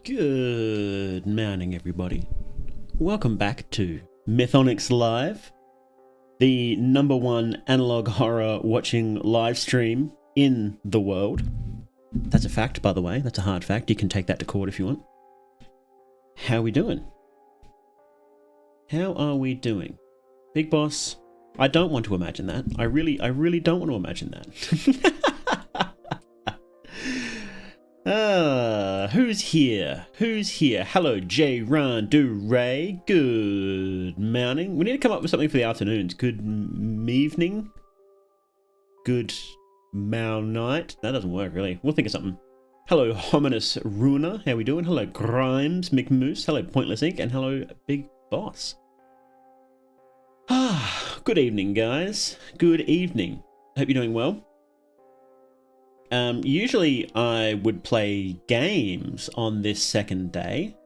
Good morning, everybody. Welcome back to Mythonics Live, the #1 analog horror watching live stream in the world. That's a fact, by the way. That's a hard fact. You can take that to court if you want. How are we doing? How are we doing? Big Boss, I don't want to imagine that. I really don't want to imagine that. Who's here? Who's here? Hello, J. Ron Do Ray. Good morning. We need to come up with something for the afternoons. Good evening. Good night. That doesn't work, really. We'll think of something. Hello, Hominous Ruiner. How we doing? Hello, Grimes McMoose. Hello, Pointless Ink. And hello, Big Boss. Good evening, guys. Good evening. Hope you're doing well. Usually I would play games on this second day.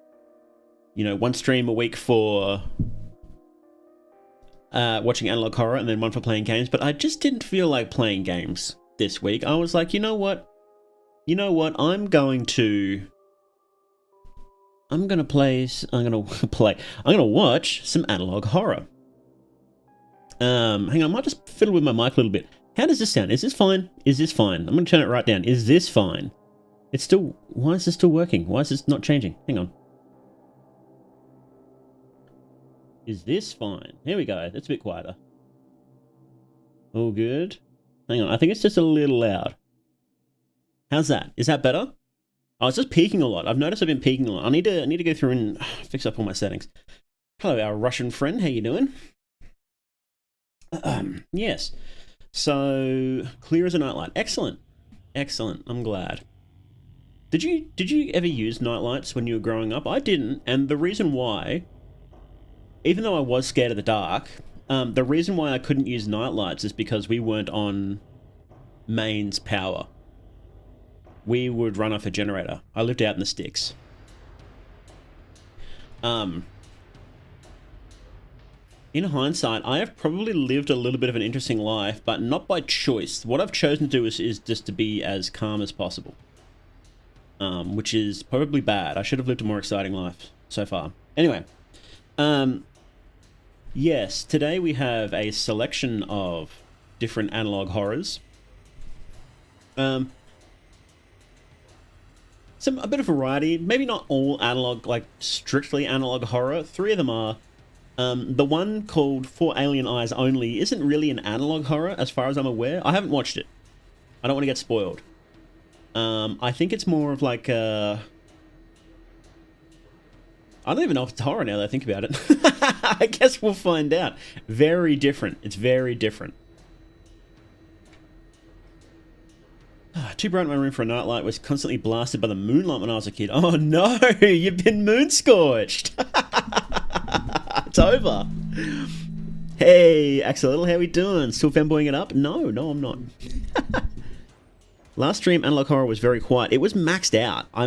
You know, one stream a week for watching analog horror and then one for playing games. But I just didn't feel like playing games this week. I was like, you know what? I'm going to watch some analog horror. Hang on, I might just fiddle with my mic a little bit. How does this sound? Is this fine? Is this fine? I'm going to turn it right down. Is this fine? It's still... Why is this still working? Why is this not changing? Hang on. Is this fine? Here we go. That's a bit quieter. All good. Hang on. I think it's just a little loud. How's that? Is that better? Oh, it's just peaking a lot. I've noticed I've been peaking a lot. I need to go through and fix up all my settings. Hello, our Russian friend. How you doing? Yes. So, clear as a nightlight. Excellent. Excellent. I'm glad. Did you ever use nightlights when you were growing up? I didn't, and the reason why, even though I was scared of the dark, the reason why I couldn't use nightlights is because we weren't on mains power. We would run off a generator. I lived out in the sticks. In hindsight, I have probably lived a little bit of an interesting life, but not by choice. What I've chosen to do is just to be as calm as possible, which is probably bad. I should have lived a more exciting life so far. Anyway, yes, today we have a selection of different analog horrors. A bit of variety. Maybe not all analog, like strictly analog horror. 3 of them are. The one called For Alien Eyes Only isn't really an analog horror, as far as I'm aware. I haven't watched it. I don't want to get spoiled. I think it's more of like I don't even know if it's horror now that I think about it. I guess we'll find out. Very different. It's very different. Too bright in my room for a nightlight. Was constantly blasted by the moonlight when I was a kid. Oh no, you've been moon scorched. It's over. Hey, Axel, how we doing? Still fanboying it up? No, I'm not. Last stream, analog horror was very quiet. It was maxed out. I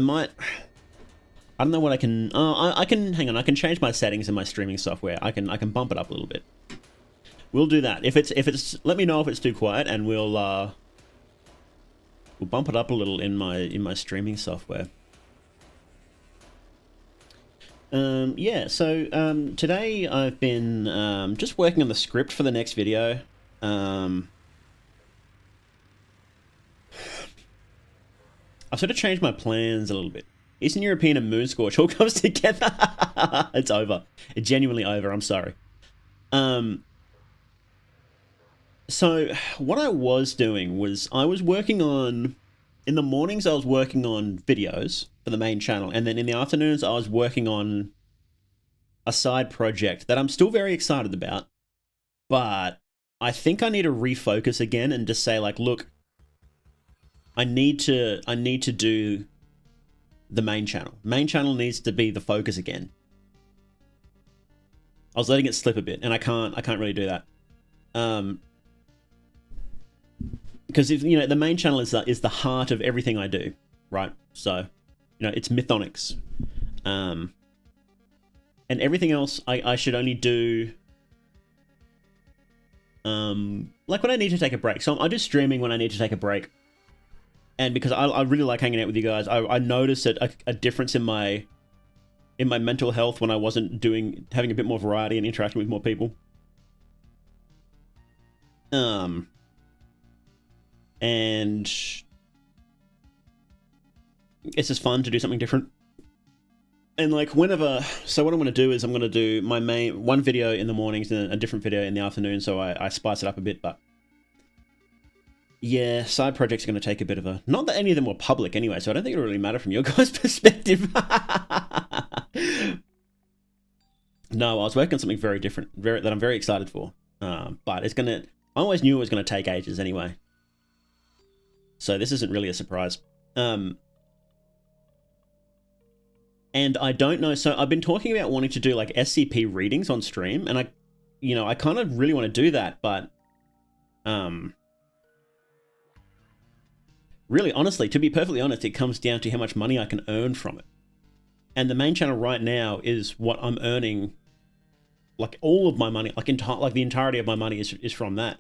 don't know what I can... I can... Hang on, I can change my settings in my streaming software. I can bump it up a little bit. We'll do that. If it's... Let me know if it's too quiet, and we'll bump it up a little in my streaming software. Yeah, so today I've been just working on the script for the next video. I've sort of changed my plans a little bit. Eastern European and Moon Scorch all comes together. It's over. It's genuinely over. I'm sorry. So what I was doing was I was working on... In the mornings, I was working on videos for the main channel, and then in the afternoons, I was working on a side project that I'm still very excited about, but I think I need to refocus again and just say, like, look, I need to do the main channel. Main channel needs to be the focus again. I was letting it slip a bit, and I can't really do that. Because if the main channel is the heart of everything I do, right? So, it's Mythonics, and everything else I should only do, like when I need to take a break. So I do streaming when I need to take a break, And because I really like hanging out with you guys, I noticed a difference in my mental health when I wasn't having a bit more variety and interacting with more people. And it's just fun to do something different. And like whenever, so what I'm going to do is I'm going to do my main one video in the mornings and a different video in the afternoon, so I spice it up a bit. But yeah, side projects are going to take a bit of a, not that any of them were public anyway, so I don't think it'll really matter from your guys' perspective. No, I was working on something very different, that I'm very excited for. But it's gonna, I always knew it was going to take ages anyway, so this isn't really a surprise. And I don't know, so I've been talking about wanting to do like SCP readings on stream, and I kind of really want to do that, but really, honestly, to be perfectly honest, it comes down to how much money I can earn from it. And the main channel right now is what I'm earning, like all of my money, like the entirety of my money is from that.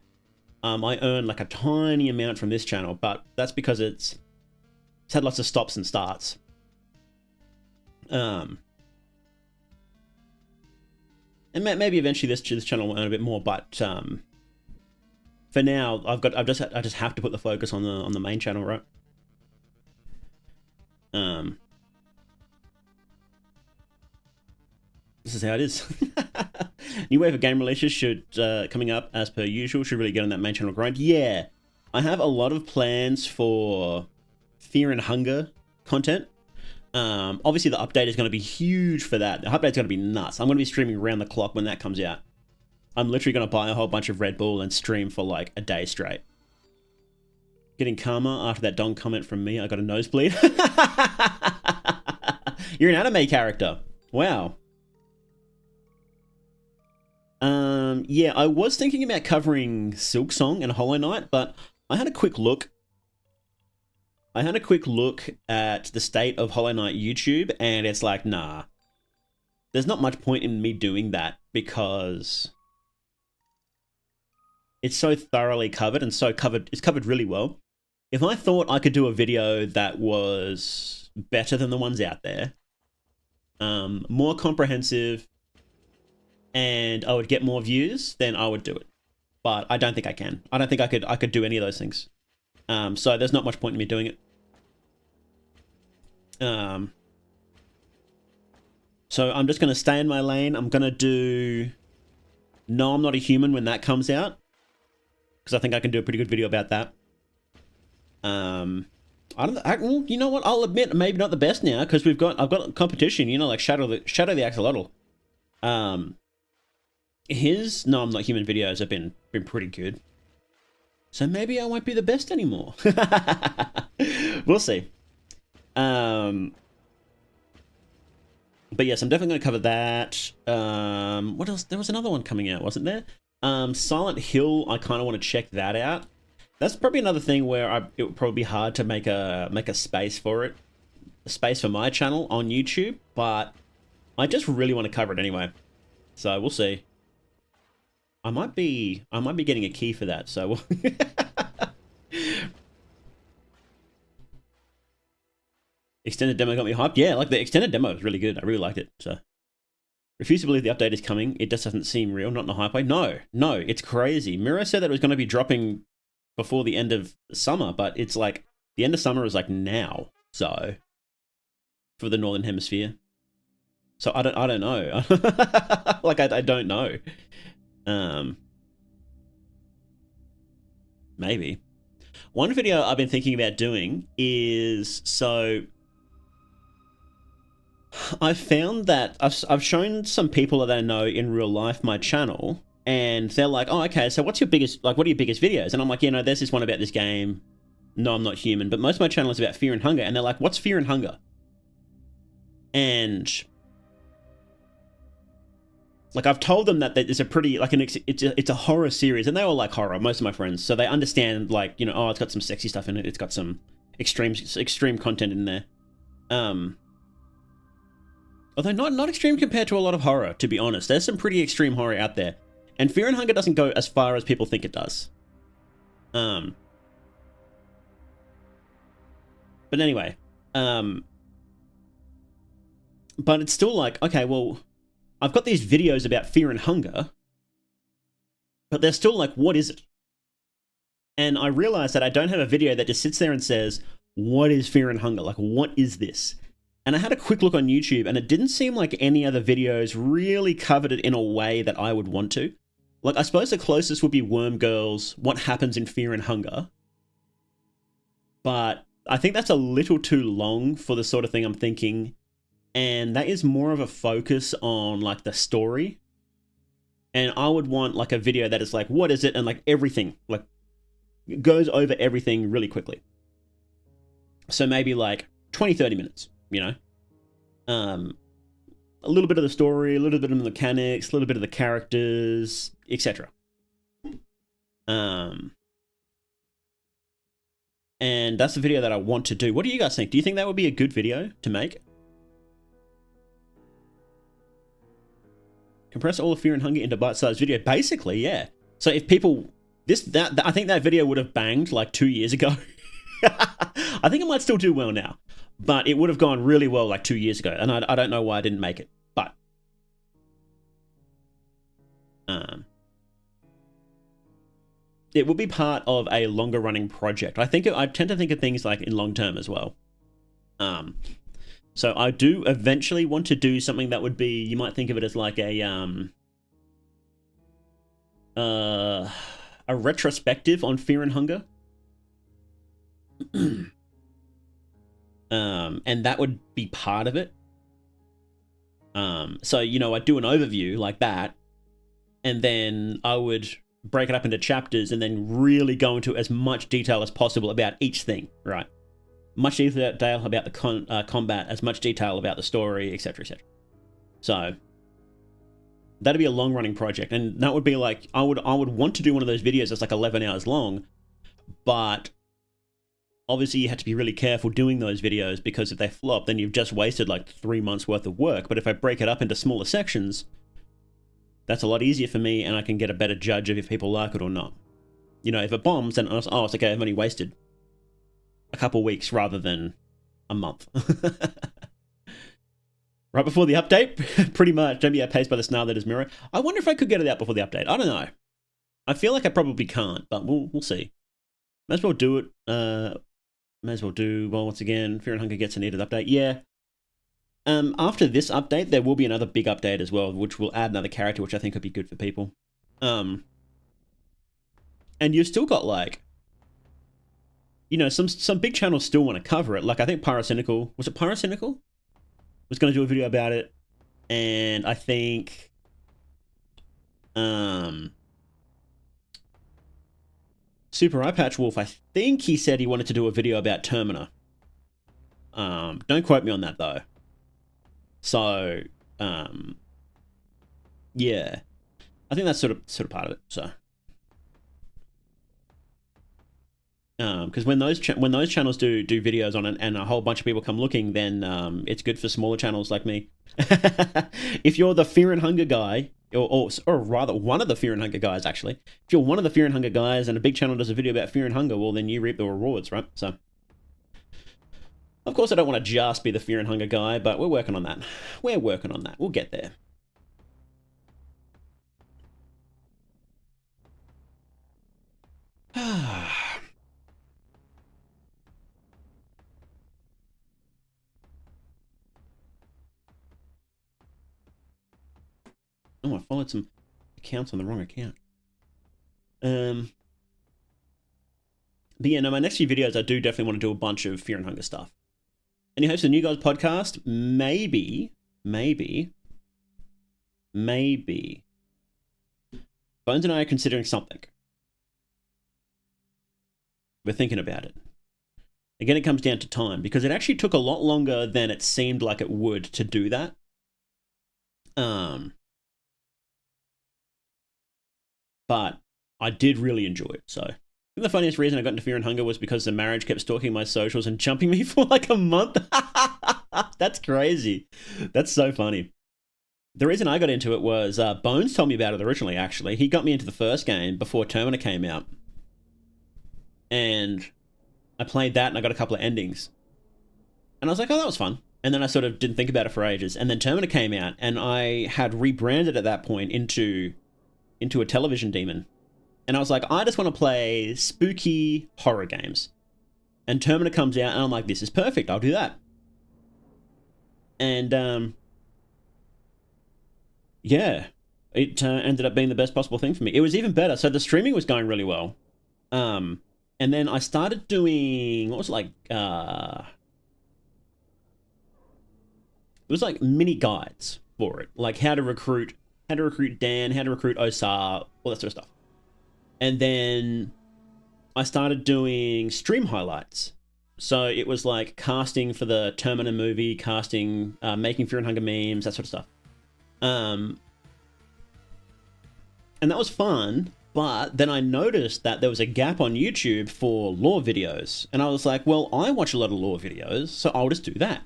I earn like a tiny amount from this channel, but that's because it's had lots of stops and starts. And maybe eventually this channel will earn a bit more, but for now I just have to put the focus on the main channel, right? This is how it is. New wave of game releases coming up as per usual. Should really get on that main channel grind. Yeah, I have a lot of plans for Fear and Hunger content. Obviously the update is going to be huge for that. The update's going to be nuts. I'm going to be streaming around the clock when that comes out. I'm literally going to buy a whole bunch of Red Bull and stream for like a day straight. Getting karma after that Dong comment from me. I got a nosebleed. You're an anime character. Wow. Yeah, I was thinking about covering Silk Song and Hollow Knight, but I had a quick look. At the state of Hollow Knight YouTube, and it's like, nah. There's not much point in me doing that because it's so thoroughly covered and it's covered really well. If I thought I could do a video that was better than the ones out there, more comprehensive, and I would get more views, then I would do it. But I don't think I can. I don't think I could do any of those things. So there's not much point in me doing it. So I'm just going to stay in my lane. I'm going to do No, I'm Not a Human when that comes out, because I think I can do a pretty good video about that. You know what? I'll admit, maybe not the best now, because I've got competition, you know, like Shadow the Axolotl. His No, I'm Not Human videos have been pretty good. So maybe I won't be the best anymore. We'll see. But yes, I'm definitely going to cover that. What else? There was another one coming out, wasn't there? Silent Hill, I kind of want to check that out. That's probably another thing where it would probably be hard to make a space for it. A space for my channel on YouTube, but I just really want to cover it anyway. So we'll see. I might be getting a key for that, so extended demo got me hyped. Yeah, like the extended demo was really good. I really liked it. So refuse to believe the update is coming. It just doesn't seem real, not in a hype way. No, it's crazy. Miro said that it was going to be dropping before the end of summer, but it's like the end of summer is like now. So for the Northern Hemisphere. So I don't know. Like I don't know. Maybe. One video I've been thinking about doing is, so I've found that I've shown some people that I know in real life my channel, and they're like, oh, okay, so what are your biggest videos? And I'm like, there's this one about this game, No, I'm Not Human, but most of my channel is about Fear and Hunger. And they're like, what's Fear and Hunger? And like, I've told them that it's a pretty, like, it's a horror series, and they all like horror, most of my friends, so they understand, like, oh, it's got some sexy stuff in it, it's got some extreme content in there. Although not extreme compared to a lot of horror, to be honest. There's some pretty extreme horror out there, and Fear and Hunger doesn't go as far as people think it does. But anyway, but it's still like, okay, well, I've got these videos about fear and hunger, but they're still like, what is it? And I realized that I don't have a video that just sits there and says, what is fear and hunger? Like, what is this? And I had a quick look on YouTube, and it didn't seem like any other videos really covered it in a way that I would want to. Like, I suppose the closest would be Worm Girls, What Happens in Fear and Hunger. But I think that's a little too long for the sort of thing I'm thinking. And that is more of a focus on, like, the story. And I would want, like, a video that is like, what is it? And, like, everything. Like, goes over everything really quickly. So maybe, like, 20, 30 minutes, you know? A little bit of the story, a little bit of the mechanics, a little bit of the characters, etc. And that's the video that I want to do. What do you guys think? Do you think that would be a good video to make? Compress all the fear and hunger into bite-sized video. Basically, yeah. So if people... I think that video would have banged like 2 years ago. I think it might still do well now. But it would have gone really well like 2 years ago. And I don't know why I didn't make it. But... it would be part of a longer running project. I tend to think of things like in long term as well. So I do eventually want to do something that would be, you might think of it as like a retrospective on fear and hunger. And that would be part of it. So, you know, I'd do an overview like that, and then I would break it up into chapters and then really go into as much detail as possible about each thing, right? Much detail about the combat, as much detail about the story, etc., etc. So that'd be a long-running project, and that would be like, I would want to do one of those videos that's like 11 hours long, but obviously you have to be really careful doing those videos, because if they flop, then you've just wasted like 3 months worth of work. But if I break it up into smaller sections, that's a lot easier for me, and I can get a better judge of if people like it or not. You know, if it bombs, then it's okay, I've only wasted a couple weeks rather than a month. Right before the update, pretty much. Don't be outpaced by the snail that is Mirror. I wonder if I could get it out before the update. I don't know. I feel like I probably can't, but we'll see. May as well do it. May as well do, well, once again, Fear and Hunger gets a needed update. Yeah. After this update, there will be another big update as well, which will add another character, which I think would be good for people. And you've still got, like, you know, some big channels still want to cover it. Like, I think Pyrocynical, was it Pyrocynical? Was going to do a video about it. And I think, Super Eye Patch Wolf, I think he said he wanted to do a video about Termina. Don't quote me on that, though. So, yeah. I think that's sort of part of it, so. Because when those channels do videos on it and a whole bunch of people come looking, then it's good for smaller channels like me. If you're the Fear and Hunger guy, or rather one of the Fear and Hunger guys, actually, if you're one of the Fear and Hunger guys and a big channel does a video about Fear and Hunger, well, then you reap the rewards, right? So, of course, I don't want to just be the Fear and Hunger guy, but we're working on that. We're working on that. We'll get there. Oh, I followed some accounts on the wrong account. But yeah, no, my next few videos, I do definitely want to do a bunch of Fear and Hunger stuff. Any hopes of the New Guys podcast? Maybe. Bones and I are considering something. We're thinking about it. Again, it comes down to time, because it actually took a lot longer than it seemed like it would to do that. But I did really enjoy it, so. I think the funniest reason I got into Fear and Hunger was because the marriage kept stalking my socials and jumping me for like a month. That's crazy. That's so funny. The reason I got into it was Bones told me about it originally, actually. He got me into the first game before Termina came out. And I played that and I got a couple of endings. And I was like, oh, that was fun. And then I sort of didn't think about it for ages. And then Terminator came out, and I had rebranded at that point into a television demon. And I was like, I just want to play spooky horror games. And Terminator comes out, and I'm like, this is perfect. I'll do that. And yeah, it ended up being the best possible thing for me. It was even better. So the streaming was going really well. And then I started doing, what was it like? It was like mini guides for it, like how to recruit Dan, how to recruit Osar, all that sort of stuff. And then I started doing stream highlights. So it was like casting for the Terminator movie, casting, making Fear and Hunger memes, that sort of stuff. And that was fun, but then I noticed that there was a gap on YouTube for lore videos. And I was like, well, I watch a lot of lore videos, so I'll just do that.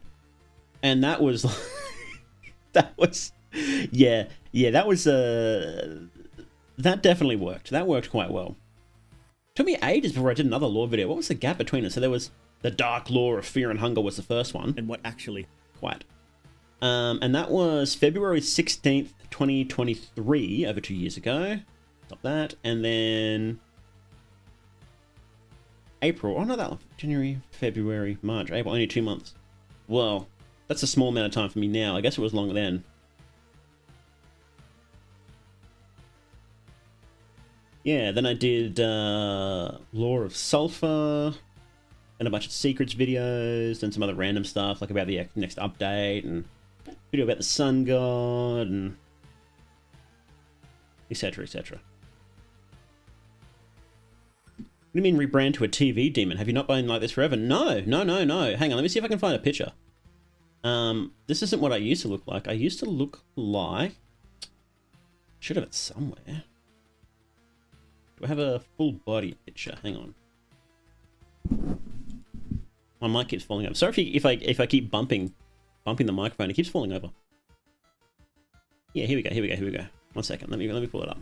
And that was, that definitely worked. That worked quite well. It took me ages before I did another lore video. What was the gap between it? So there was the Dark Lore of Fear and Hunger was the first one. And what actually? Quite. And that was February 16th, 2023, over 2 years ago. Stop that. And then April. Oh, not that long. January, February, March, April. Only 2 months. Well, that's a small amount of time for me now. I guess it was longer then. Yeah, then I did Lore of Sulfur, and a bunch of secrets videos, and some other random stuff, like about the next update, and a video about the Sun God, and etc, etc. What do you mean rebrand to a TV demon? Have you not been like this forever? No. Hang on, let me see if I can find a picture. This isn't what I used to look like. I used to look like... Should have it somewhere. Do I have a full body picture? Hang on. My mic keeps falling over. Sorry if I keep bumping the microphone. It keeps falling over. Yeah, here we go. 1 second. Let me pull it up.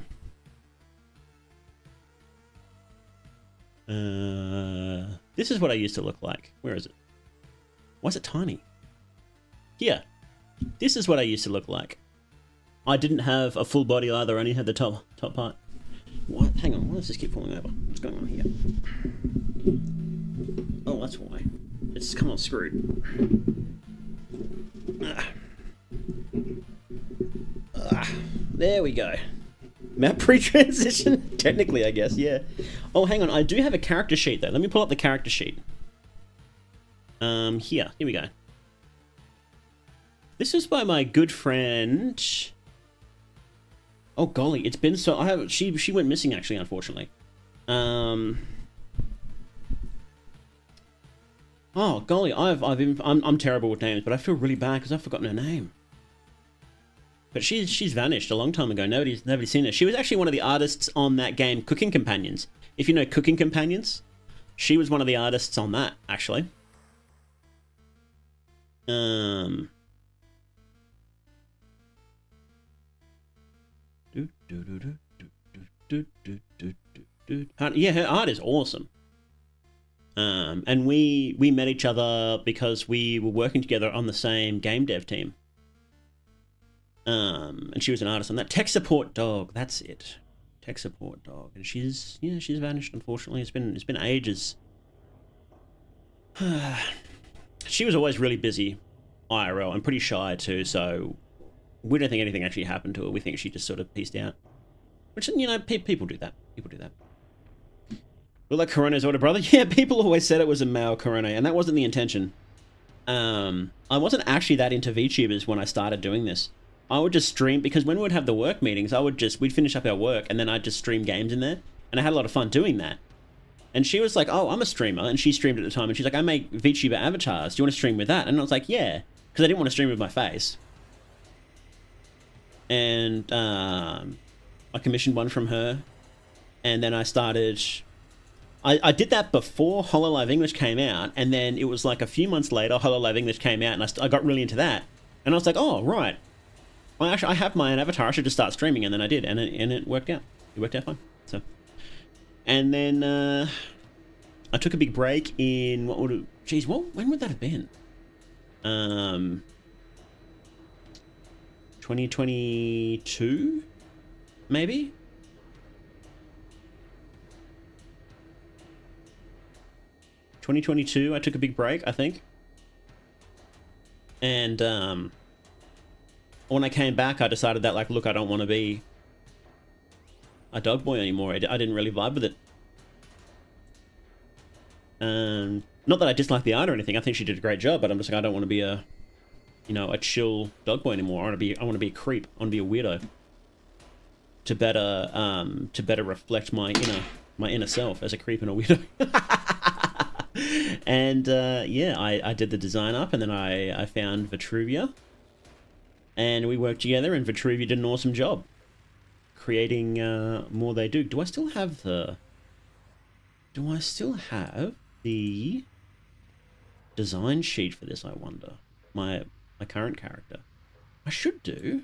This is what I used to look like. Where is it? Why is it tiny? Here. This is what I used to look like. I didn't have a full body either. I only had the top part. What? Hang on. Why does this keep falling over? What's going on here? Oh, that's why. It's come on screwed. There we go. Map pre-transition? Technically, I guess, yeah. Oh, hang on. I do have a character sheet, though. Let me pull up the character sheet. Here we go. This is by my good friend... Oh, golly. It's been so... She went missing, actually, unfortunately. Oh, golly. I'm terrible with names, but I feel really bad because I've forgotten her name. But she's vanished a long time ago. Nobody's seen her. She was actually one of the artists on that game, Cooking Companions. If you know Cooking Companions, she was one of the artists on that, actually. Yeah, her art is awesome. And we met each other because we were working together on the same game dev team. And she was an artist on that. Tech Support Dog, that's it. Tech Support Dog. And she's vanished, unfortunately. It's been ages. She was always really busy IRL and pretty shy too, so we don't think anything actually happened to her. We think she just sort of peaced out. Which, you know, people do that. People do that. Well, like Corona's older brother? Yeah, people always said it was a male Corona, and that wasn't the intention. I wasn't actually that into VTubers when I started doing this. I would just stream, because when we would have the work meetings, we'd finish up our work, and then I'd just stream games in there, and I had a lot of fun doing that. And she was like, oh, I'm a streamer, and she streamed at the time, and she's like, I make VTuber avatars, do you want to stream with that? And I was like, yeah, because I didn't want to stream with my face. And I commissioned one from her, and then I started... I did that before HoloLive English came out, and then it was like a few months later, HoloLive English came out, and I got really into that. And I was like, oh, right. I have my own avatar, I should just start streaming, and then I did, and it worked out. It worked out fine. So, and then I took a big break in, when would that have been? 2022, maybe? I took a big break, I think. And when I came back, I decided that, like, look, I don't want to be a dog boy anymore. I didn't really vibe with it. Not that I dislike the art or anything. I think she did a great job, but I'm just like, I don't want to be a, you know, a chill dog boy anymore. I want to be a creep. I want to be a weirdo. To better reflect my inner self as a creep and a weirdo. And yeah, I did the design up, and then I found Vitruvia, and we worked together, and Vitruvia did an awesome job creating more They Do. Do I still have the design sheet for this, I wonder? My current character. I should do.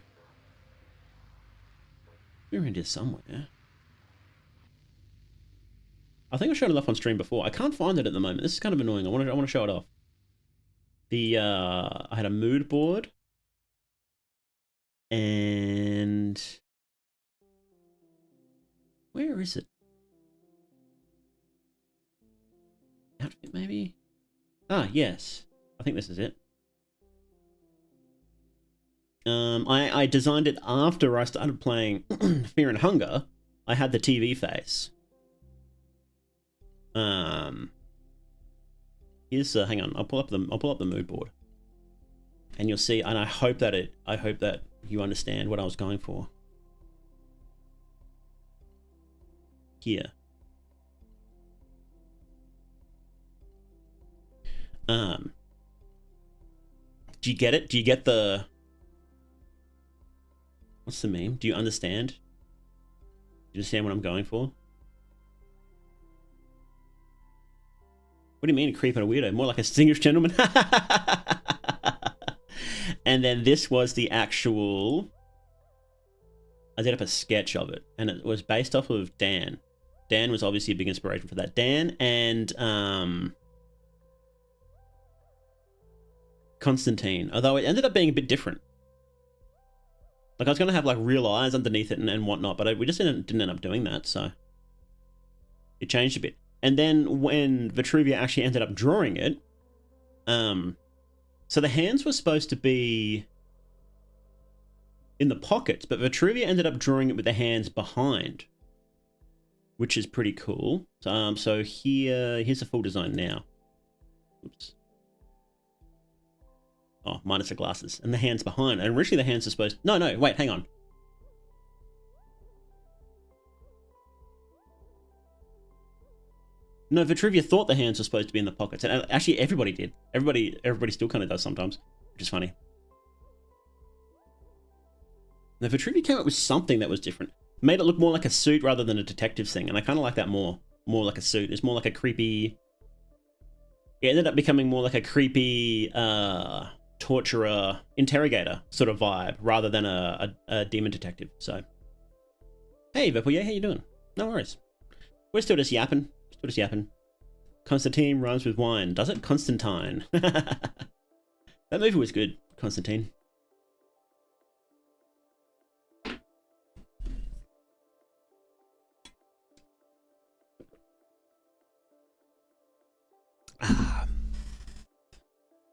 We're in here somewhere. I think I showed it off on stream before. I can't find it at the moment. This is kind of annoying. I want to show it off. I had a mood board, and where is it? Outfit, maybe? Ah, yes. I think this is it. I designed it after I started playing Fear and Hunger. I had the TV face. Here's hang on, I'll pull up the mood board, and you'll see. And I hope that you understand what I was going for here. Do you get it? Do you get the, what's the meme? Do you understand? Do you understand what I'm going for? What do you mean, a creep and a weirdo? More like a distinguished gentleman. And then this was the actual, I did up a sketch of it, and it was based off of Dan. Dan was obviously a big inspiration for that. Dan and Constantine, although it ended up being a bit different. Like, I was going to have, like, real eyes underneath it and whatnot, but we just didn't end up doing that, so it changed a bit. And then when Vitruvia actually ended up drawing it, so the hands were supposed to be in the pockets, but Vitruvia ended up drawing it with the hands behind, which is pretty cool. So here's a full design now. Oops. Oh, minus the glasses. And the hands behind. And originally the hands are supposed... No, wait, hang on. No, Vitruvia thought the hands were supposed to be in the pockets. And actually, everybody did. Everybody still kind of does sometimes, which is funny. Now, Vitruvia came up with something that was different. Made it look more like a suit rather than a detective thing. And I kind of like that more. More like a suit. It's more like a creepy... It ended up becoming more like a creepy... torturer, interrogator sort of vibe, rather than a demon detective. So, hey, Vipple, yeah, how you doing? No worries. We're still just yapping. Constantine rhymes with wine. Does it? Constantine. That movie was good, Constantine.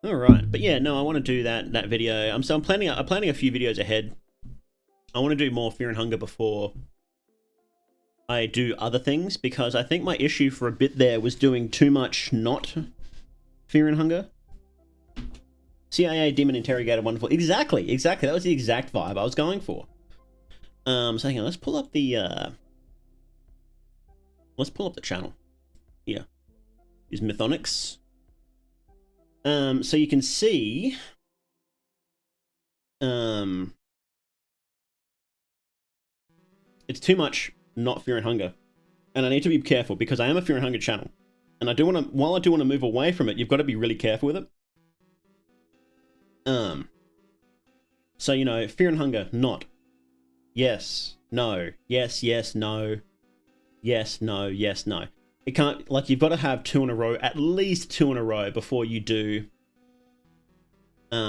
All right, but yeah, no, I want to do that video. I'm planning a few videos ahead. I want to do more Fear and Hunger before I do other things, because I think my issue for a bit there was doing too much not Fear and Hunger. CIA demon interrogator, wonderful. Exactly. That was the exact vibe I was going for. So hang on, let's pull up the channel here. Use Mythonics. So you can see, it's too much not Fear and Hunger, and I need to be careful because I am a Fear and Hunger channel, and while I do want to move away from it, you've got to be really careful with it. So, you know, Fear and Hunger, not. Yes, no, yes, no, yes, no, yes, no. It can't, like, you've got to have two in a row, at least two in a row, before you do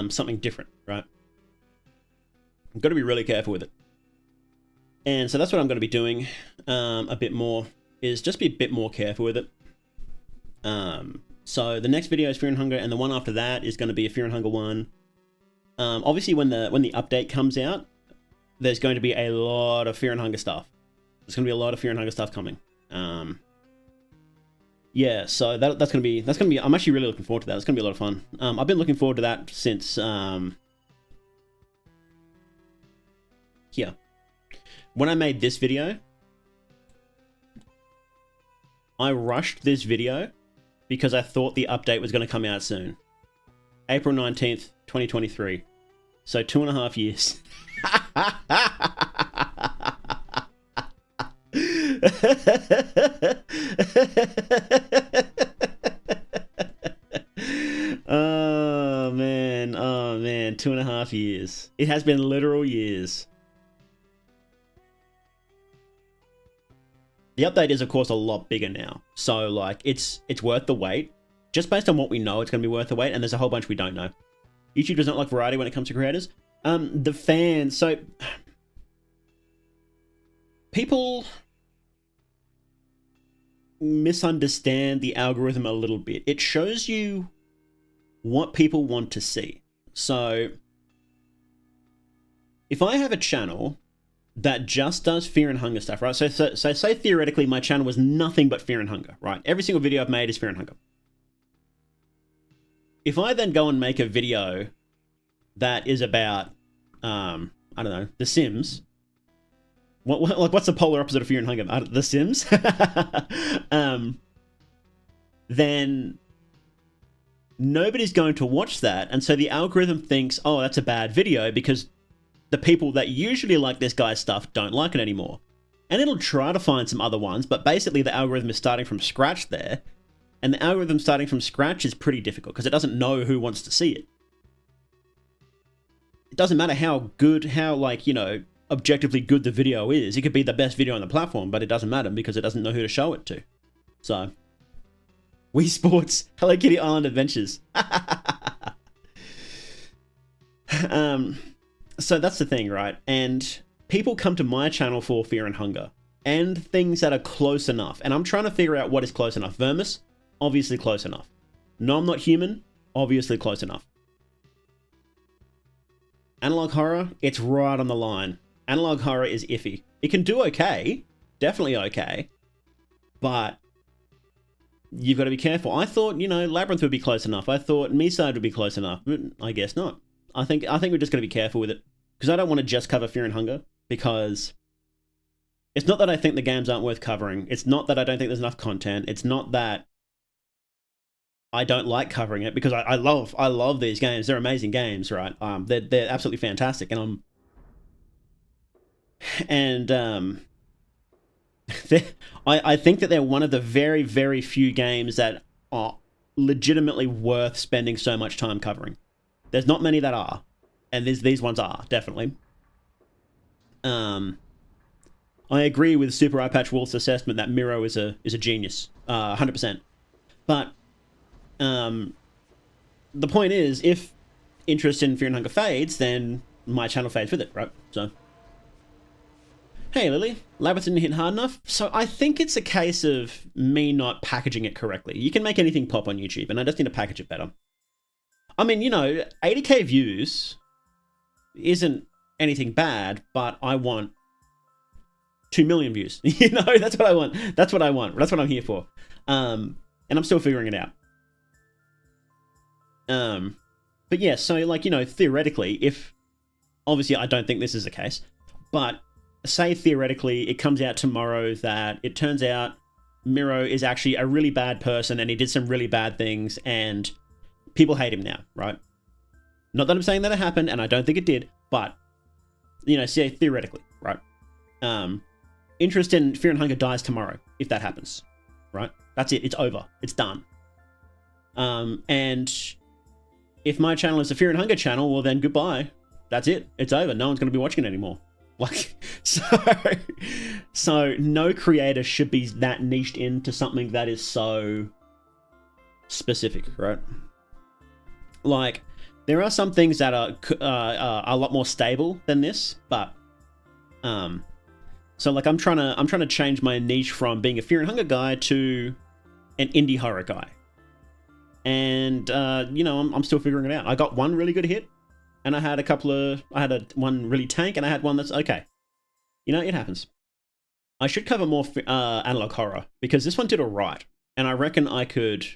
something different, right? I've got to be really careful with it. And so that's what I'm going to be doing a bit more, is just be a bit more careful with it. So the next video is Fear and Hunger, and the one after that is going to be a Fear and Hunger one. Obviously, when the update comes out, there's going to be a lot of Fear and Hunger stuff. There's going to be a lot of Fear and Hunger stuff coming. Yeah, so that's going to be. I'm actually really looking forward to that. It's going to be a lot of fun. I've been looking forward to that since here. When I made this video, I rushed this video because I thought the update was going to come out soon. April 19th, 2023. So 2.5 years. Oh man, 2.5 years. It has been literal years. The update is, of course, a lot bigger now. So, like, it's worth the wait. Just based on what we know, it's going to be worth the wait, and there's a whole bunch we don't know. YouTube does not like variety when it comes to creators. The fans, so... People misunderstand the algorithm a little bit. It shows you what people want to see. So, if I have a channel that just does Fear and Hunger stuff, right? So say theoretically my channel was nothing but Fear and Hunger, right? Every single video I've made is Fear and Hunger. If I then go and make a video that is about, I don't know, The Sims, what's the polar opposite of Fear and Hunger? The Sims? Then nobody's going to watch that, and so the algorithm thinks, oh, that's a bad video because the people that usually like this guy's stuff don't like it anymore. And it'll try to find some other ones, but basically the algorithm is starting from scratch there. And the algorithm starting from scratch is pretty difficult because it doesn't know who wants to see it. It doesn't matter how good, like, you know, objectively good the video is. It could be the best video on the platform, but it doesn't matter because it doesn't know who to show it to. So, Wii Sports, Hello Kitty Island Adventures. So that's the thing, right? And people come to my channel for Fear and Hunger and things that are close enough. And I'm trying to figure out what is close enough. Vermis, obviously close enough. No, I'm Not Human, obviously close enough. Analog horror, it's right on the line. Analog horror is iffy. It can do okay, definitely okay, but you've got to be careful. I thought, you know, Labyrinth would be close enough. I thought Miside would be close enough, but I guess not. I think we're just going to be careful with it because I don't want to just cover Fear and Hunger because it's not that I think the games aren't worth covering. It's not that I don't think there's enough content. It's not that I don't like covering it because I love these games. They're amazing games, right? They're absolutely fantastic, and I think that they're one of the very, very few games that are legitimately worth spending so much time covering. There's not many that are, and these ones are, definitely. I agree with Super Eye Patch Wolf's assessment that Miro is a genius, 100%. But the point is, if interest in Fear and Hunger fades, then my channel fades with it, right? So, hey Lily, Labyrinth didn't hit hard enough. So I think it's a case of me not packaging it correctly. You can make anything pop on YouTube, and I just need to package it better. I mean, you know, 80k views isn't anything bad, but I want 2 million views. You know, that's what I want. That's what I want. That's what I'm here for. And I'm still figuring it out. But yeah, so like, you know, theoretically, if obviously I don't think this is the case, but say theoretically it comes out tomorrow that it turns out Miro is actually a really bad person and he did some really bad things and people hate him now, right? Not that I'm saying that it happened, and I don't think it did, but, you know, say theoretically, right? Interest in Fear and Hunger dies tomorrow, if that happens, right? That's it. It's over. It's done. And if my channel is a Fear and Hunger channel, well then goodbye. That's it. It's over. No one's going to be watching it anymore. Like, so no creator should be that niched into something that is so specific, right? Like, There are some things that are a lot more stable than this, but so like I'm trying to change my niche from being a fear and hunger guy to an indie horror guy, and you know, I'm still figuring it out. I got one really good hit, and I had one really tank, and I had one that's okay. You know, it happens. I should cover more analog horror because this one did alright, and I reckon I could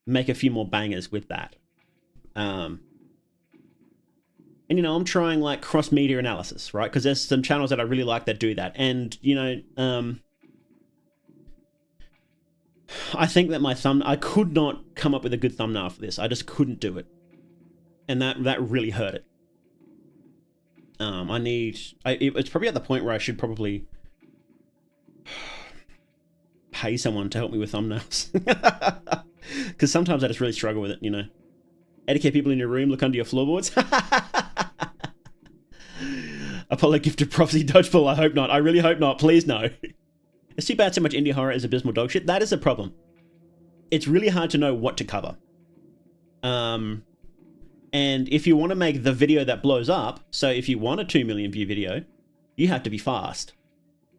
make a few more bangers with that. And you know, I'm trying like cross media analysis, right? Because there's some channels that I really like that do that, and you know, I think that I could not come up with a good thumbnail for this. I just couldn't do it, and that really hurt it. It's probably at the point where I should probably pay someone to help me with thumbnails, because sometimes I just really struggle with it, you know. Etiquette people in your room, look under your floorboards. Apollo gifted prophecy dodgeball. I hope not. I really hope not. Please no. It's too bad so much indie horror is abysmal dog shit. That is a problem. It's really hard to know what to cover. And if you want to make the video that blows up, so if you want a 2 million view video, you have to be fast.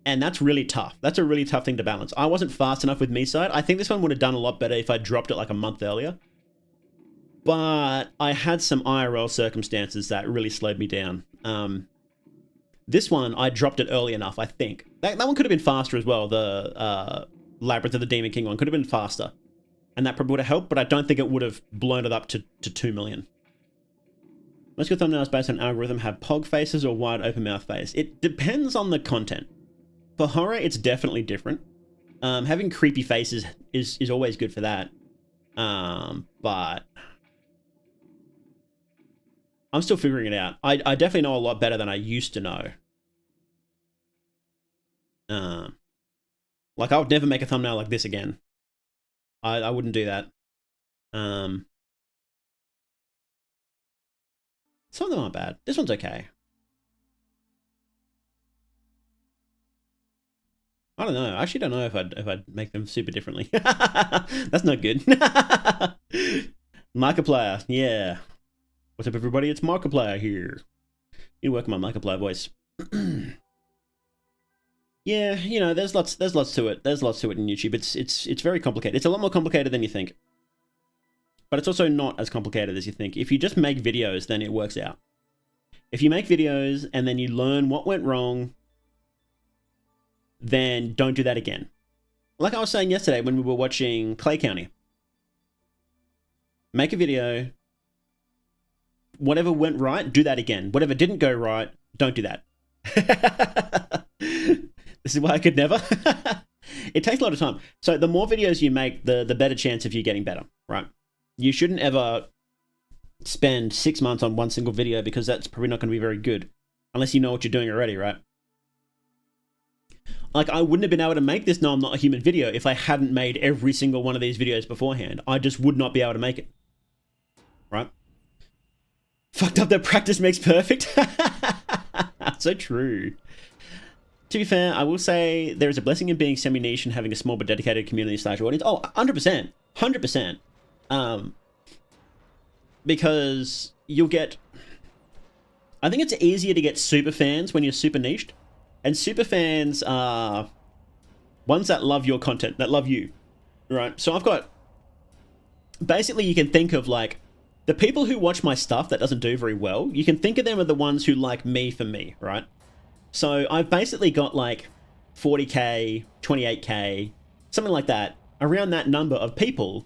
And that's really tough. That's a really tough thing to balance. I wasn't fast enough with Me-Side. I think this one would have done a lot better if I dropped it like a month earlier. But I had some IRL circumstances that really slowed me down. This one, I dropped it early enough, I think. That one could have been faster as well. The Labyrinth of the Demon King one could have been faster. And that probably would have helped, but I don't think it would have blown it up to 2 million. Most good thumbnails based on algorithm have pog faces or wide open mouth face. It depends on the content. For horror, it's definitely different. Having creepy faces is always good for that. But I'm still figuring it out. I definitely know a lot better than I used to know. Like, I would never make a thumbnail like this again. I wouldn't do that. Some of them aren't bad. This one's okay. I don't know. I actually don't know if I'd make them super differently. That's not good. Markiplier, yeah. What's up, everybody? It's Markiplier here. You work on my Markiplier voice. Yeah, you know, there's lots to it. There's lots to it in YouTube. It's very complicated. It's a lot more complicated than you think. But it's also not as complicated as you think. If you just make videos, then it works out. If you make videos and then you learn what went wrong, then don't do that again. Like I was saying yesterday when we were watching Clay County. Make a video. Whatever went right, do that again. Whatever didn't go right, don't do that. This is why I could never. It takes a lot of time. So the more videos you make, the better chance of you getting better, right? You shouldn't ever spend 6 months on one single video because that's probably not going to be very good unless you know what you're doing already, right? Like, I wouldn't have been able to make this No I'm Not a Human video if I hadn't made every single one of these videos beforehand. I just would not be able to make it, right? Fucked up that practice makes perfect. So true. To be fair, I will say there is a blessing in being semi-niche and having a small but dedicated community / audience. Oh, 100%. 100%. Because you'll get... I think it's easier to get super fans when you're super niched. And super fans are ones that love your content, that love you, right? So I've got... Basically, you can think of, like, the people who watch my stuff that doesn't do very well, you can think of them as the ones who like me for me, right? So I've basically got, like, 40k, 28k, something like that, around that number of people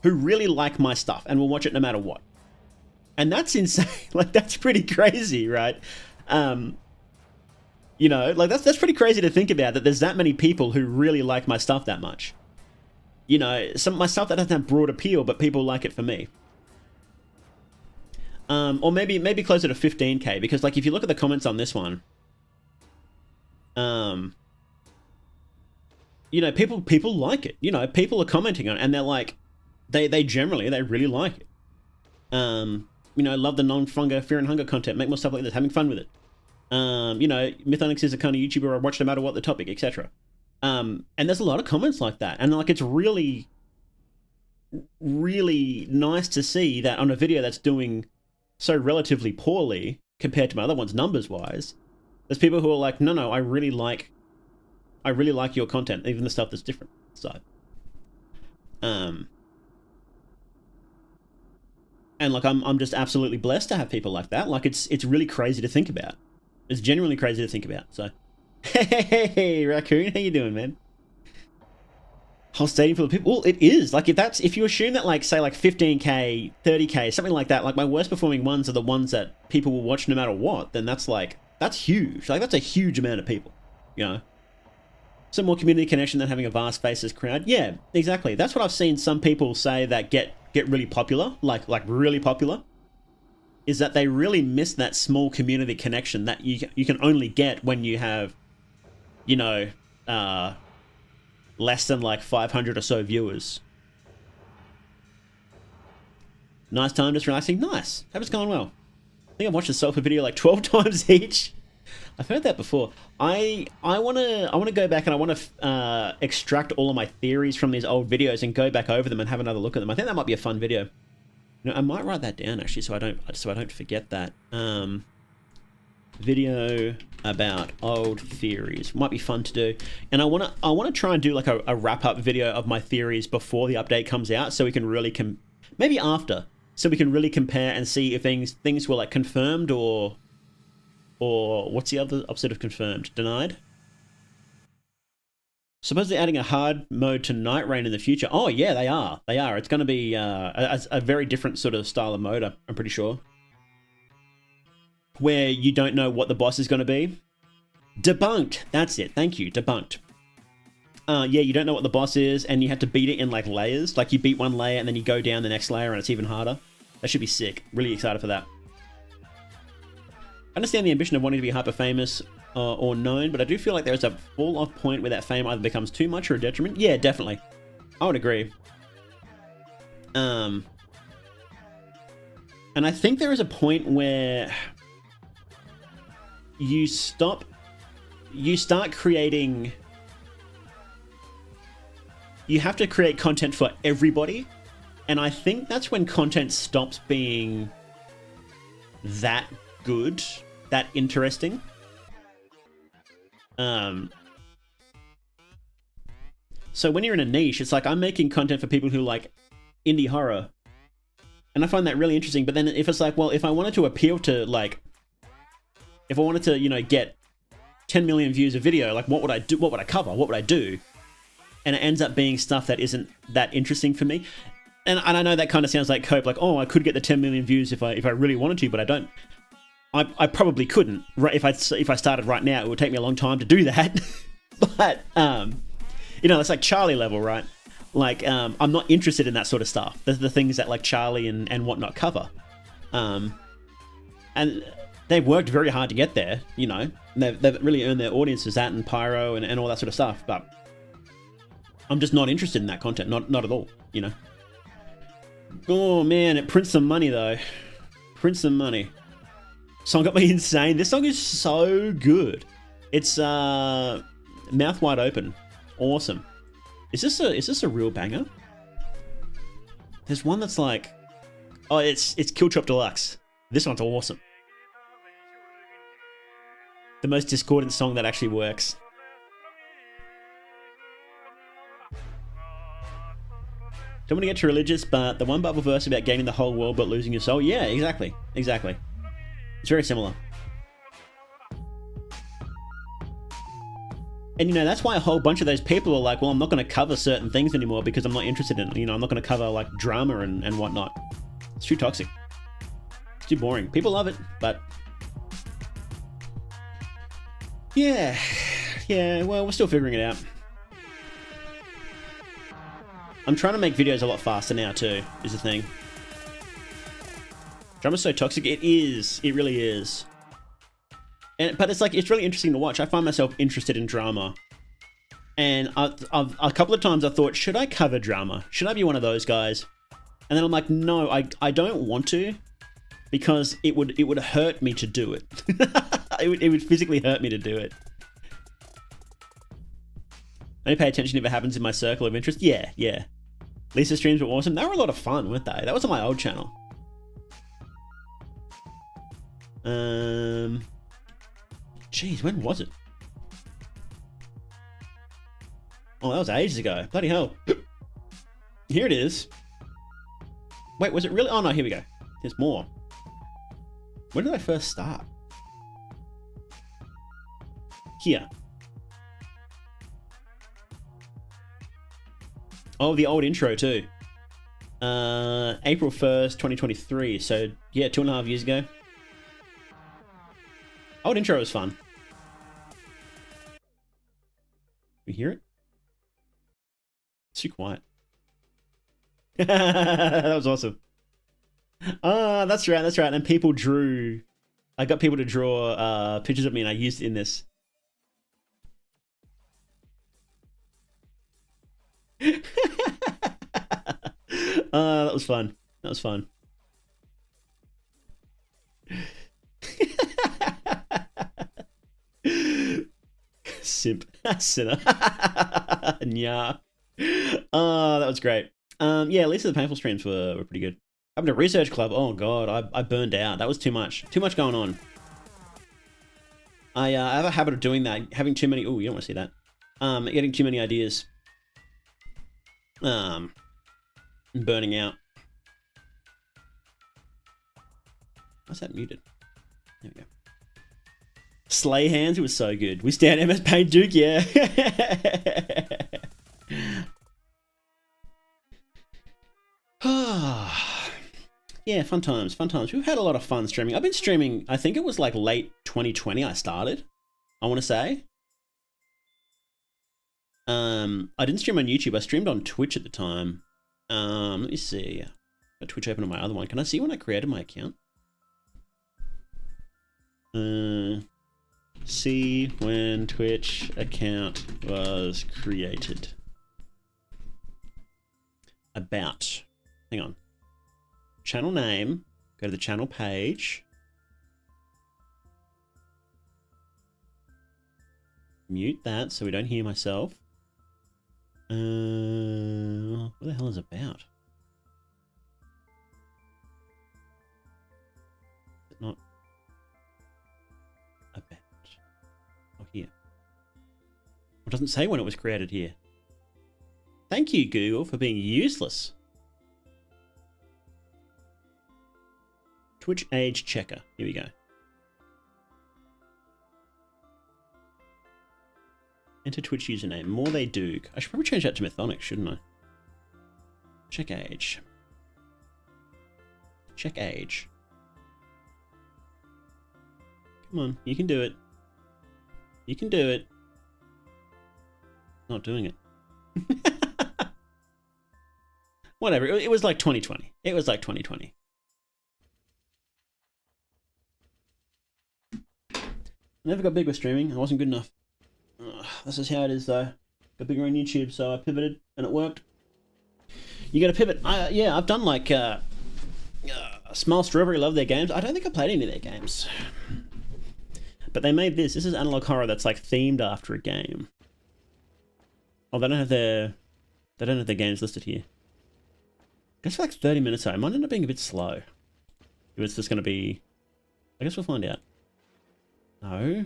who really like my stuff and will watch it no matter what. And that's insane. Like, that's pretty crazy, right? You know, like, that's pretty crazy to think about, that there's that many people who really like my stuff that much. You know, my stuff that doesn't have broad appeal, but people like it for me. Or maybe closer to 15k, because, like, if you look at the comments on this one, you know, people like it. You know, people are commenting on it, and they're like, they generally really like it. You know, love the non-funga fear and hunger content, make more stuff like this, having fun with it. You know, Mythonix is the kind of YouTuber I watch no matter what the topic, etc. And there's a lot of comments like that, and, like, it's really nice to see that on a video that's doing so relatively poorly compared to my other ones numbers wise. There's people who are like, no, I really like your content, even the stuff that's different. So, and like I'm just absolutely blessed to have people like that. Like it's really crazy to think about. It's genuinely crazy to think about. So, hey, Raccoon, how you doing, man? Whole stadium full of people. Well, it is. Like if you assume that like say like 15k, 30k, something like that, like my worst performing ones are the ones that people will watch no matter what, then that's huge. Like that's a huge amount of people, you know. Some more community connection than having a vast faceless crowd. Yeah, exactly. That's what I've seen some people say that get really popular, like really popular, is that they really miss that small community connection that you can only get when you have, you know, less than like 500 or so viewers. Nice time, just relaxing. Nice. Hope it's going well. I think I've watched the Sulfur video like 12 times each. I've heard that before. I want to go back and I want to extract all of my theories from these old videos and go back over them and have another look at them. I think that might be a fun video. You know, I might write that down actually, so I don't forget that. Video about old theories might be fun to do, and I want to try and do like a wrap up video of my theories before the update comes out, so we can really maybe after, so we can really compare and see if things were like confirmed or what's the other opposite of confirmed? Denied? Supposedly adding a hard mode to Night Rain in the future. Oh yeah, they are. It's going to be a very different sort of style of mode, I'm pretty sure, where you don't know what the boss is going to be. Debunked. That's it. Thank you. Debunked. Yeah, you don't know what the boss is, and you have to beat it in like layers. Like you beat one layer, and then you go down the next layer, and it's even harder. That should be sick. Really excited for that. I understand the ambition of wanting to be hyper famous or known, but I do feel like there is a fall-off point where that fame either becomes too much or a detriment. Yeah, definitely. I would agree. And I think there is a point where you start creating, you have to create content for everybody, and I think that's when content stops being that good, that interesting. So when you're in a niche, it's like I'm making content for people who like indie horror, and I find that really interesting. But then if it's like, well, if I wanted to appeal to like, if I wanted to, you know, get 10 million views a video, like what would I do? What would I cover? What would I do? And it ends up being stuff that isn't that interesting for me. And I know that kind of sounds like cope, like, oh, I could get the 10 million views if I really wanted to, but I don't. I probably couldn't. Right? If I started right now, it would take me a long time to do that. But you know, it's like Charlie level, right? Like I'm not interested in that sort of stuff. The things that like Charlie and whatnot cover. And they've worked very hard to get there, you know. They've really earned their audiences, that and Pyro and all that sort of stuff. But I'm just not interested in that content, not at all, you know. Oh man, it prints some money though. Prints some money. Song got me insane. This song is so good. It's mouth wide open. Awesome. Is this a real banger? There's one that's like, oh, it's Kill Chop Deluxe. This one's awesome. The most discordant song that actually works. Don't want to get too religious, but the one Bible verse about gaining the whole world but losing your soul. Yeah, exactly. Exactly. It's very similar. And, you know, that's why a whole bunch of those people are like, well, I'm not going to cover certain things anymore because I'm not interested in it. You know, I'm not going to cover, like, drama and whatnot. It's too toxic. It's too boring. People love it, but... Yeah. Yeah, well, we're still figuring it out. I'm trying to make videos a lot faster now, too, is the thing. Drama's so toxic. It is. It really is. But it's like, it's really interesting to watch. I find myself interested in drama. And I've a couple of times I thought, should I cover drama? Should I be one of those guys? And then I'm like, no, I don't want to, because it would hurt me to do it. it would physically hurt me to do it. I only pay attention if it happens in my circle of interest. Yeah, yeah. Lisa streams were awesome. They were a lot of fun, weren't they? That was on my old channel. Jeez, when was it? Oh, that was ages ago. Bloody hell. Here it is. Wait, was it really? Oh no, here we go. There's more. When did I first start? Here. Oh, the old intro too. April 1st, 2023. So yeah, 2.5 years ago. Old intro was fun. We hear it? It's too quiet. That was awesome. Ah, that's right, that's right. And people drew. I got people to draw pictures of me, and I used it in this. That was fun. That was fun. Simp. Sinner. Yeah. Oh, that was great. Yeah, at least the painful streams were pretty good. Having a research club. Oh god, I burned out. That was too much. Too much going on. I have a habit of doing that. Having too many. Oh, you don't want to see that. Getting too many ideas. Burning out. Why's that muted? There we go. Slay Hands, it was so good. We stand MS Paint Duke, yeah. Yeah, fun times, fun times. We've had a lot of fun streaming. I've been streaming, I think it was like late 2020 I started, I want to say. I didn't stream on YouTube, I streamed on Twitch at the time. Let me see. I've got Twitch open on my other one. Can I see when I created my account? See when Twitch account was created. About. Hang on. Channel name. Go to the channel page. Mute that so we don't hear myself. What the hell is it about? Is it not about? Oh, here. It doesn't say when it was created here. Thank you, Google, for being useless. Twitch age checker. Here we go. Enter Twitch username. More they do. I should probably change that to Mythonic, shouldn't I? Check age. Check age. Come on, you can do it. You can do it. Not doing it. Whatever. It was like 2020. It was like 2020. Never got big with streaming. I wasn't good enough. This is how it is though. Got bigger on YouTube, so I pivoted and it worked. You got to pivot. Yeah, I've done like Smile Strawberry love their games. I don't think I played any of their games, but they made this. This is analog horror that's like themed after a game. Oh, they don't have their games listed here. I guess for like 30 minutes, I might end up being a bit slow. If it's just going to be, I guess we'll find out. No.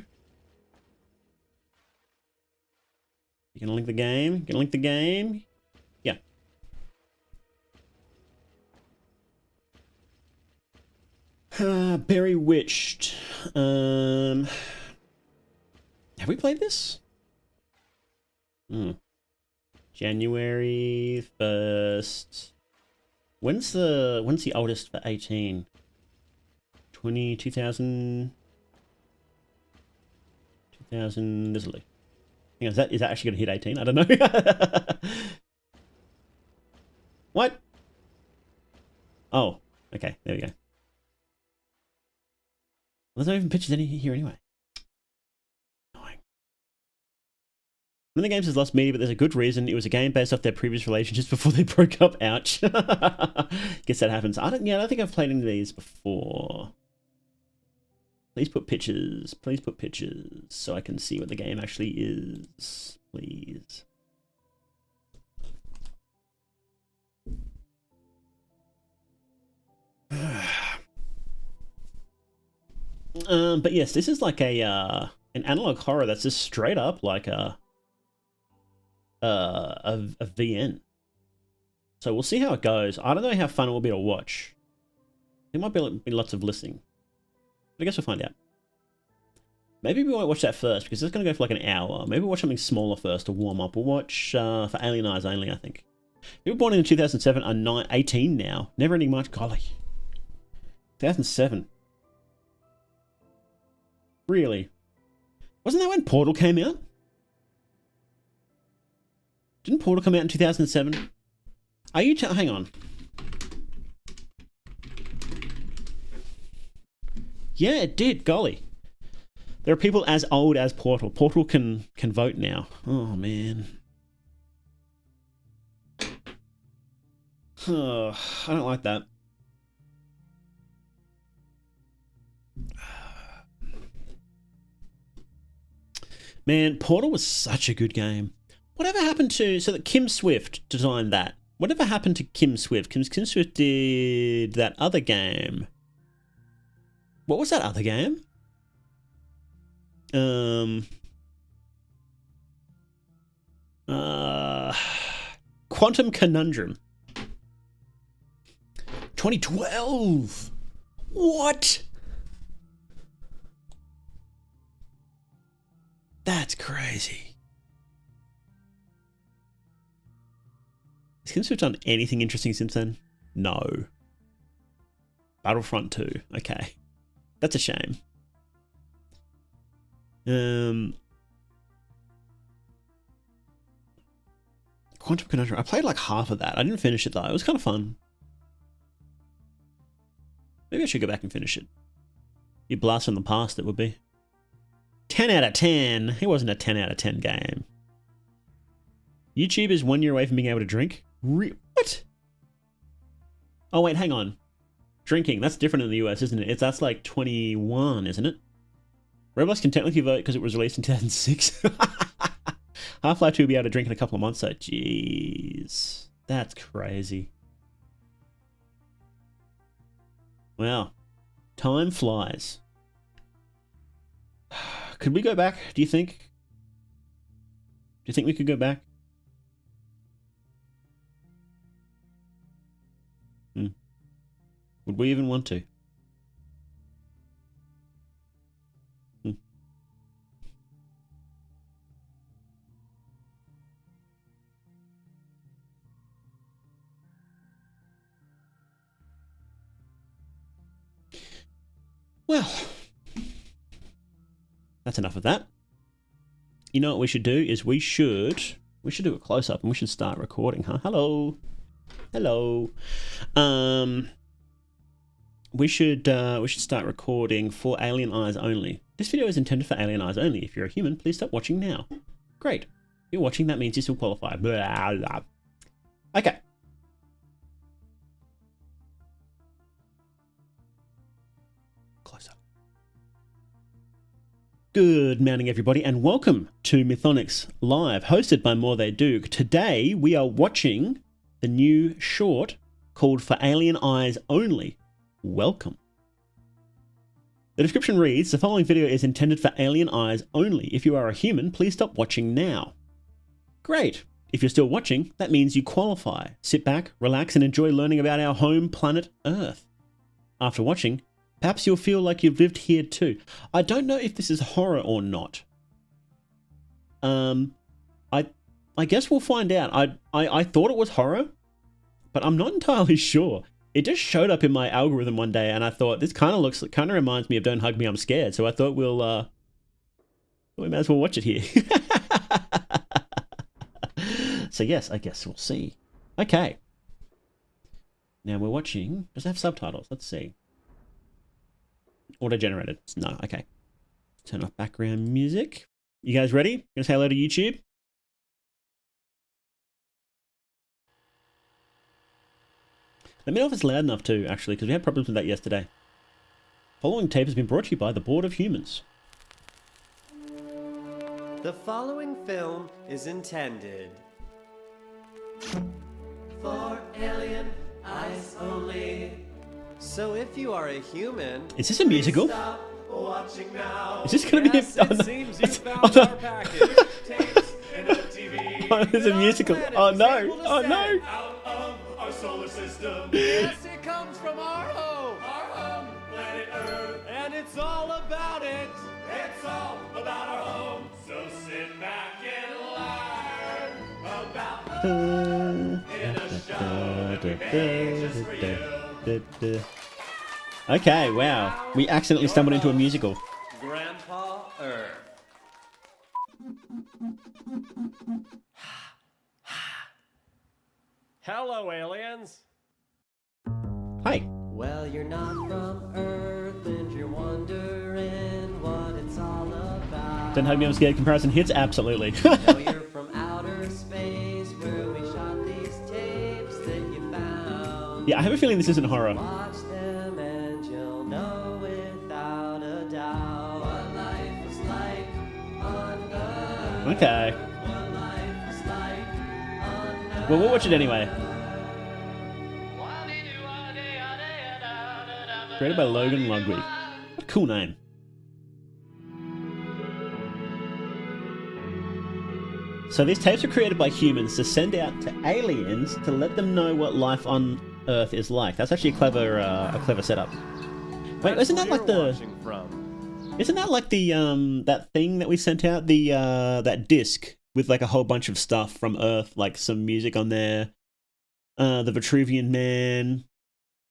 You can link the game. You can link the game. Yeah. Berry Witched. Have we played this? January 1st. When's the oldest for 18? 2000. This will do. Is that actually going to hit 18? I don't know. What? Oh, okay. There we go. Well, there's not even pictures here anyway. Annoying. One of the games has lost media, but there's a good reason. It was a game based off their previous relationships before they broke up. Ouch. Guess that happens. I don't think I've played any of these before. Please put pictures. Please put pictures so I can see what the game actually is. Please. But yes, this is like a an analog horror that's just straight up like a VN. So we'll see how it goes. I don't know how fun it will be to watch. There might be lots of listening. But I guess we'll find out. Maybe we won't watch that first because it's going to go for like an hour. Maybe we'll watch something smaller first to warm up. We'll watch for Alien Eyes only, I think. People born in 2007 are 18 now. Never ending March. Golly. 2007. Really? Wasn't that when Portal came out? Didn't Portal come out in 2007? Are you... hang on. Yeah, it did. Golly. There are people as old as Portal. Portal can vote now. Oh, man. Oh, I don't like that. Man, Portal was such a good game. Whatever happened to... so that Kim Swift designed that. Whatever happened to Kim Swift? Kim Swift did that other game. What was that other game? Quantum Conundrum. 2012. What? That's crazy. Has Kim Swift done anything interesting since then? No. Battlefront 2. Okay. That's a shame. Quantum Conundrum. I played like half of that. I didn't finish it though. It was kind of fun. Maybe I should go back and finish it. You blast from the past, it would be. 10 out of 10. It wasn't a 10 out of 10 game. YouTube is 1 year away from being able to drink? What? Oh, wait, hang on. Drinking, that's different in the US, isn't it? That's like 21, isn't it? Roblox can technically vote because it was released in 2006. Half-Life 2 will be able to drink in a couple of months, so jeez. That's crazy. Wow. Time flies. Could we go back, do you think? Do you think we could go back? Would we even want to? Well, that's enough of that. You know what we should do is we should do a close-up and we should start recording, huh? Hello. Hello. We should start recording for Alien Eyes only. This video is intended for Alien Eyes only. If you're a human, please stop watching now. Great. If you're watching, that means you still qualify. Blah, blah. Okay. Close up. Good morning, everybody, and welcome to Mythonics Live, hosted by More They Do. Today, we are watching the new short called For Alien Eyes Only. Welcome. The description reads, the following video is intended for alien eyes only. If you are a human, please stop watching now. Great. If you're still watching, that means you qualify. Sit back, relax, and enjoy learning about our home planet Earth. After watching, perhaps you'll feel like you've lived here too. I don't know if this is horror or not. I guess we'll find out. I thought it was horror, but I'm not entirely sure. It just showed up in my algorithm one day, and I thought this kind of reminds me of Don't Hug Me, I'm Scared. So I thought we might as well watch it here. So yes, I guess we'll see. Okay. Now we're watching. Does it have subtitles? Let's see. Auto-generated. No. Okay. Turn off background music. You guys ready? Gonna say hello to YouTube? Let me know if it's loud enough too, actually, because we had problems with that yesterday. Following tape has been brought to you by the Board of Humans. The following film is intended for alien eyes only. So if you are a human, is this a musical? stop watching now. Is this gonna be? Yes, Oh, it no. seems you found our package. Tapes and a TV. Oh, there's a musical. Oh no! Oh no! Out of our solar system. Yes, it comes from our home. Our home, planet Earth. And it's all about it. It's all about our home. So sit back and learn about Earth in a show that we made just for you. Okay, wow. We accidentally stumbled into a musical. Grandpa Earth. Hello, aliens. Hi. Well, you're not from Earth and you're wondering what it's all about. Don't have me on scared comparison hits? Absolutely. No, you're from outer space where we shot these tapes that you found. Yeah, I have a feeling this isn't horror. Watch them and you'll know without a doubt what life is like on Earth. Okay. What life is like on Earth. Well, we'll watch it anyway. Created by Logan Ludwig. What a cool name. So these tapes were created by humans to send out to aliens to let them know what life on Earth is like. That's actually a clever setup. Wait, That's isn't that where like you're the? watching from. Isn't that like the that thing that we sent out, the that disc with like a whole bunch of stuff from Earth, like some music on there, the Vitruvian Man,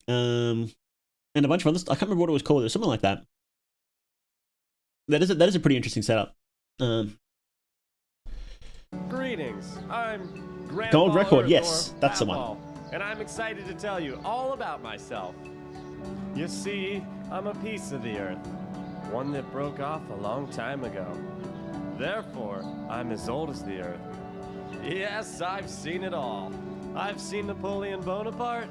and a bunch of other stuff. I can't remember what it was called. It was something like that. That is a pretty interesting setup. Greetings. I'm Grandpa Gold record, Earth, yes, or that's the one. Campbell, and I'm excited to tell you all about myself. You see, I'm a piece of the Earth, one that broke off a long time ago. Therefore, I'm as old as the Earth. Yes, I've seen it all. I've seen Napoleon Bonaparte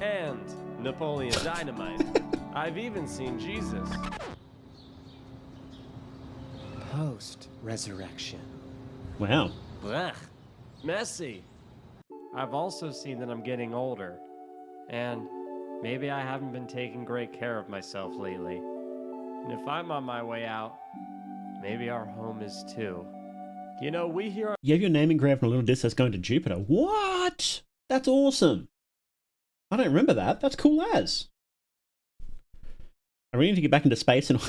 and Napoleon Dynamite. I've even seen Jesus. Post-resurrection. Wow. Blech. Messy. I've also seen that I'm getting older. And maybe I haven't been taking great care of myself lately. And if I'm on my way out, maybe our home is too. You know, we here You have your name engraved on a little disc that's going to Jupiter. What? That's awesome. I don't remember that. That's cool as. I really need to get back into space and.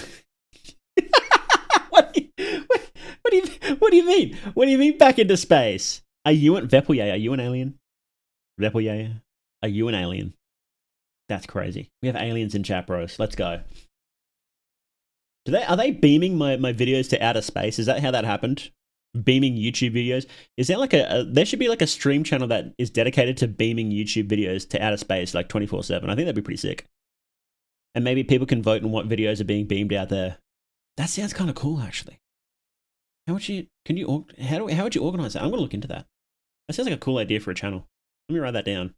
What do you mean? What do you mean back into space? Are you an Vepelye? Are you an alien? Vepelye? Are you an alien? That's crazy. We have aliens in chat, bros. Let's go. Are they beaming my videos to outer space? Is that how that happened? Beaming YouTube videos? Is there like there should be like a stream channel that is dedicated to beaming YouTube videos to outer space like 24/7. I think that'd be pretty sick. And maybe people can vote on what videos are being beamed out there. That sounds kind of cool, actually. How would you organize that? I'm gonna look into that. That sounds like a cool idea for a channel. Let me write that down.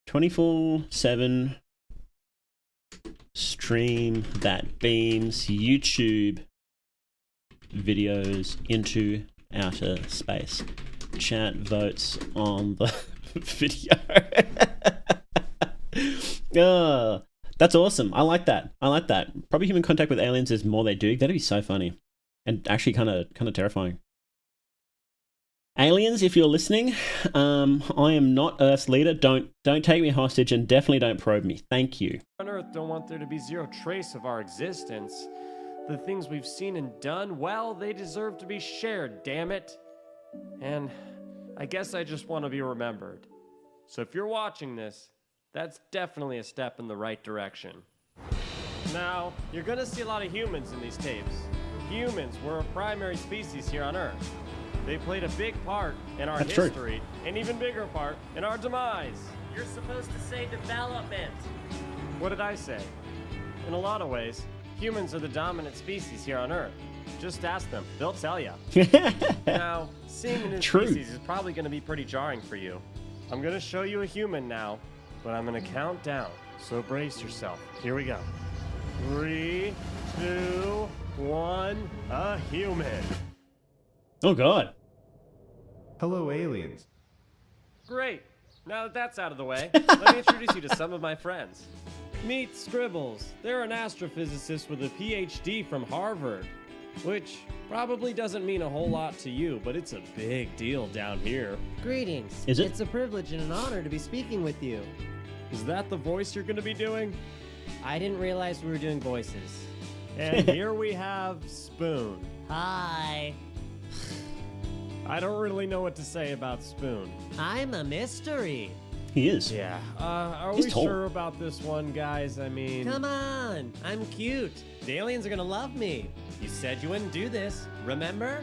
24/7 stream that beams YouTube videos into outer space. Chat votes on the video. Oh, that's awesome. I like that. Probably human contact with aliens is more they do. That'd be so funny. And actually kind of terrifying. Aliens, if you're listening, I am not Earth's leader. Don't take me hostage and definitely don't probe me. Thank you. on Earth don't want there to be zero trace of our existence. The things we've seen and done, well, they deserve to be shared, damn it. And I guess I just want to be remembered. So if you're watching this, that's definitely a step in the right direction. Now, you're gonna see a lot of humans in these tapes. Humans were a primary species here on Earth. They played a big part in our That's true. history, an even bigger part in our demise. You're supposed to say development. What did I say? In a lot of ways, humans are the dominant species here on Earth. Just ask them, they'll tell you. Now, seeing a new True. species is probably going to be pretty jarring for you. I'm going to show you a human now, but I'm going to count down, so brace yourself. Here we go. 3, 2, 1, a human. Oh god. Hello, aliens. Great. Now that that's out of the way, let me introduce you to some of my friends. Meet Scribbles. They're an astrophysicist with a PhD from Harvard. Which probably doesn't mean a whole lot to you, but it's a big deal down here. Greetings. Is it? It's a privilege and an honor to be speaking with you. Is that the voice you're gonna be doing? I didn't realize we were doing voices. And here we have Spoon. Hi. I don't really know what to say about Spoon. I'm a mystery. He is. Yeah. Are He's we tall. sure about this one, guys? I mean... Come on. I'm cute. The aliens are gonna love me. You said you wouldn't do this, remember?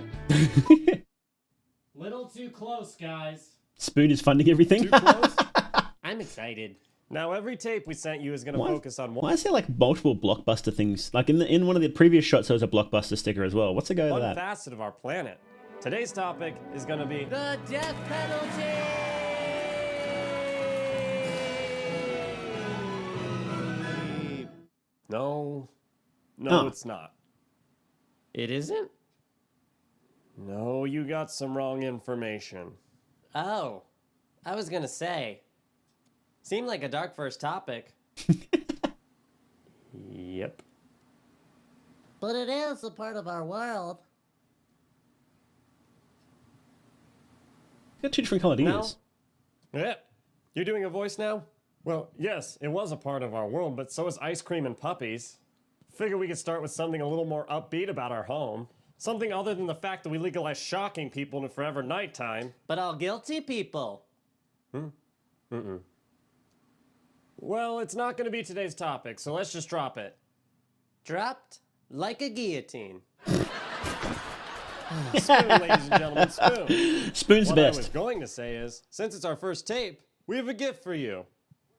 Little too close, guys. Spoon is funding everything. Too close? I'm excited. Now, every tape we sent you is going to focus on Why is there like multiple blockbuster things? Like in one of the previous shots, there was a blockbuster sticker as well. What's the go with one that? facet of our planet. Today's topic is going to be... The death penalty! No, Oh. it's not. It isn't? No, you got some wrong information. Oh, I was gonna say. Seemed like a dark first topic. Yep. But it is a part of our world. Got two different colored No. ears. Yep. You're doing a voice now? Well, yes, it was a part of our world, but so is ice cream and puppies. Figure we could start with something a little more upbeat about our home. Something other than the fact that we legalized shocking people in a forever nighttime. But all guilty people. Well, it's not going to be today's topic, so let's just drop it. Dropped like a guillotine. Spoon, ladies and gentlemen, Spoon. Spoon's the What I was best. going to say is, since it's our first tape, we have a gift for you.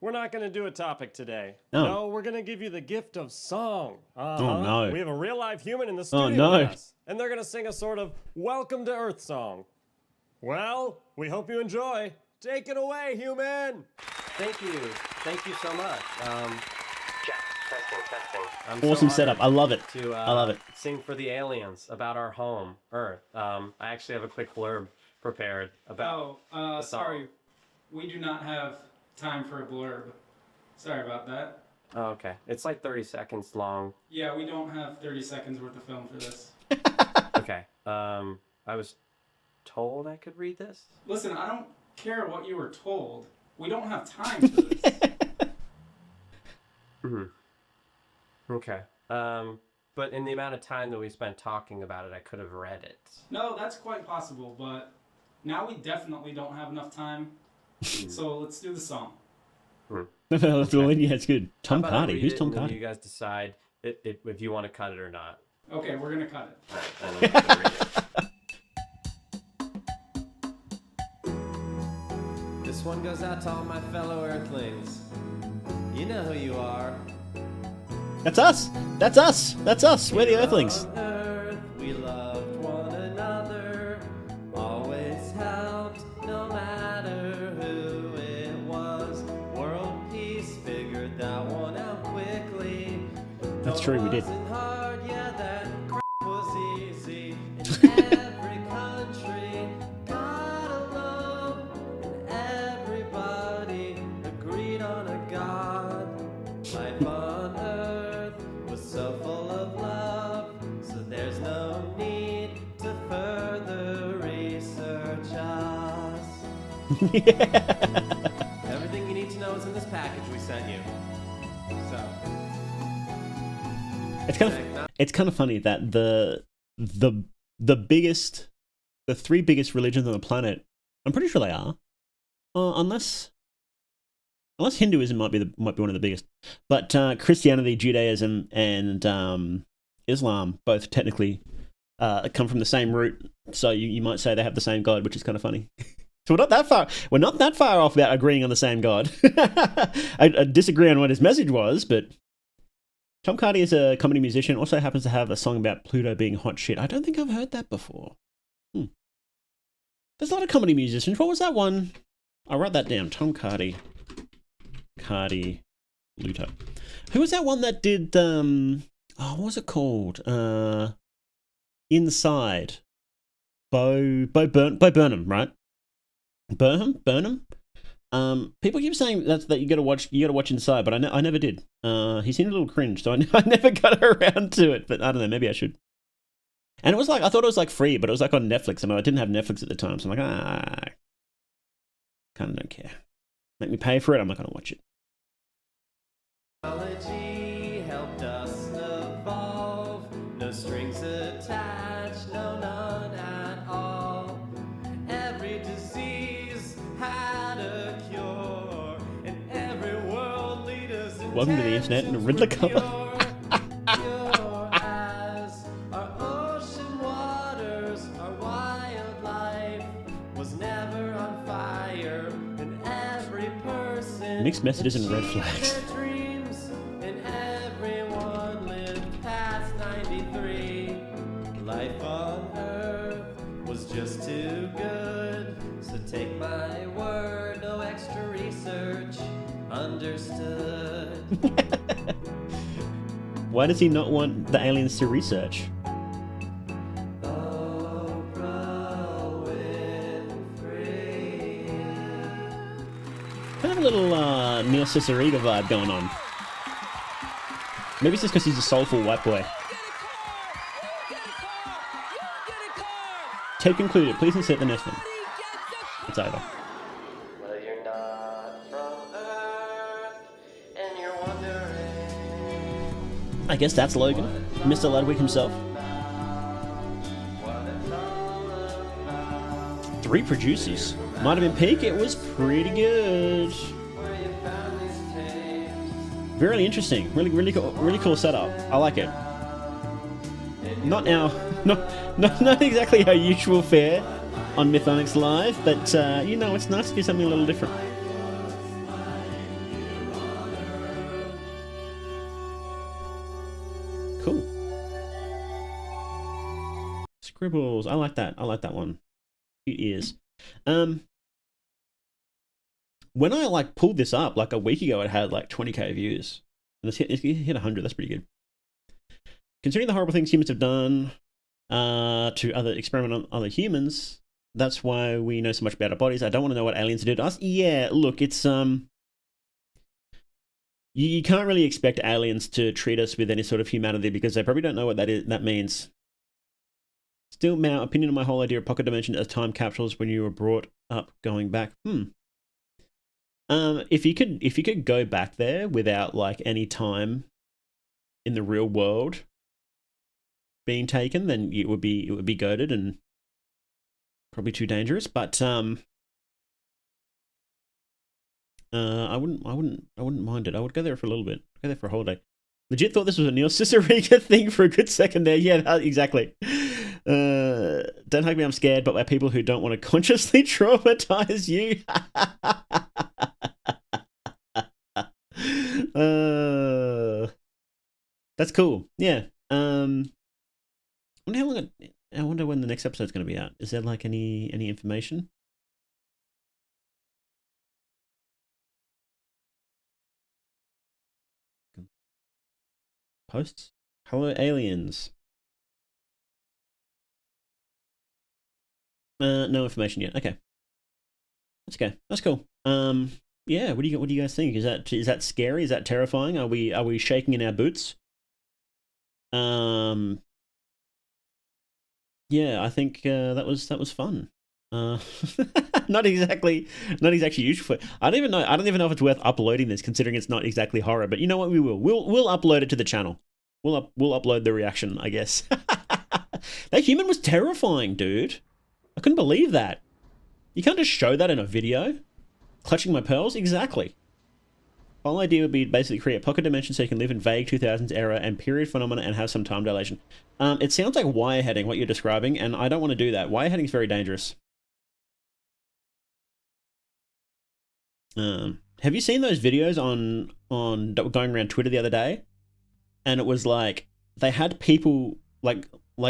We're not going to do a topic today. No. No, we're going to give you the gift of song. Oh, no. We have a real live human in the studio no. with us, and they're going to sing a sort of Welcome to Earth song. Well, we hope you enjoy. Take it away, human! Thank you. Thank you so much. Testing. I'm Awesome so setup. I honored love it. to I love it. sing for the aliens about our home, Earth. I actually have a quick blurb prepared about. Sorry. We do not have time for a blurb. Sorry about that. Oh, okay. It's like 30 seconds long. Yeah, we don't have 30 seconds worth of film for this. Okay. I was told I could read this. Listen, I don't care what you were told. We don't have time for this. Okay. But in the amount of time that we spent talking about it, I could have read it. No, that's quite possible, but now we definitely don't have enough time. So let's do the song. Yeah, it's good. Tom How about I Hardy. read Who's it Tom and then Hardy? You guys decide if you want to cut it or not. Okay, we're gonna cut it. All right, then I'm gonna read it. This one goes out to all my fellow Earthlings. You know who you are. That's us. That's us. That's us. We're the Here Earthlings. on Earth, we loved one another, always helped, no matter who it was. World peace, figured that one out quickly. That's true, we did. Wasn't hard, yeah, that crap was easy. In every country, got along, and everybody agreed on a God. Life on Earth was so full of love, so there's no need to further research us. Everything you need to know is in this package we sent you. So. It's kind of funny that the three biggest religions on the planet, I'm pretty sure they are, unless Hinduism might be one of the biggest, but Christianity, Judaism, and Islam both technically come from the same root. So you might say they have the same God, which is kind of funny. So we're not that far off about agreeing on the same God. I disagree on what his message was, but Tom Hardy is a comedy musician. Also happens to have a song about Pluto being hot shit. I don't think I've heard that before. There's a lot of comedy musicians. What was that one? I wrote that down. Tom Hardy. Luto. Who was that one that did what was it called? Inside. Bo Burnham, right? Burnham? People keep saying that you gotta watch Inside, but I never did. He seemed a little cringe, so I never got around to it. But I don't know, maybe I should. And it was like I thought it was like free, but it was like on Netflix, and I didn't have Netflix at the time, so I'm like, kind of don't care. Make me pay for it. I'm not gonna watch it. Technology helped us evolve. No strings attached, no, none at all. Every disease had a cure, and every world leader's Welcome to the internet and Riddler cover. Pure as our ocean waters, our wildlife was never on fire, and every person Mixed messages and red flags. their dreams, and everyone lived past 93. Life on Earth was just too good, so take my word, no extra research. Understood. Why does he not want the aliens to research? Oprah Winfrey. Kind of a little Neil Cicerega vibe going on. Maybe it's just because he's a soulful white boy. Tape concluded. Please insert the next one. It's over. Well, you're not from Earth, and you're wondering I guess that's Logan, Mr. Ludwig himself. what it's all about. 3 producers. Might have been peak. It was pretty good. Where you found these tapes. Really interesting. Really cool setup. I like it. Not exactly our usual fare on Mythonics Live, but it's nice to do something a little different. Cool. Scribbles. I like that. I like that one. Cute ears. When I pulled this up a week ago, it had 20k views. And it hit 100. That's pretty good. Considering the horrible things humans have done to experiment on other humans, that's why we know so much about our bodies. I don't want to know what aliens did to us. Yeah, look, it's you can't really expect aliens to treat us with any sort of humanity because they probably don't know what that means. Still, my opinion on my whole idea of pocket dimension as time capsules when you were brought up going back. If you could go back there without any time in the real world being taken, then it would be goated and probably too dangerous. But I wouldn't mind it. I would go there for a little bit. Go there for a holiday. Legit thought this was a Neil Cicerega thing for a good second there. Yeah, exactly. Don't hug me, I'm scared, but by people who don't want to consciously traumatize you. That's cool. Yeah. I wonder when the next episode's going to be out. Is there any information? Posts? Hello, aliens. No information yet. Okay. That's okay. That's cool. Yeah. What do you guys think? Is that scary? Is that terrifying? Are we shaking in our boots? Yeah, I think that was fun. Not exactly useful. I don't even know if it's worth uploading this, considering it's not exactly horror. But you know what? We'll upload it to the channel. We'll upload the reaction, I guess. That human was terrifying, dude. I couldn't believe that. You can't just show that in a video. Clutching my pearls, exactly. The whole idea would be to basically create a pocket dimension so you can live in vague 2000s era and period phenomena and have some time dilation. It sounds like wireheading, what you're describing, and I don't want to do that. Wireheading is very dangerous. Have you seen those videos on going around Twitter the other day? And it was they had people like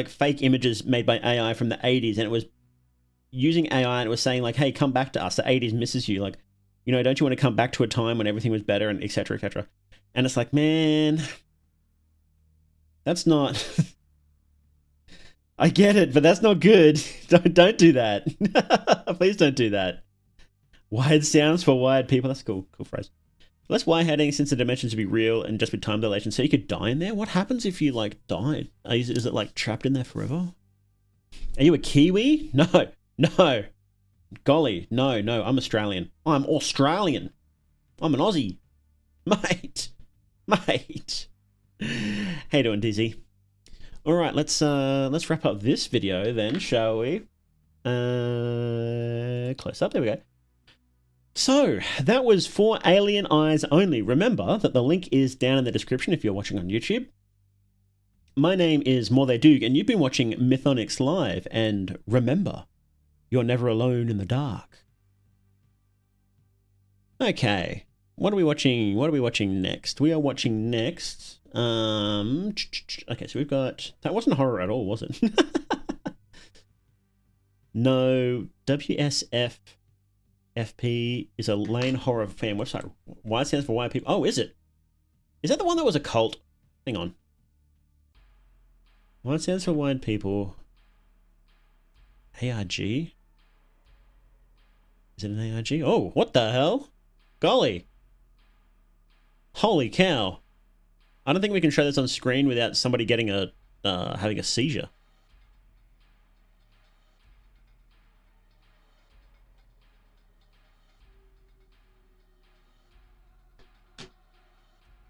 fake images made by AI from the 80s, and it was using AI and it was saying hey, come back to us. The 80s misses you. Don't you want to come back to a time when everything was better and et cetera, et cetera. And it's man, that's not... I get it, but that's not good. Don't do that. Please don't do that. Wired sounds for wired people. That's a cool phrase. Less wireheading since the dimensions would be real and just with time dilation. So you could die in there? What happens if you, like, died? Is it, like, trapped in there forever? Are you a Kiwi? No. No. Golly. No. I'm Australian. I'm Australian. I'm an Aussie. Mate. How you doing, Dizzy? Alright, let's wrap up this video then, shall we? Close up. There we go. So, that was for Alien Eyes only. Remember that the link is down in the description if you're watching on YouTube. My name is More They Doog, and you've been watching Mythonics Live, and remember, you're never alone in the dark. Okay, what are we watching next? We are watching next, okay, so we've got, that wasn't horror at all, was it? No, WSFP is a Lane horror fan website. Y stands for White People. Oh, is it? Is that the one that was a cult? Hang on. Y stands for White People. ARG? Is it an ARG? Oh, what the hell? Golly. Holy cow. I don't think we can show this on screen without somebody getting having a seizure.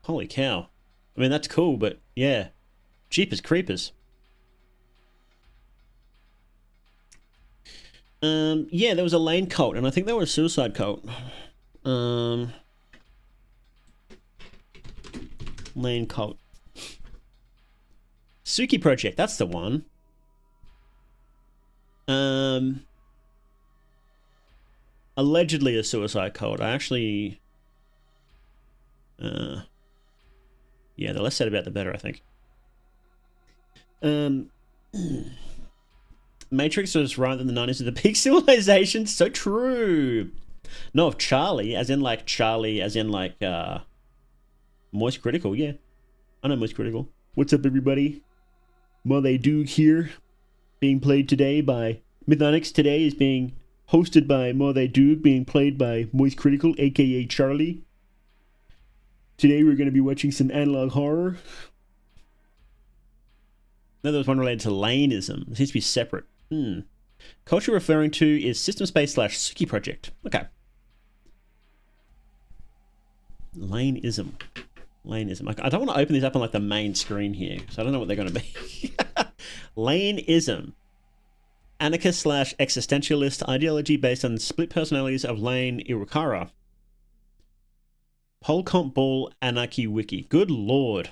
Holy cow. I mean, that's cool, but yeah. Jeepers creepers. Yeah, there was a Lane cult, and I think they were a suicide cult. Lane cult. Suki Project, that's the one. Allegedly a suicide cult. I actually... yeah, the less said about the better, I think. Matrix was right in the 90s with the peak civilization. So true. No, of Charlie, as in like Moist Critical, yeah. I know Moist Critical. What's up, everybody? More They Do here. Being played today by Mythonics today is being hosted by More They Do, being played by Moist Critical, aka Charlie. Today we're going to be watching some analog horror. No, there was one related to Laneism. It seems to be separate. Culture referring to is System Space / Suki Project. Okay. Laneism. I don't want to open these up on like the main screen here, so I don't know what they're going to be. Laneism. Anarchist / existentialist ideology based on split personalities of Lane Irukara. Polcomp Ball Anarchy Wiki. Good lord.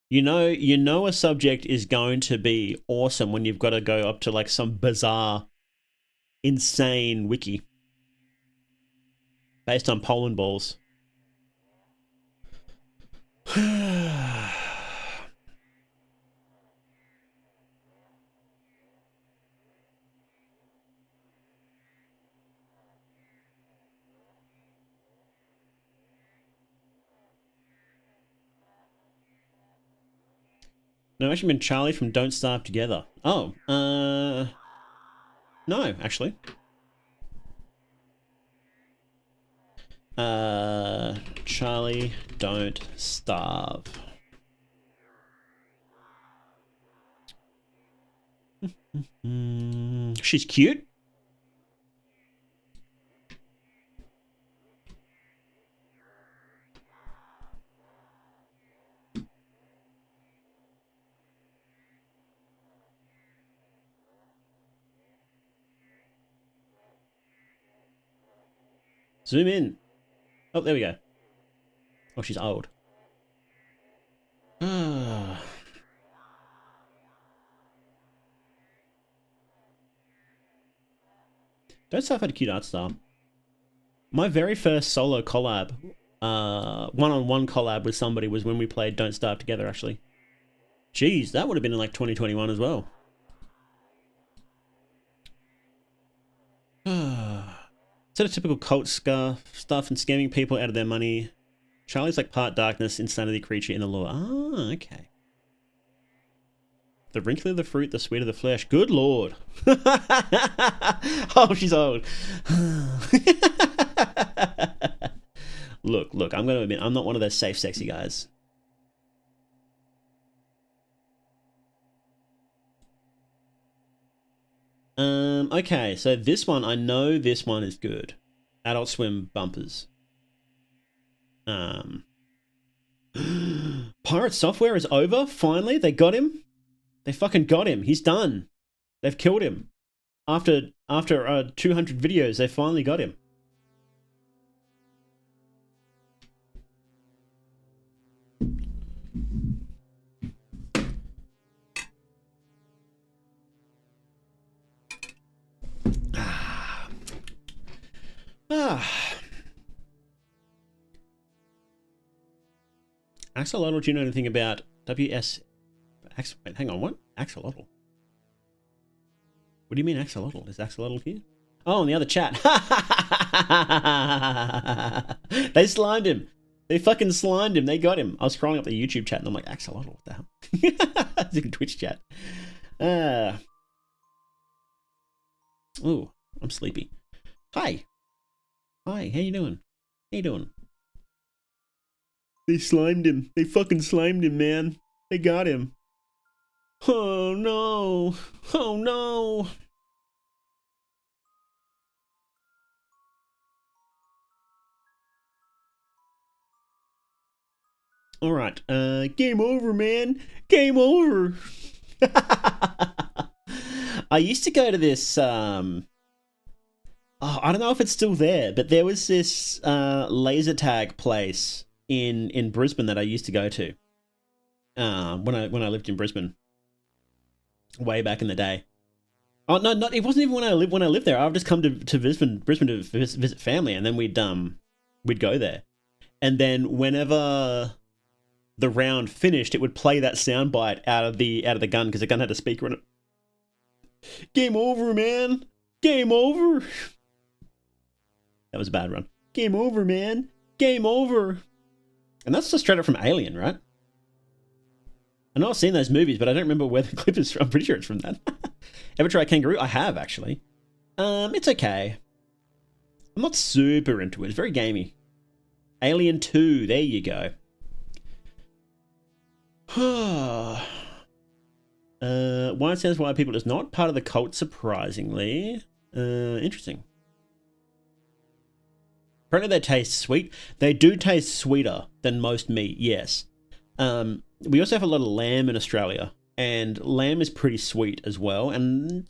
You know a subject is going to be awesome when you've got to go up to like some bizarre, insane wiki. Based on Poland balls. No, actually been Charlie from Don't Starve Together. Oh, no, actually. Charlie, don't starve. She's cute. Zoom in. Oh, there we go. Oh, she's old. Don't Starve had a cute art style. My very first solo collab, one-on-one collab with somebody was when we played Don't Starve Together, actually. Jeez, that would have been in like 2021 as well. Instead of typical cult stuff and scamming people out of their money, Charlie's like part darkness, insanity creature in the lore. Ah, okay. The wrinklier the fruit, the sweeter the flesh. Good lord. Oh, she's old. Look, I'm going to admit, I'm not one of those safe, sexy guys. Okay, so this one, I know this one is good. Adult Swim bumpers. Pirate Software is over, finally. They got him. They fucking got him. He's done. They've killed him. After 200 videos, they finally got him. Axolotl, do you know anything about WS... Wait, hang on, what? Axolotl? What do you mean axolotl? Is axolotl here? Oh, in the other chat. They slimed him. They fucking slimed him. They got him. I was scrolling up the YouTube chat and I'm like, axolotl, what the hell? It's in Twitch chat. Ooh, I'm sleepy. Hi. Hi, how you doing? How you doing? They slimed him. They fucking slimed him, man. They got him. Oh no. Oh no. Alright, game over, man. Game over. I used to go to this, I don't know if it's still there, but there was this laser tag place in Brisbane that I used to go to when I lived in Brisbane way back in the day. Oh no, not it wasn't even when I lived there. I've just come to Brisbane to visit family, and then we'd go there, and then whenever the round finished, it would play that soundbite out of the gun because the gun had a speaker in it. Game over, man. Game over. That was a bad run. Game over, man. Game over. And that's just straight up from Alien, right? I know I've seen those movies, but I don't remember where the clip is from. I'm pretty sure it's from that. Ever try Kangaroo? I have, actually. It's okay. I'm not super into it. It's very gamey. Alien 2, there you go. Why it says why people is not part of the cult, surprisingly. Interesting. Apparently they taste sweet. They do taste sweeter than most meat, yes. We also have a lot of lamb in Australia, and lamb is pretty sweet as well, and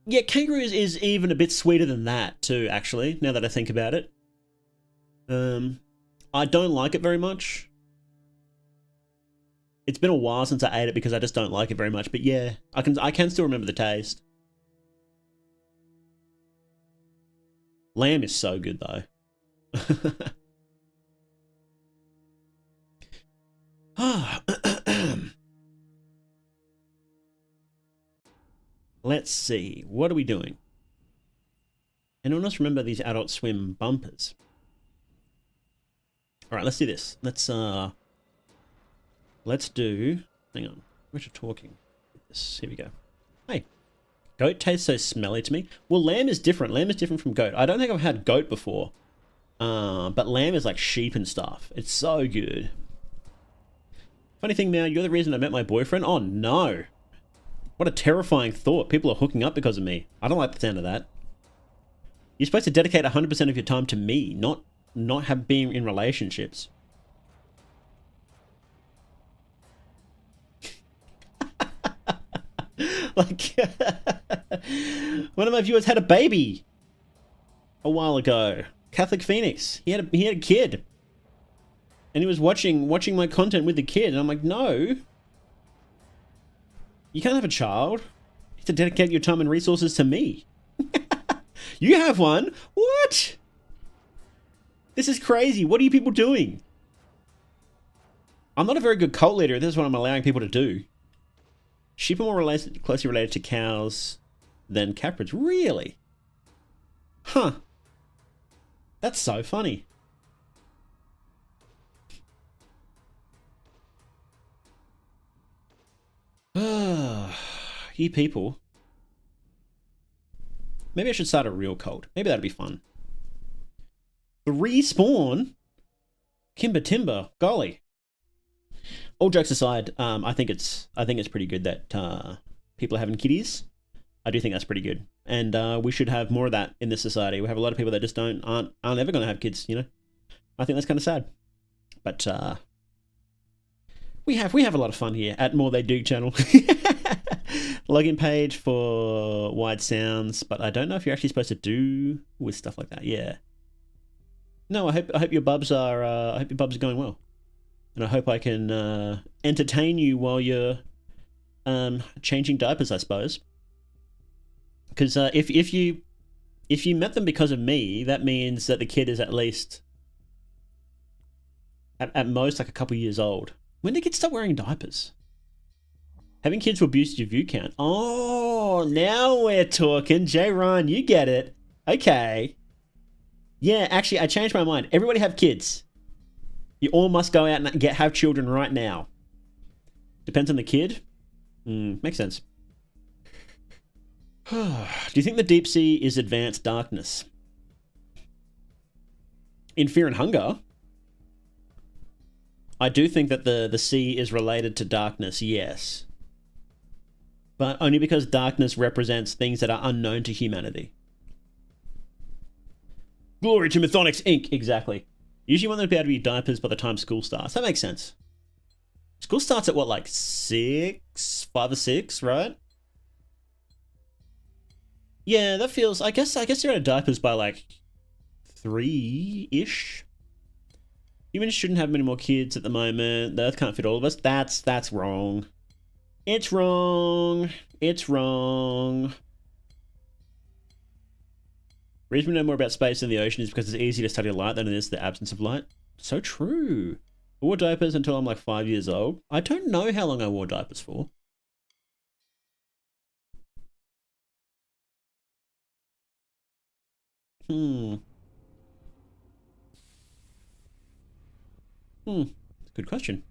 yeah, kangaroo is even a bit sweeter than that too, actually, now that I think about it. I don't like it very much. It's been a while since I ate it because I just don't like it very much, but yeah, I can still remember the taste. Lamb is so good though. Let's see, what are we doing? Anyone else remember these Adult Swim bumpers? All right, let's do this. Let's do, hang on, we're talking. Here we go. Hey, goat tastes so smelly to me. Well, lamb is different. Lamb is different from goat. I don't think I've had goat before, but lamb is like sheep and stuff. It's so good. Funny thing, Meow, you're the reason I met my boyfriend? Oh no. What a terrifying thought. People are hooking up because of me. I don't like the sound of that. You're supposed to dedicate 100% of your time to me, not have been in relationships. Like, one of my viewers had a baby a while ago. Catholic Phoenix. He had a kid. And he was watching my content with the kid, and I'm like, no. You can't have a child. You have to dedicate your time and resources to me. You have one? What? This is crazy. What are you people doing? I'm not a very good cult leader. This is what I'm allowing people to do. Sheep are more closely related to cows than caprids. Really? Huh. That's so funny. You people. Maybe I should start a real cult. Maybe that'd be fun. Respawn? Kimber Timber, golly. All jokes aside, I think it's pretty good that people are having kitties. I do think that's pretty good, and we should have more of that in this society. We have a lot of people that just aren't ever going to have kids. You know, I think that's kind of sad, but we have a lot of fun here at More They Do channel. Login page for wide sounds, but I don't know if you're actually supposed to do with stuff like that. Yeah. No, I hope your bubs are going well, and I hope I can entertain you while you're changing diapers, I suppose. Because if you met them because of me, that means that the kid is at least at most like a couple years old. When did kids start wearing diapers? Having kids will boost your view count. Oh, now we're talking. Jay Ryan, you get it. Okay. Yeah, actually, I changed my mind. Everybody have kids. You all must go out and have children right now. Depends on the kid. Makes sense. Do you think the deep sea is advanced darkness? In Fear and Hunger, I do think that the sea is related to darkness, yes. But only because darkness represents things that are unknown to humanity. Glory to Mythonics Inc. Exactly. Usually want them to be able to be diapers by the time school starts. That makes sense. School starts at what, like 6? 5 or 6, right? Yeah, that feels... I guess you're out of diapers by like 3-ish. Humans shouldn't have many more kids at the moment. The Earth can't fit all of us. That's wrong. It's wrong. It's wrong. The reason we know more about space than the ocean is because it's easier to study light than it is the absence of light. So true. I wore diapers until I'm like 5 years old. I don't know how long I wore diapers for. Good question.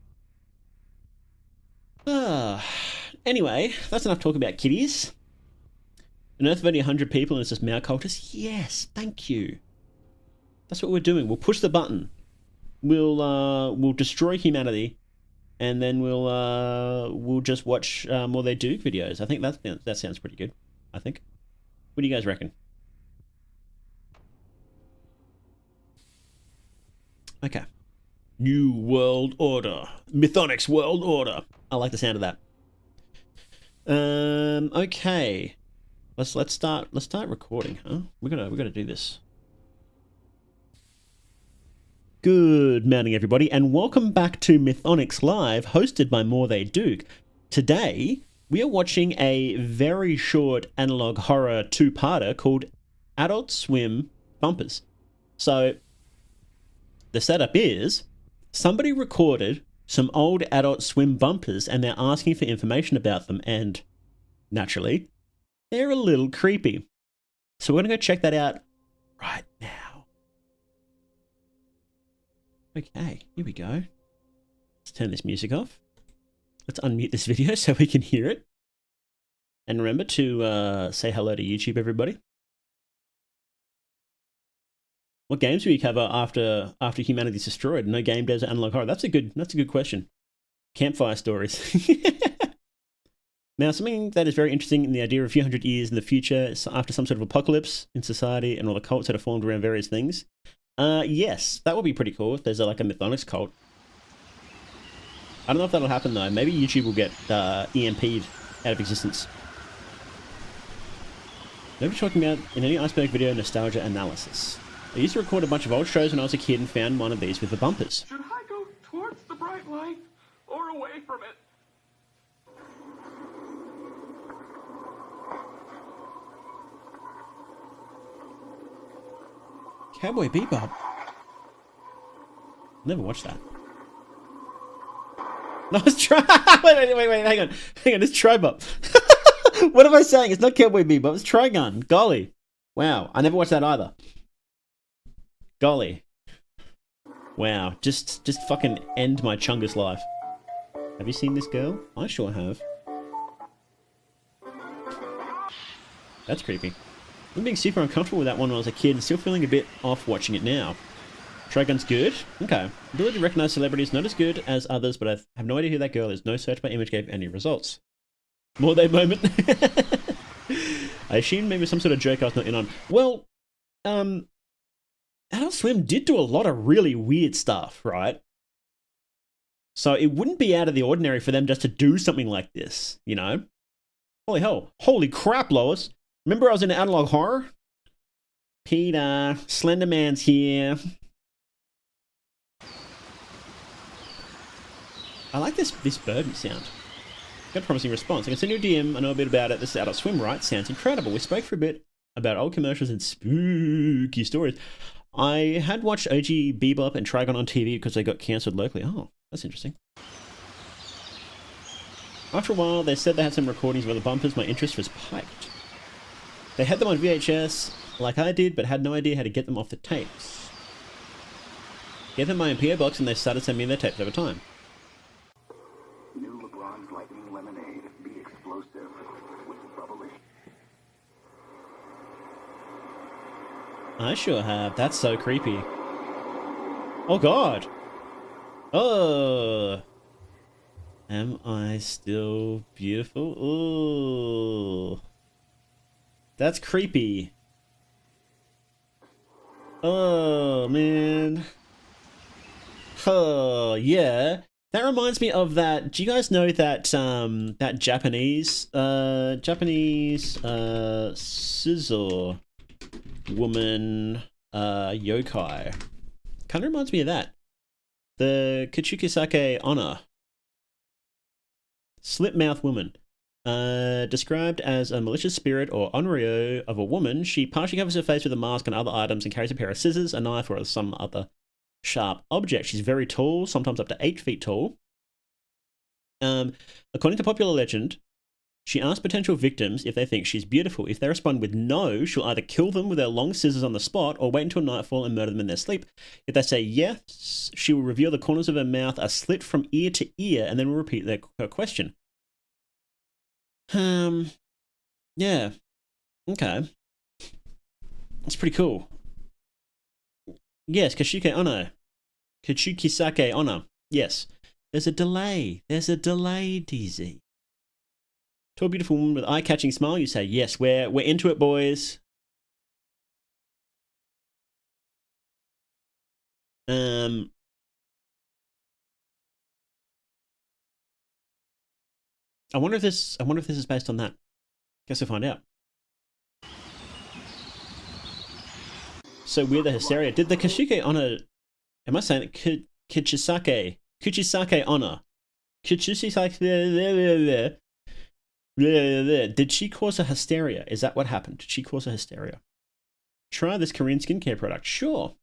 Anyway, that's enough talk about kitties. An Earth of only 100 people and it's just male cultists? Yes, thank you. That's what we're doing. We'll push the button. We'll destroy humanity, and then we'll just watch More They Do videos. I think that sounds pretty good. I think. What do you guys reckon? Okay. New World Order. Mythonics World Order. I like the sound of that. Okay. Let's start recording, huh? We gotta do this. Good morning, everybody, and welcome back to Mythonics Live, hosted by More They Do. Today, we are watching a very short analog horror two-parter called Adult Swim Bumpers. So, the setup is, somebody recorded some old Adult Swim bumpers and they're asking for information about them, and, naturally, they're a little creepy. So we're going to go check that out right now. Okay, here we go. Let's turn this music off. Let's unmute this video so we can hear it. And remember to say hello to YouTube, everybody. What games do we cover after humanity's destroyed? No game devs or analog horror. That's a good question. Campfire stories. Now, something that is very interesting in the idea of a few hundred years in the future, after some sort of apocalypse in society and all the cults that are formed around various things. Yes, that would be pretty cool if there's like a Mythonics cult. I don't know if that'll happen though. Maybe YouTube will get EMP'd out of existence. Nobody's talking about in any iceberg video nostalgia analysis. I used to record a bunch of old shows when I was a kid and found one of these with the bumpers. Should I go towards the bright light or away from it? Cowboy Bebop. Never watched that. No, it's wait, hang on. It's Tribop. What am I saying? It's not Cowboy Bebop, it's Trigun. Golly. Wow, I never watched that either. Golly. Wow, just fucking end my Chungus life. Have you seen this girl? I sure have. That's creepy. I'm being super uncomfortable with that one when I was a kid and still feeling a bit off watching it now. Trigun's good. Okay. Ability to recognize celebrities not as good as others, but I have no idea who that girl is. No search by image gave any results. More day moment. I assumed maybe some sort of joke I was not in on. Well, Adult Swim did do a lot of really weird stuff, right? So it wouldn't be out of the ordinary for them just to do something like this, you know? Holy hell. Holy crap, Lois. Remember I was in Analog Horror? Peter, Slenderman's here. I like this burden sound. Got a promising response. I can send you a DM. I know a bit about it. This is Adult Swim, right? Sounds incredible. We spoke for a bit about old commercials and spooky stories. I had watched OG Bebop and Trigun on TV because they got cancelled locally. Oh, that's interesting. After a while, they said they had some recordings of other bumpers. My interest was piqued. They had them on VHS, like I did, but had no idea how to get them off the tapes. Gave them my PO box and they started sending me their tapes over time. New LeBron's Lightning Lemonade. Be explosive with bubbly. I sure have. That's so creepy. Oh god. Oh. Am I still beautiful? Oh. That's creepy. Oh man. Oh yeah. That reminds me of that. Do you guys know that that Japanese scissor woman yokai? Kind of reminds me of that. The Kuchukisake Honor. Slip mouth woman. Described as a malicious spirit or onryo of a woman, she partially covers her face with a mask and other items and carries a pair of scissors, a knife, or some other sharp object. She's very tall, sometimes up to 8 feet tall. According to popular legend, she asks potential victims if they think she's beautiful. If they respond with no, she'll either kill them with her long scissors on the spot or wait until nightfall and murder them in their sleep. If they say yes, she will reveal the corners of her mouth are slit from ear to ear and then will repeat her question. Yeah. Okay. That's pretty cool. Yes, Kashike Ono. Kachukisake Ono. Yes. There's a delay. There's a delay, DZ. To a beautiful woman with eye-catching smile, you say, yes, we're into it, boys. I wonder if this is based on that. Guess we'll find out. So we're the hysteria. Did the Kashike Ono... Am I saying it? Kuchisake Ono. Kuchisake... Did she cause a hysteria? Is that what happened? Did she cause a hysteria? Try this Korean skincare product. Sure.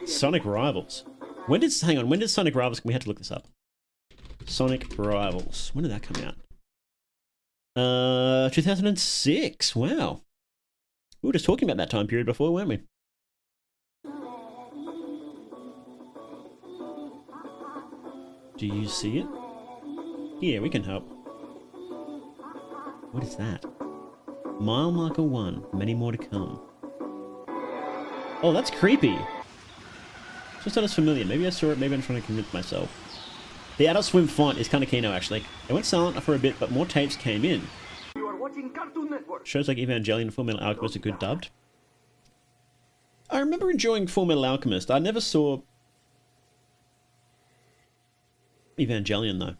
Sonic Rivals. Hang on, when did Sonic Rivals... We had to look this up. Sonic Rivals. When did that come out? 2006. Wow. We were just talking about that time period before, weren't we? Do you see it? Yeah, we can help. What is that? Mile marker 1. Many more to come. Oh, that's creepy. Just not as familiar. Maybe I saw it. Maybe I'm trying to convince myself. The Adult Swim font is kind of kino, actually. It went silent for a bit, but more tapes came in. You are watching Cartoon Network. Shows like Evangelion and Full Metal Alchemist are good dubbed. I remember enjoying Full Metal Alchemist. I never saw Evangelion, though.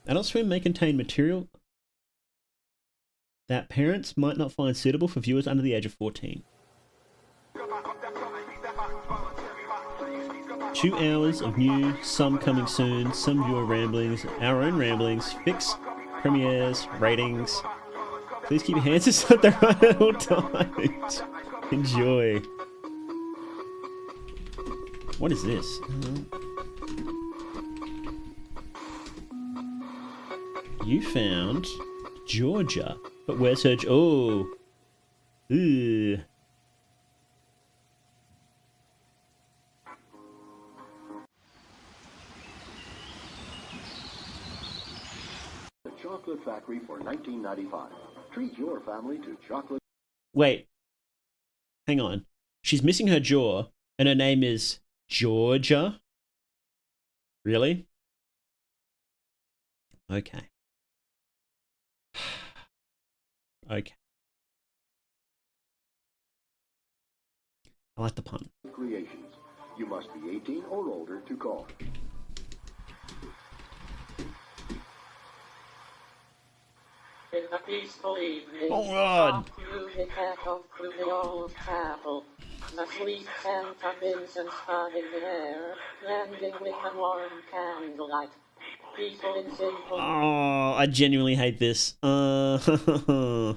Adult Swim may contain material that parents might not find suitable for viewers under the age of 14. 2 hours of new, some coming soon, some viewer ramblings, our own ramblings, fix, premieres, ratings. Please keep your hands inside the right at all times. Enjoy. What is this? You found Georgia, but where's her? Oh, ooh. The Chocolate Factory for 1995. Treat your family to chocolate. Wait. Hang on. She's missing her jaw, and her name is Georgia. Really? Okay. Okay. I like the pun. Creations. You must be 18 or older to call. In a peaceful evening, Oh, God. through the echo through the old chapel, the sweet scent of incense flooding the air, blending with the warm candlelight. People in simple. Oh, I genuinely hate this. I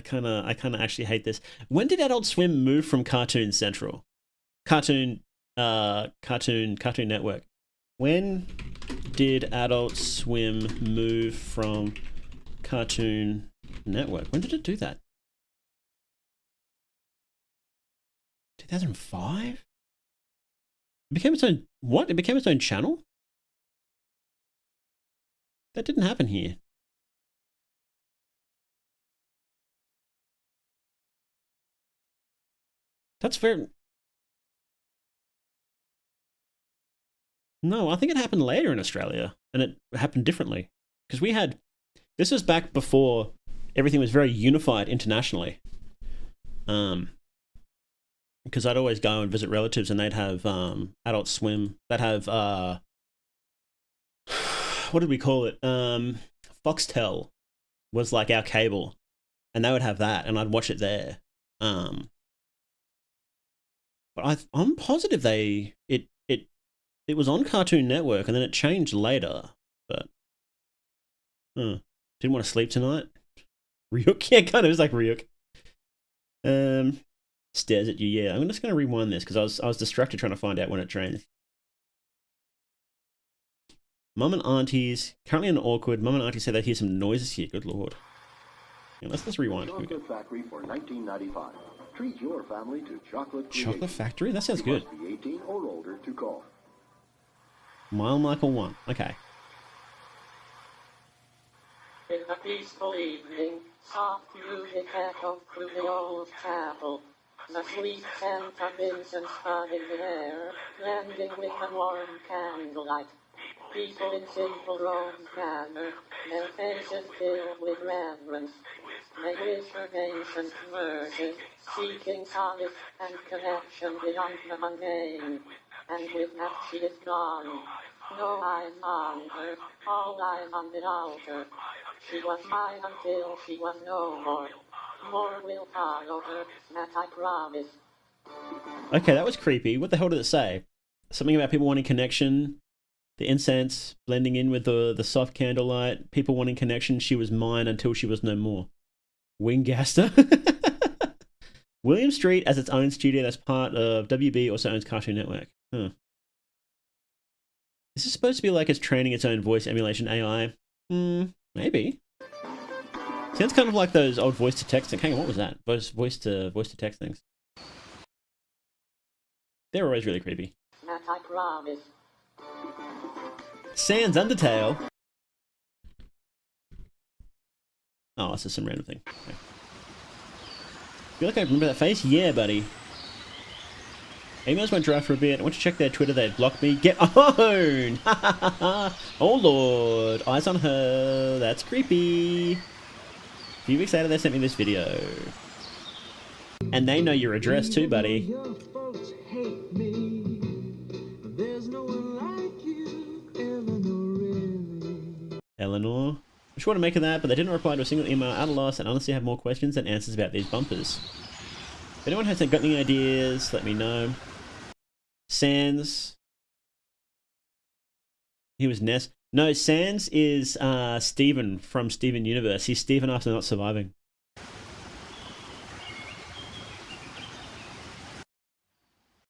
kind of actually hate this. When did Adult Swim move from Cartoon Central? Cartoon Network. When did Adult Swim move from Cartoon Network? When did it do that? 2005? It became its own... What? It became its own channel? That didn't happen here. That's very... No, I think it happened later in Australia, and it happened differently. Because we had... This was back before everything was very unified internationally. Because I'd always go and visit relatives, and they'd have Adult Swim. They'd have... what did we call it? Foxtel was like our cable, and they would have that, and I'd watch it there. But I'm positive it was on Cartoon Network, and then it changed later. But didn't want to sleep tonight. Ryuk, yeah, kind of. It's like Ryuk. Stares at you. Yeah, I'm just going to rewind this because I was distracted trying to find out when it changed. Mum and aunties currently in awkward. Mum and auntie say they hear some noises here. Good lord. Yeah, let's rewind. Chocolate Factory for 1995. Treat your family to chocolate. Chocolate Factory? That sounds good. You must be 18 or older to call. Mile Michael 1. Okay. In a peaceful evening, soft music echoed through the old chapel. The sweet scent of incense flooding the air, blending with the warm candlelight. People in simple robes gather, their faces filled with reverence. They whisper ancient verses, seeking solace and connection beyond the mundane. And with that she is gone. No eyes on her, all eyes on the altar. She was mine until she was no more. More will follow her, that I promise. Okay, that was creepy. What the hell did it say? Something about people wanting connection, the incense blending in with the soft candlelight, people wanting connection. She was mine until she was no more. Wingaster. William Street as its own studio that's part of WB, also owns Cartoon Network. Huh. Is this supposed to be like it's training its own voice emulation AI? Maybe. Sounds kind of like those old voice to text. Hang on, what was that? Voice to text things. They're always really creepy. That I promise. Sans Undertale. Oh, that's just some random thing. Okay. Feel like I remember that face? Yeah, buddy. Emails went dry for a bit. I went to check their Twitter. They'd blocked me. Get on! Oh lord. Eyes on her. That's creepy. A few weeks later, they sent me this video. And they know your address too, buddy. Eleanor. I'm sure to make of that, but they didn't reply to a single email at a loss and honestly have more questions than answers about these bumpers. If anyone has got any ideas, let me know. Sans. He was Ness. No, Sans is Steven from Steven Universe. He's Steven after not surviving.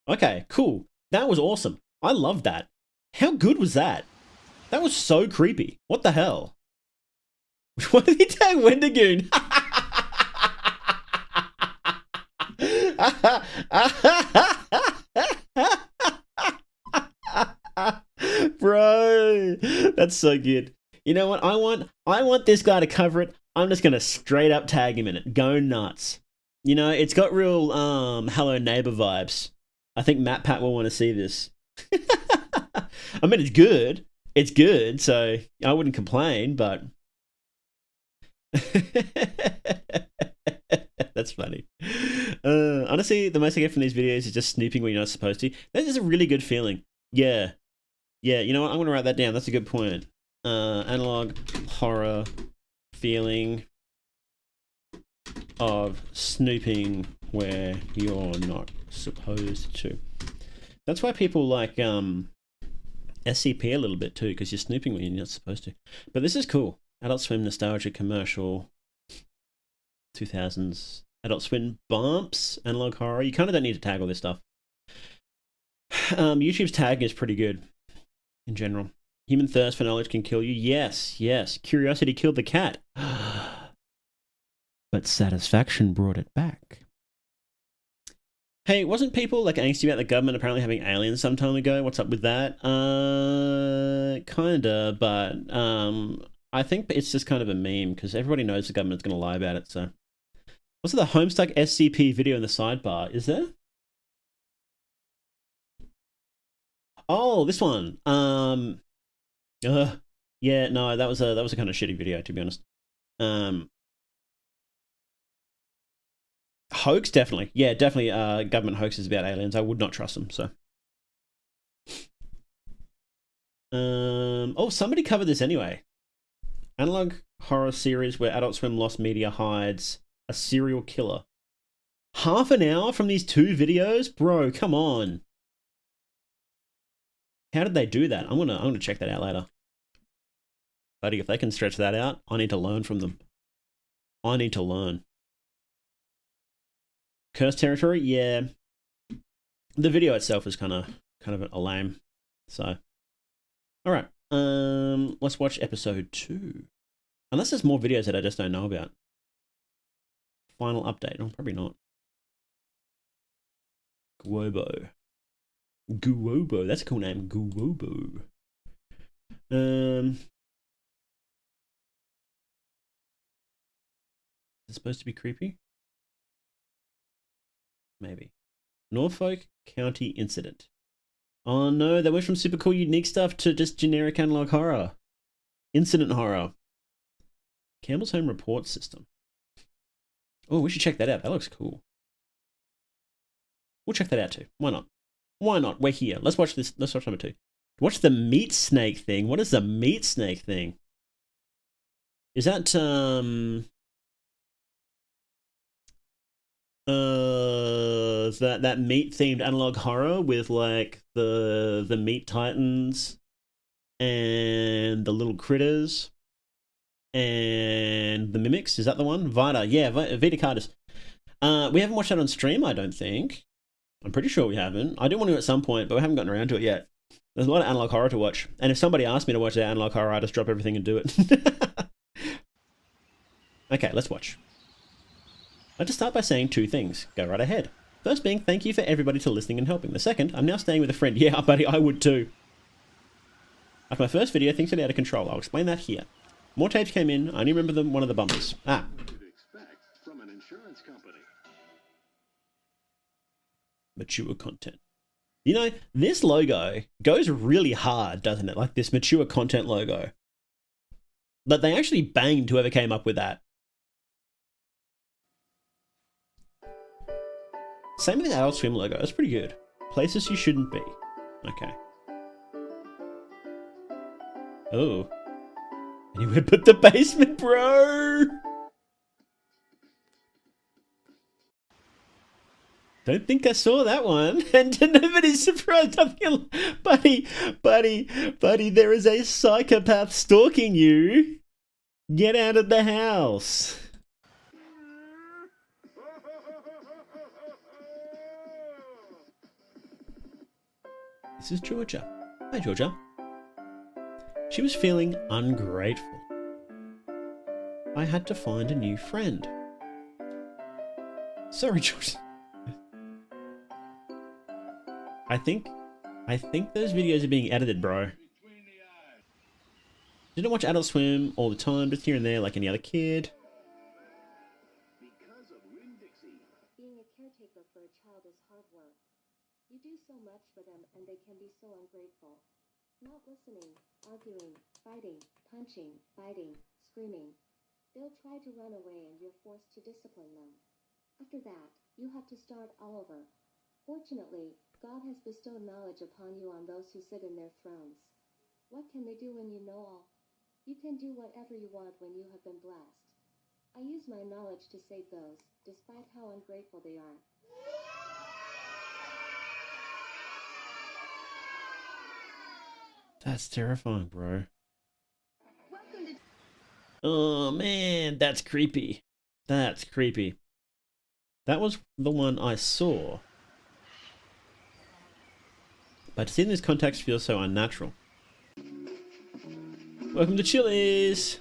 Okay, cool. That was awesome. I loved that. How good was that? That was so creepy. What the hell? What did he tag Wendigoon? Bro, that's so good. You know what? I want this guy to cover it. I'm just gonna straight up tag him in it. Go nuts. You know, it's got real Hello Neighbor vibes. I think Matt Pat will want to see this. I mean, it's good. It's good, so I wouldn't complain, but that's funny. Honestly, the most I get from these videos is just snooping when you're not supposed to. That is a really good feeling. Yeah. Yeah, you know what? I'm going to write that down. That's a good point. Analog horror feeling of snooping where you're not supposed to. That's why people like SCP a little bit too, because you're snooping when you're not supposed to. But this is cool. Adult Swim nostalgia commercial. 2000s Adult Swim bumps, analog horror. You kind of don't need to tag all this stuff. YouTube's tagging is pretty good in general. Human thirst for knowledge can kill you. Yes, yes. Curiosity killed the cat. But satisfaction brought it back. Hey, wasn't people like angsty about the government apparently having aliens some time ago? What's up with that? Kinda, but I think it's just kind of a meme because everybody knows the government's going to lie about it. So, what's the Homestuck SCP video in the sidebar? Is there? Oh, this one. Yeah, no, that was a kind of shitty video, to be honest. Hoax, definitely. Yeah, definitely. Government hoaxes about aliens. I would not trust them. So, oh, somebody covered this anyway. Analog horror series where Adult Swim Lost Media hides a serial killer. Half an hour from these two videos, bro. Come on. How did they do that? I'm gonna check that out later. Buddy, if they can stretch that out, I need to learn from them. I need to learn. Cursed territory, yeah. The video itself is kind of a lame. So, all right. Let's watch episode 2. Unless there's more videos that I just don't know about. Final update. Oh, probably not. Guobo. Guobo. That's a cool name. Guobo. Is it supposed to be creepy? Maybe. Norfolk County Incident. Oh no, they went from super cool unique stuff to just generic analog horror. Incident horror. Campbell's Home Report System. Oh, we should check that out. That looks cool. We'll check that out too. Why not? Why not? We're here. Let's watch this. Let's watch number 2. Watch the meat snake thing. What is the meat snake thing? Is that that meat themed analog horror with like the meat titans and the little critters and the mimics? Is that the one? Vita, yeah, Vita Cardis. We haven't watched that on stream, I don't think. I'm pretty sure we haven't. I do want to at some point, but we haven't gotten around to it yet. There's a lot of analog horror to watch, and if somebody asked me to watch that analog horror, I just drop everything and do it. Okay, let's watch. I'd like to start by saying 2 things. Go right ahead. First being, thank you for everybody to listening and helping. The second, I'm now staying with a friend. Yeah, buddy, I would too. After my first video, things got out of control. I'll explain that here. More tapes came in. I only remember one of the bumpers. Ah. From an insurance company. Mature content. You know, this logo goes really hard, doesn't it? Like this mature content logo. But they actually banged whoever came up with that. Same with the Adult Swim logo. That's pretty good. Places you shouldn't be. Okay. Oh. Anywhere but the basement, bro! Don't think I saw that one. And nobody's surprised. I feel, buddy, there is a psychopath stalking you. Get out of the house. This is Georgia. Hi, Georgia. She was feeling ungrateful. I had to find a new friend. Sorry, Georgia. I think those videos are being edited, bro. Didn't watch Adult Swim all the time, just here and there like any other kid. Being a caretaker for a child is hard work. You do so much for them and they can be so ungrateful. Not listening, arguing, fighting, punching, biting, screaming. They'll try to run away and you're forced to discipline them. After that, you have to start all over. Fortunately, God has bestowed knowledge upon you on those who sit in their thrones. What can they do when you know all? You can do whatever you want when you have been blessed. I use my knowledge to save those, despite how ungrateful they are. That's terrifying, bro. Oh man, that's creepy. That's creepy. That was the one I saw. But to see in this context feels so unnatural. Welcome to Chili's!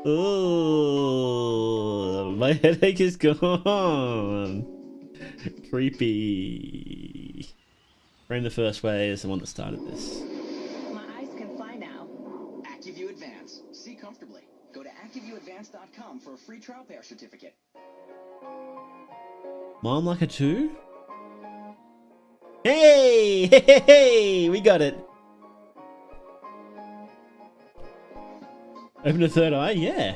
Oh, my headache is gone. Creepy. Frame the First Way is the one that started this. My eyes can fly now. ActiveView Advance. See comfortably. Go to ActiveViewAdvance.com for a free trial pair certificate. Mom like a 2? Hey! Hey, hey, hey! We got it! Open a third eye? Yeah.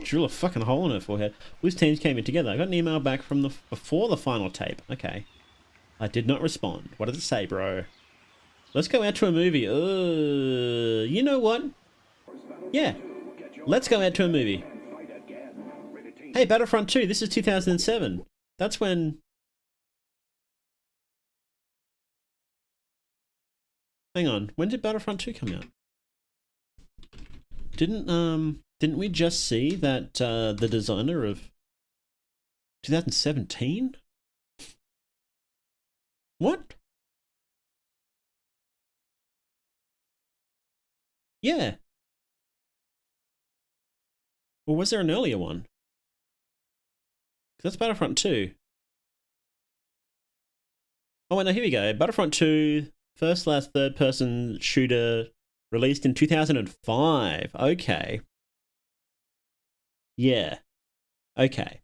Drill a fucking hole in her forehead. Whose teams came in together? I got an email back from before the final tape. Okay. I did not respond. What does it say, bro? Let's go out to a movie. You know what? Yeah. Let's go out to a movie. Hey, Battlefront 2, this is 2007. That's when... Hang on, when did Battlefront 2 come out? Didn't we just see that the designer of 2017? What? Yeah. Or was there an earlier one? 'Cause that's Battlefront 2. Oh wait, no, here we go. Battlefront 2, third person shooter, released in 2005. Okay. Yeah. Okay.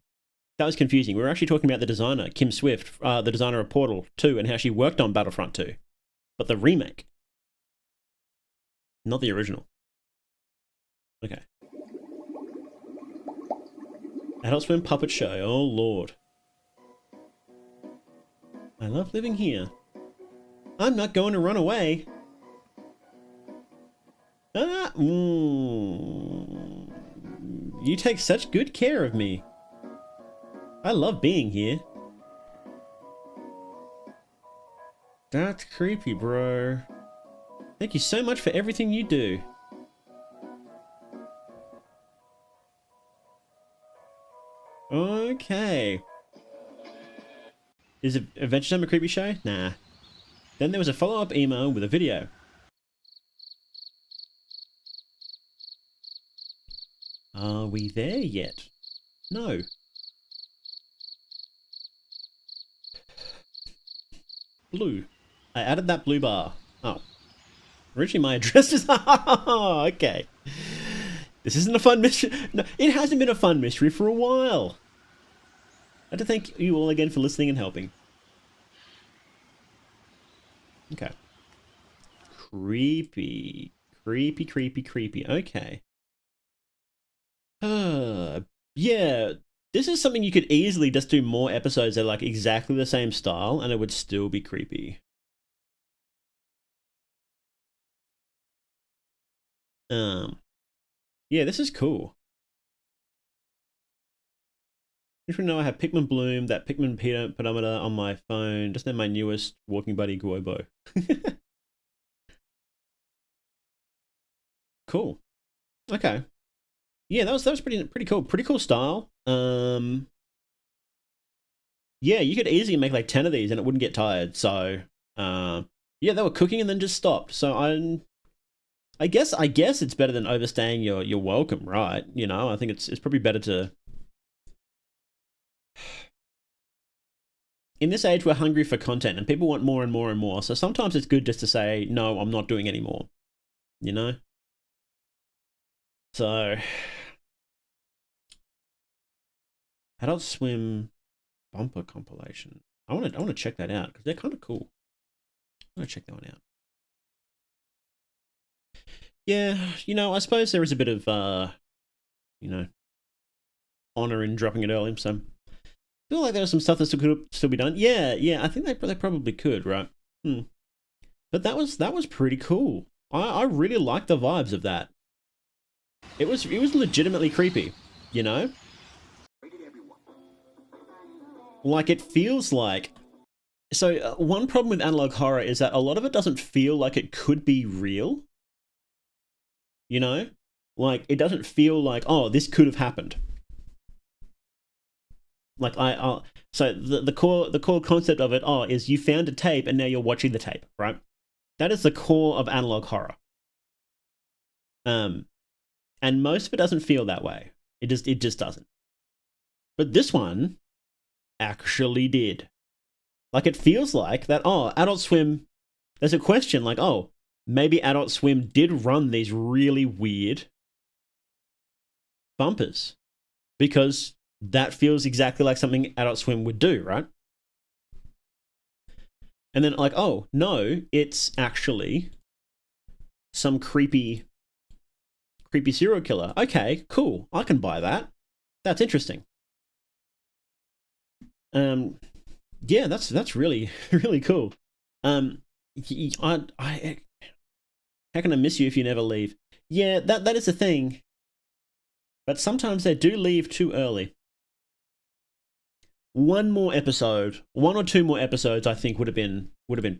That was confusing. We were actually talking about the designer, Kim Swift, the designer of Portal 2, and how she worked on Battlefront 2. But the remake. Not the original. Okay. Adult Swim puppet show. Oh, Lord. I love living here. I'm not going to run away. You take such good care of me. I love being here. That's creepy, bro. Thank you so much for everything you do. Okay. Is Adventure Time a creepy show? Nah. Then there was a follow-up email with a video. Are we there yet? No. Blue. I added that blue bar. Oh. Originally my address is... Oh, okay. This isn't a fun mystery. No, it hasn't been a fun mystery for a while. I'd like to thank you all again for listening and helping. Okay. Creepy. Creepy, creepy, creepy. Okay. Yeah. This is something you could easily just do more episodes that are like exactly the same style and it would still be creepy. Yeah, this is cool. You should know I have Pikmin Bloom, that Pikmin pedometer on my phone, just now my newest walking buddy, Guobo. Cool. Okay. Yeah, that was pretty cool. Pretty cool style. Yeah, you could easily make like 10 of these and it wouldn't get tired. So, yeah, they were cooking and then just stopped. So I guess it's better than overstaying your welcome, right? You know, I think it's probably better to in this age, we're hungry for content and people want more and more and more. So sometimes it's good just to say, no, I'm not doing any more, you know? So, Adult Swim bumper compilation. I want to check that out because they're kind of cool. I want to check that one out. Yeah, you know, I suppose there is a bit of, you know, honor in dropping it early. So, I feel like there's some stuff that could still be done. Yeah, I think they probably could, right? But that was pretty cool. I really liked the vibes of that. It was legitimately creepy, you know? Like, it feels like... So, one problem with analog horror is that a lot of it doesn't feel like it could be real. You know? Like, it doesn't feel like, oh, this could have happened. Like, so the core concept of it, is you found a tape and now you're watching the tape, right? That is the core of analog horror. And most of it doesn't feel that way. It just doesn't. But this one actually did. Like, it feels like that, Adult Swim, there's a question like, maybe Adult Swim did run these really weird bumpers because that feels exactly like something Adult Swim would do, right? And then like, oh, no, it's actually some creepy serial killer. Okay, cool. I can buy that. That's interesting. Yeah, that's really, really cool. How can I miss you if you never leave? Yeah, that is the thing. But sometimes they do leave too early. One or two more episodes, I think would have been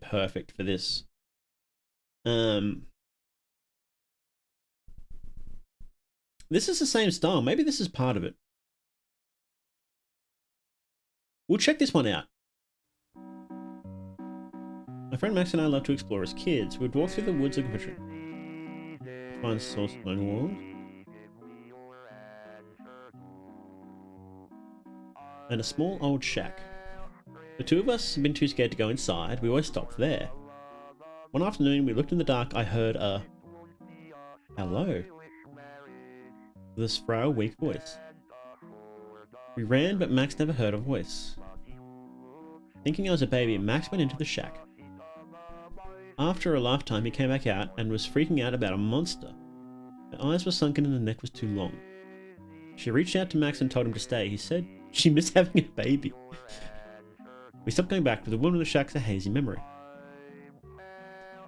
perfect for this. This is the same style. Maybe this is part of it. We'll check this one out. My friend Max and I love to explore as kids. We'd walk through the woods looking for find source along walls. And a small old shack. The two of us had been too scared to go inside. We always stopped there. One afternoon, we looked in the dark. I heard a hello. With a frail, weak voice. We ran, but Max never heard a voice. Thinking I was a baby, Max went into the shack. After a lifetime, he came back out and was freaking out about a monster. Her eyes were sunken and the neck was too long. She reached out to Max and told him to stay. He said she missed having a baby. We stopped going back, but the woman in the shack's a hazy memory.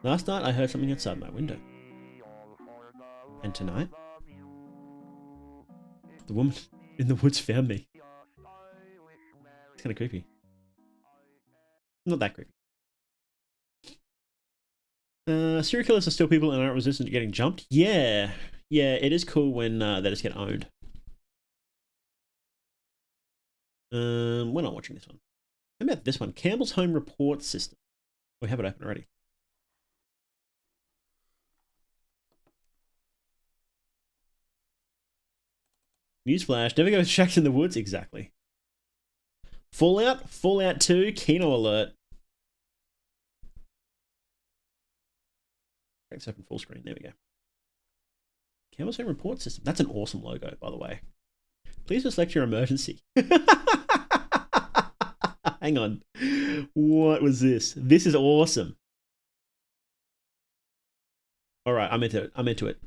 Last night, I heard something outside my window. And tonight, the woman in the woods found me. It's kind of creepy. Not that creepy. Serial killers are still people and aren't resistant to getting jumped. Yeah, it is cool when they just get owned. We're not watching this one. How about this one? Campbell's home report system. We have it open already. Newsflash, never go to shacks in the woods. Exactly. Fallout 2, Kino alert. Let's open full screen. There we go. Campbell's home report system. That's an awesome logo, by the way. Please select your emergency. Hang on. What was this? This is awesome. All right, I'm into it.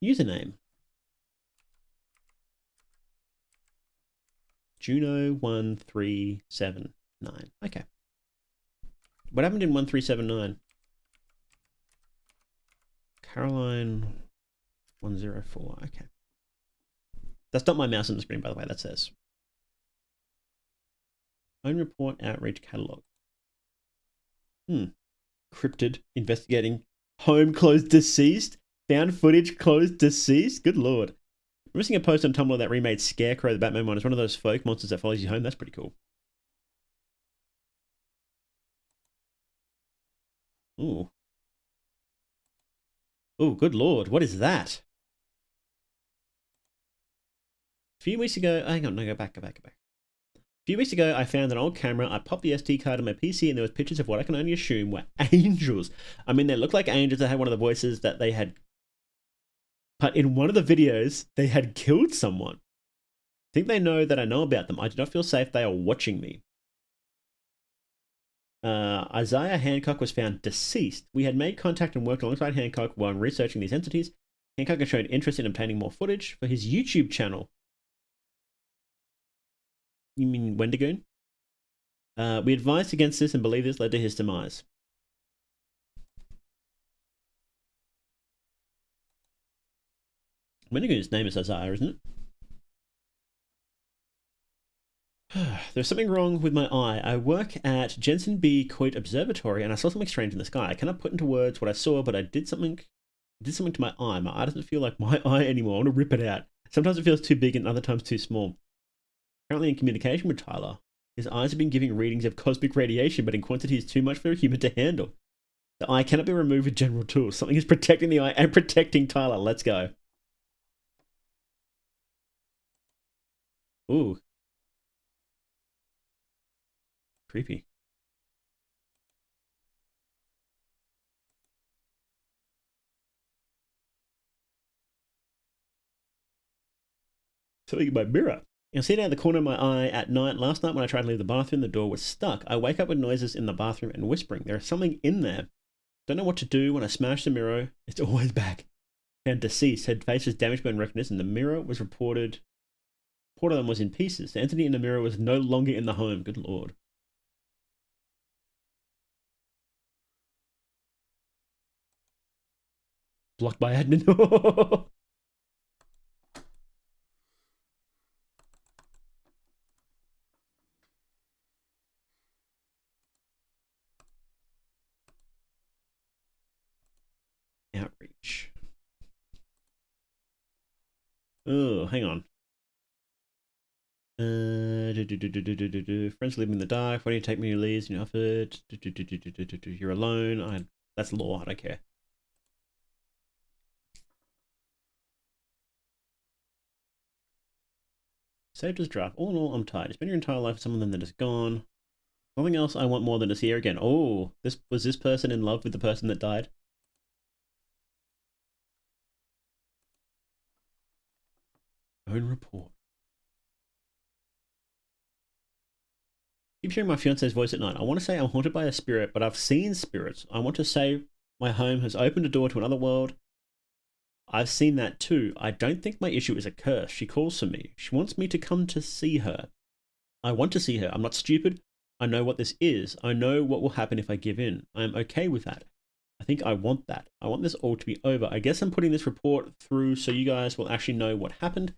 Username. Juno1379. Okay. What happened in 1379? Caroline 104. Okay. That's not my mouse on the screen, by the way. That says. Phone report outreach catalog. Cryptid investigating home closed deceased. Found footage closed deceased. Good lord. I'm missing a post on Tumblr that remade Scarecrow the Batman one as one of those folk monsters that follows you home. That's pretty cool. Ooh. Ooh, good lord. What is that? few weeks ago, hang on, no, go back. A few weeks ago, I found an old camera. I popped the SD card in my PC, and there was pictures of what I can only assume were angels. I mean, they looked like angels. They had one of the voices that they had, but in one of the videos, they had killed someone. I think they know that I know about them. I do not feel safe. They are watching me. Isaiah Hancock was found deceased. We had made contact and worked alongside Hancock while researching these entities. Hancock had shown interest in obtaining more footage for his YouTube channel. You mean Wendigoon? We advised against this and believe this led to his demise. Wendigoon's name is Isaiah, isn't it? There's something wrong with my eye. I work at Jensen B. Coit Observatory and I saw something strange in the sky. I cannot put into words what I saw, but I did something to my eye. My eye doesn't feel like my eye anymore. I want to rip it out. Sometimes it feels too big and other times too small. Currently in communication with Tyler. His eyes have been giving readings of cosmic radiation, but in quantities too much for a human to handle. The eye cannot be removed with general tools. Something is protecting the eye and protecting Tyler. Let's go. Ooh. Creepy. Something in my mirror. You'll see it out of the corner of my eye at night. Last night when I tried to leave the bathroom, the door was stuck. I wake up with noises in the bathroom and whispering. There is something in there. Don't know what to do. When I smash the mirror, it's always back. And deceased. Her face was damaged beyond recognition. The mirror was reported. Part of them was in pieces. The entity in the mirror was no longer in the home. Good lord. Blocked by admin. Outreach. Oh, hang on. Friends living in the dark. Why do you take me to leaves? You offered. You're alone. That's law. I don't care. Saved as draft. All in all, I'm tired. You spend your entire life with someone that is gone. Nothing else I want more than to see her again. Oh, was this person in love with the person that died? Own report. Keep hearing my fiance's voice at night. I want to say I'm haunted by a spirit, but I've seen spirits. I want to say my home has opened a door to another world. I've seen that too. I don't think my issue is a curse. She calls for me. She wants me to come to see her. I want to see her. I'm not stupid. I know what this is. I know what will happen if I give in. I am okay with that. I think I want that. I want this all to be over. I guess I'm putting this report through so you guys will actually know what happened.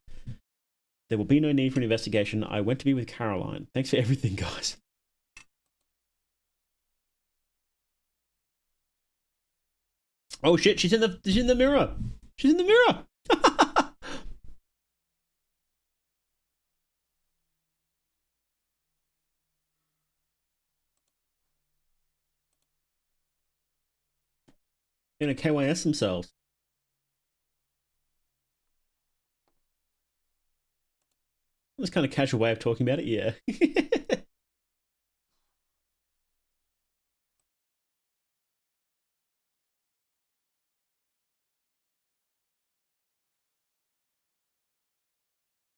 There will be no need for an investigation. I went to be with Caroline. Thanks for everything, guys. Oh shit, she's in the mirror. She's in the mirror. Gonna KYS themselves. That's kind of casual way of talking about it, yeah. It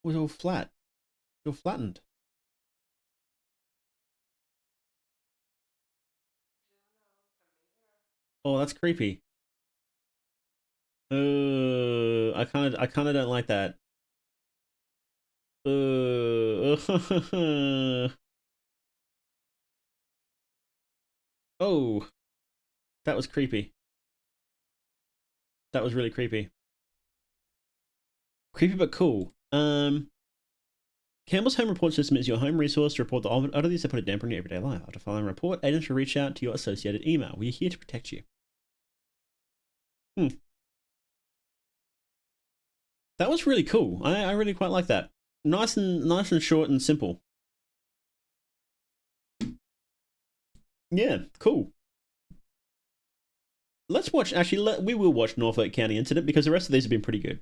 was all flat. All flattened. Oh, that's creepy. I kind of don't like that. Oh, that was creepy. That was really creepy. Creepy but cool. Campbell's home report system is your home resource to report the oddities that put a damper on your everyday life. After filing a report, agents will reach out to your associated email. We are here to protect you. That was really cool. I really quite like that. Nice and short and simple. Yeah, cool. Let's watch. Actually, we will watch Norfolk County Incident because the rest of these have been pretty good.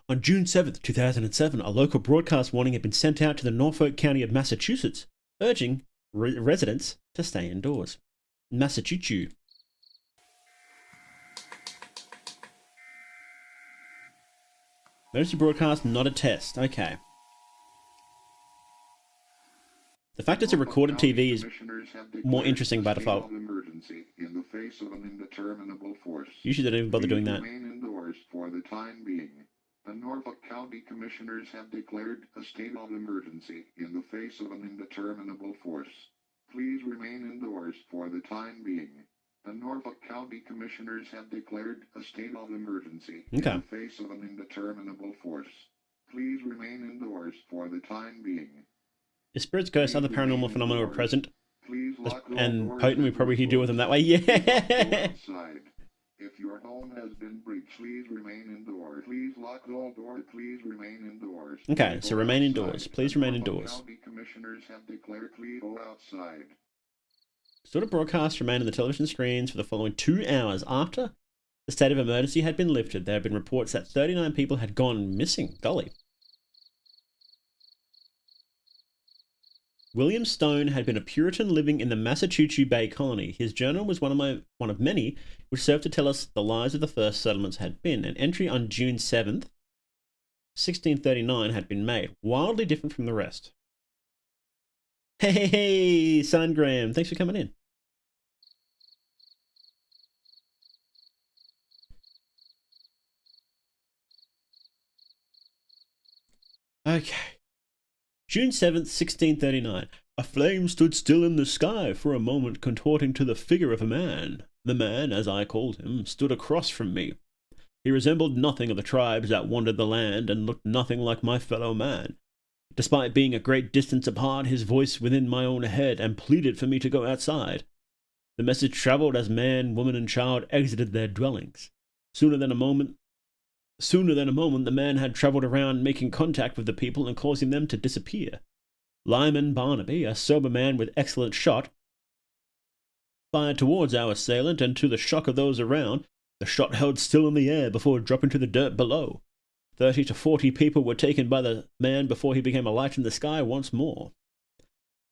On June 7th, 2007, a local broadcast warning had been sent out to the Norfolk County of Massachusetts, urging residents to stay indoors. Massachusetts. Emergency broadcast, not a test. Okay. The fact it's a recorded TV is more interesting by default. Emergency in the face of an indeterminable force. Usually they don't even bother doing that. Remain indoors for the time being. The Norfolk County Commissioners have declared a state of emergency in the face of an indeterminable force. Please remain indoors for the time being. The Norfolk County Commissioners have declared a state of emergency in the face of an indeterminable force. Please remain indoors for the time being. If spirits, ghosts, other paranormal phenomena are present, and potent, we probably could deal with them that way. Yeah! If your home has been breached, please remain indoors. Please lock all doors. Please remain indoors. Okay, so remain indoors. Please remain indoors. County commissioners have declared please go outside. Sort of broadcast remained on the television screens for the following 2 hours after the state of emergency had been lifted. There have been reports that 39 people had gone missing. Golly. William Stone had been a Puritan living in the Massachusetts Bay Colony. His journal was one of many which served to tell us the lives of the first settlements had been. An entry on June 7th, 1639 had been made, wildly different from the rest. Hey, Son Graham, thanks for coming in. Okay. June 7th, 1639. A flame stood still in the sky for a moment, contorting to the figure of a man. The man, as I called him, stood across from me. He resembled nothing of the tribes that wandered the land, and looked nothing like my fellow man. Despite being a great distance apart, his voice within my own head, and pleaded for me to go outside. The message travelled as man, woman, and child exited their dwellings. Sooner than a moment, the man had travelled around, making contact with the people and causing them to disappear. Lyman Barnaby, a sober man with excellent shot, fired towards our assailant, and to the shock of those around, the shot held still in the air before dropping to the dirt below. 30 to 40 people were taken by the man before he became a light in the sky once more.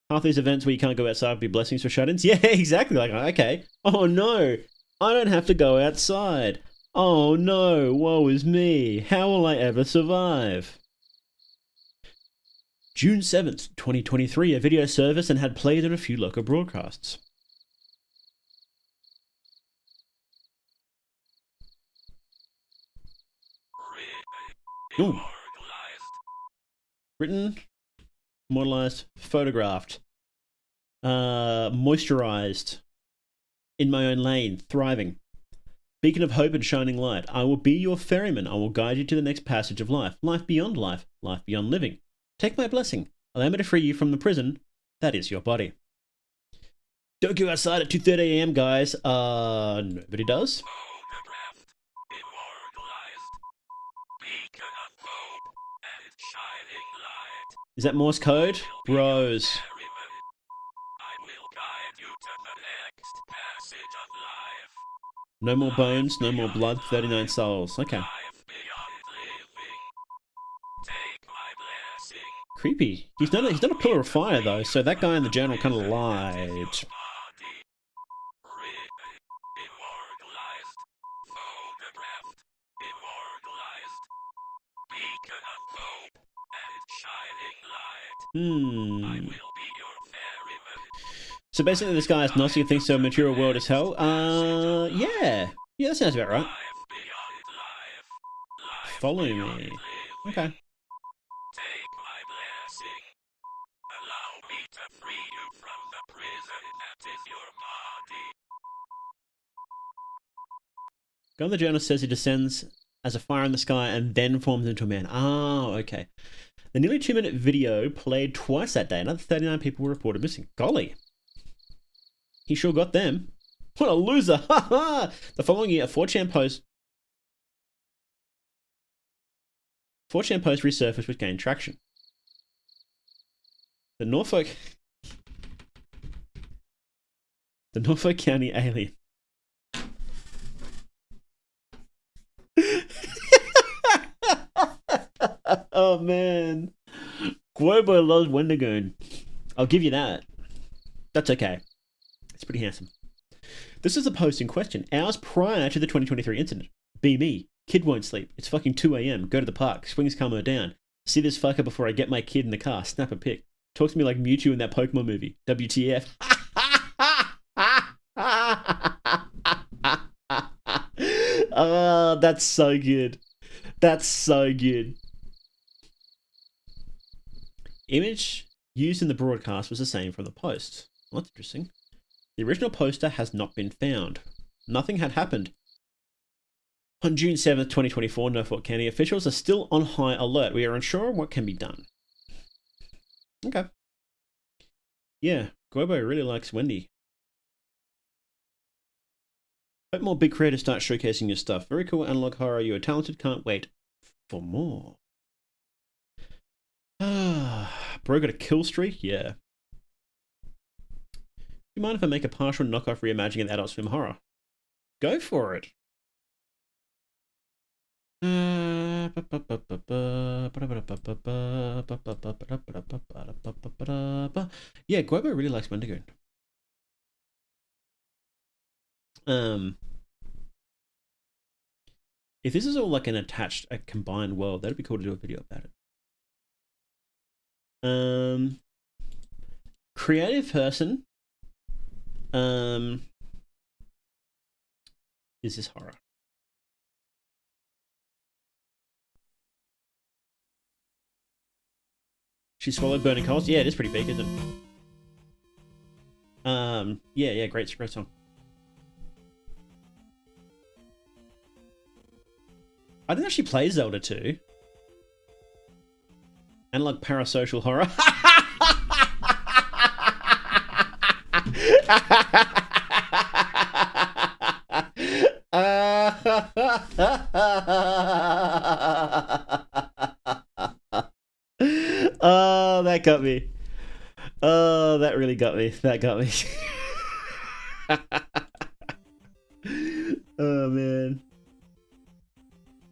Half these events where you can't go outside would be blessings for shut-ins? Yeah, exactly. Like, okay. Oh no, I don't have to go outside. Oh no, woe is me. How will I ever survive? June 7th, 2023, a video service and had played on a few local broadcasts. Ooh. Written, modelized, photographed, moisturized, in my own lane, thriving. Beacon of hope and shining light. I will be your ferryman. I will guide you to the next passage of life. Life beyond life. Life beyond living. Take my blessing. Allow me to free you from the prison that is your body. Don't go outside at 2:30 a.m., guys. Nobody does. Is that Morse code? Bros. No more bones, no more blood, 39 souls. Okay. Creepy. He's not a pillar of fire, though, so that guy in the journal kind of lied. So basically this guy is Nazi and thinks the material world is hell. Yeah. Yeah, that sounds about right. Follow me. Okay. Guy in the journal says he descends as a fire in the sky and then forms into a man. Oh, okay. The nearly 2-minute video played twice that day. Another 39 people were reported missing. Golly. He sure got them. What a loser! Ha ha! The following year, a 4chan post resurfaced which gained traction. The Norfolk County alien. Oh man. Globo loves Wendigoon. I'll give you that. That's okay. It's pretty handsome. This is a post in question, hours prior to the 2023 incident. Be me. Kid won't sleep. It's fucking 2 a.m. Go to the park. Swings calm her down. See this fucker before I get my kid in the car. Snap a pic. Talk to me like Mewtwo in that Pokemon movie. WTF. Oh, that's so good. That's so good. Image used in the broadcast was the same from the post. Well, that's interesting. The original poster has not been found. Nothing had happened. On June 7th, 2024, Norfolk County officials are still on high alert. We are unsure on what can be done. Okay. Yeah, Globo really likes Wendy. Hope more big creators start showcasing your stuff. Very cool, analog horror. You are talented. Can't wait for more. Bro got a kill streak? Yeah. Do you mind if I make a partial knockoff reimagining of Adult Swim horror? Go for it. Yeah, Globo really likes Wendigo. If this is all like an attached, a combined world, that'd be cool to do a video about it. Creative person. Is this horror? She swallowed burning coals. Yeah, it is pretty big, isn't it? Yeah, great song. I didn't actually play Zelda 2. Analog parasocial horror. Oh, that got me. Oh, that really got me. That got me. Oh, man.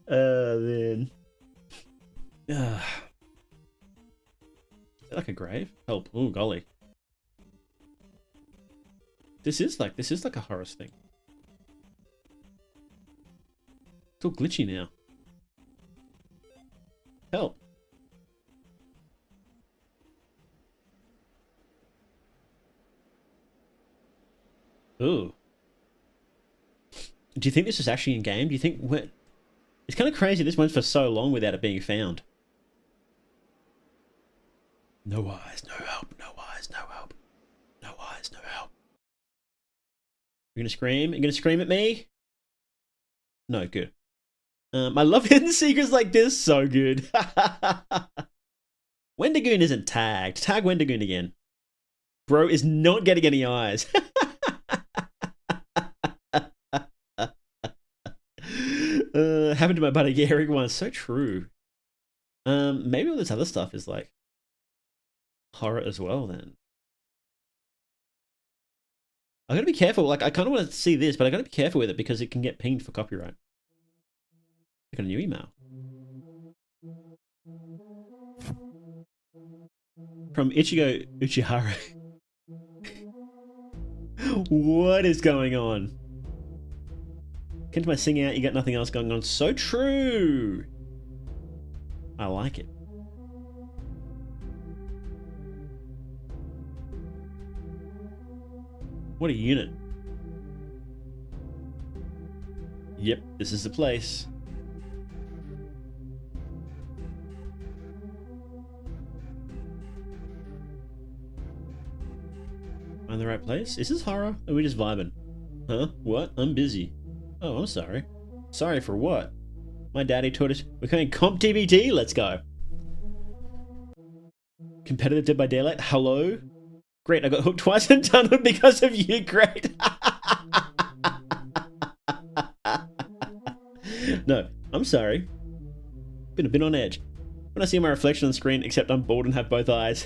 Oh, man. Is that like a grave? Help. Oh, golly. This is like a horror thing. It's all glitchy now. Help. Ooh. Do you think this is actually in game? Do you think it's kind of crazy this went for so long without it being found. No eyes, no help, no eyes, no help. No eyes, no help. You're gonna scream? You're gonna scream at me? No, good. I love hidden secrets like this. So good. Wendigoon isn't tagged. Tag Wendigoon again. Bro is not getting any eyes. Happened to my buddy Eric once. So true. Maybe all this other stuff is like horror as well then. I gotta be careful. Like, I kind of want to see this, but I gotta be careful with it because it can get pinged for copyright. I got a new email. From Ichigo Uchihara. What is going on? Come to my sing out, you got nothing else going on. So true. I like it. What a unit. Yep, this is the place. Am I in the right place? Is this horror? Or are we just vibing? Huh? What? I'm busy. Oh, I'm sorry. Sorry for what? My daddy taught us we're going comp TBT. Let's go. Competitive Dead by Daylight. Hello? Great, I got hooked twice in tunnel because of you. Great. No, I'm sorry. Been a bit on edge. When I see my reflection on the screen, except I'm bald and have both eyes.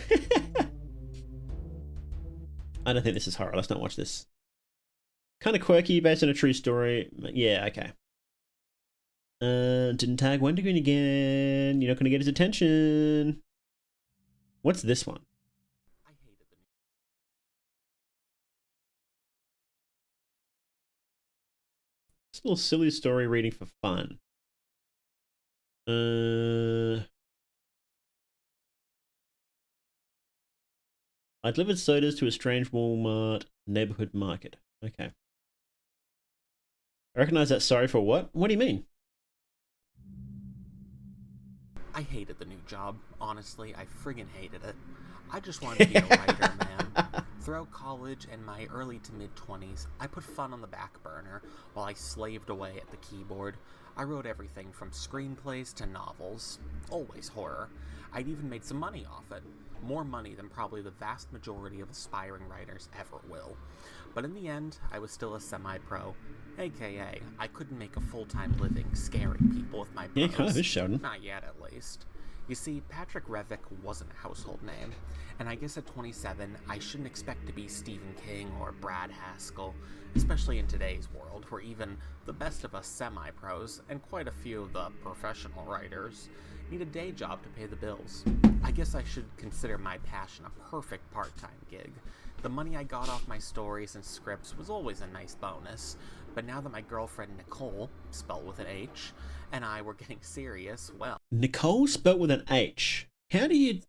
I don't think this is horror. Let's not watch this. Kind of quirky, based on a true story. Yeah, okay. Didn't tag Wendigoon again. You're not going to get his attention. What's this one? It's a little silly story reading for fun. I delivered sodas to a strange Walmart neighborhood market. Okay. I recognize that. Sorry for what? What do you mean? I hated the new job. Honestly, I friggin' hated it. I just wanted to be a writer, man. Throughout college and my early to mid-20s, I put fun on the back burner while I slaved away at the keyboard. I wrote everything from screenplays to novels. Always horror. I'd even made some money off it. More money than probably the vast majority of aspiring writers ever will. But in the end, I was still a semi-pro. AKA, I couldn't make a full-time living scaring people with my prose. Yeah, kind of is, Sheldon. Not yet, at least. You see, Patrick Revick wasn't a household name, and I guess at 27, I shouldn't expect to be Stephen King or Brad Haskell, especially in today's world, where even the best of us semi-pros, and quite a few of the professional writers, need a day job to pay the bills. I guess I should consider my passion a perfect part-time gig. The money I got off my stories and scripts was always a nice bonus, but now that my girlfriend Nicole, spelled with an H, and I were getting serious, well... Nicole spelled with an H. How do you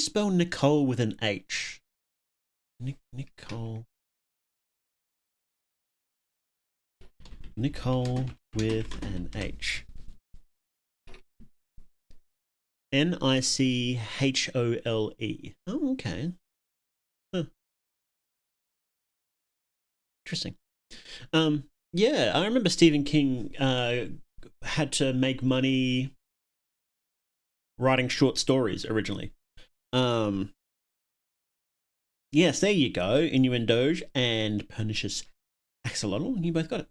spell Nicole with an H? Nicole. Nicole with an H. Nichole. Oh, okay. Huh. Interesting. Yeah, I remember Stephen King had to make money writing short stories originally. Yes, there you go. Innuendoge and Pernicious Axolotl. You both got it.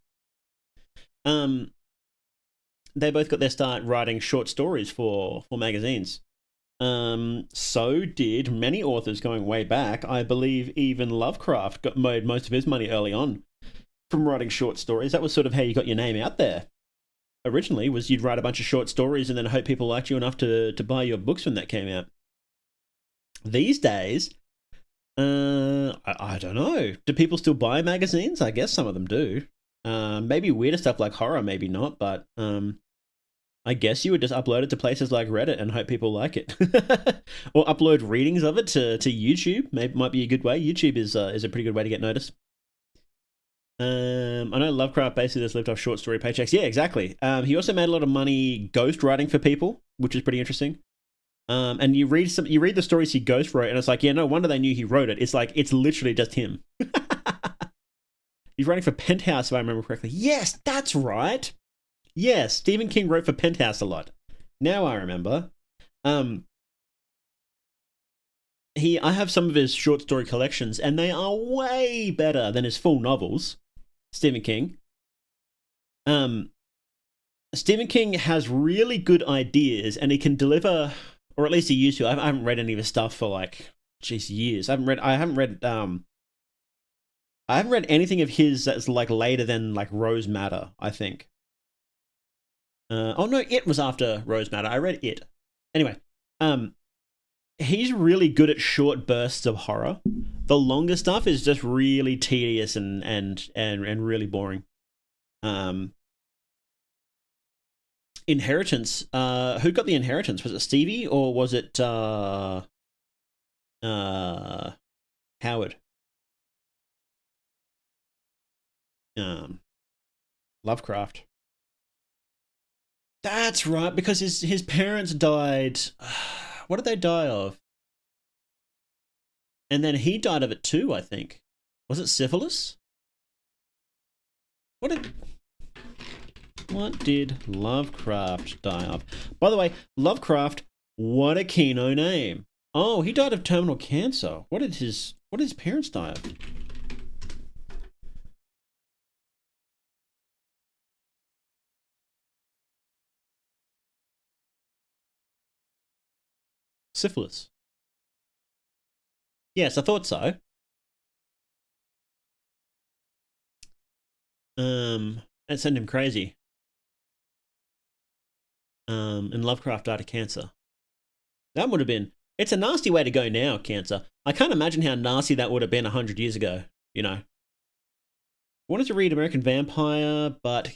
They both got their start writing short stories for magazines. So did many authors going way back. I believe even Lovecraft made most of his money early on from writing short stories. That was sort of how you got your name out there. Originally, was you'd write a bunch of short stories and then hope people liked you enough to buy your books when that came out. These days, I don't know. Do people still buy magazines? I guess some of them do. Maybe weirder stuff like horror, maybe not, but I guess you would just upload it to places like Reddit and hope people like it. Or upload readings of it to YouTube. Maybe might be a good way. YouTube is a pretty good way to get noticed. I know Lovecraft basically just lived off short story paychecks. Yeah, exactly. He also made a lot of money ghost writing for people, which is pretty interesting. And you read the stories he ghost wrote, and it's like, yeah, no wonder they knew he wrote it. It's like it's literally just him. He's writing for Penthouse, if I remember correctly. Yes, that's right. Yes, Stephen King wrote for Penthouse a lot. Now I remember. I have some of his short story collections, and they are way better than his full novels. Stephen King. Stephen King has really good ideas, and he can deliver, or at least he used to. I haven't read any of his stuff for years. I haven't read anything of his that's later than Rose Madder, I think. Oh no, It was after Rose Madder. I read It. Anyway, he's really good at short bursts of horror. The longer stuff is just really tedious and really boring. Inheritance. Who got the Inheritance? Was it Stevie or was it Howard? Lovecraft. That's right, because his parents died. What did they die of? And then he died of it too, I think. Was it syphilis? What did Lovecraft die of? By the way, Lovecraft, what a kino name. Oh, he died of terminal cancer. What did his parents die of? Syphilis. Yes, I thought so. That sent him crazy. And Lovecraft died of cancer. That would have been... It's a nasty way to go now, cancer. I can't imagine how nasty that would have been 100 years ago, you know. I wanted to read American Vampire, but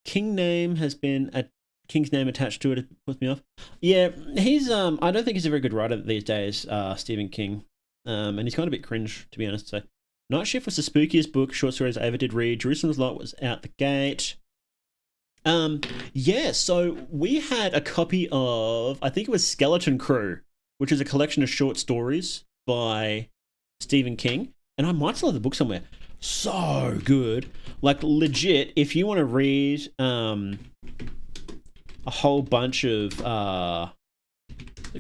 King's name attached to it puts me off. Yeah, he's I don't think he's a very good writer these days, Stephen King. And he's kind of a bit cringe, to be honest. So Night Shift was the spookiest book, short stories I ever did read. Jerusalem's Lot was out the gate. Yeah, so we had a copy of, I think it was Skeleton Crew, which is a collection of short stories by Stephen King. And I might still have the book somewhere. So good. Like, legit, if you want to read a whole bunch of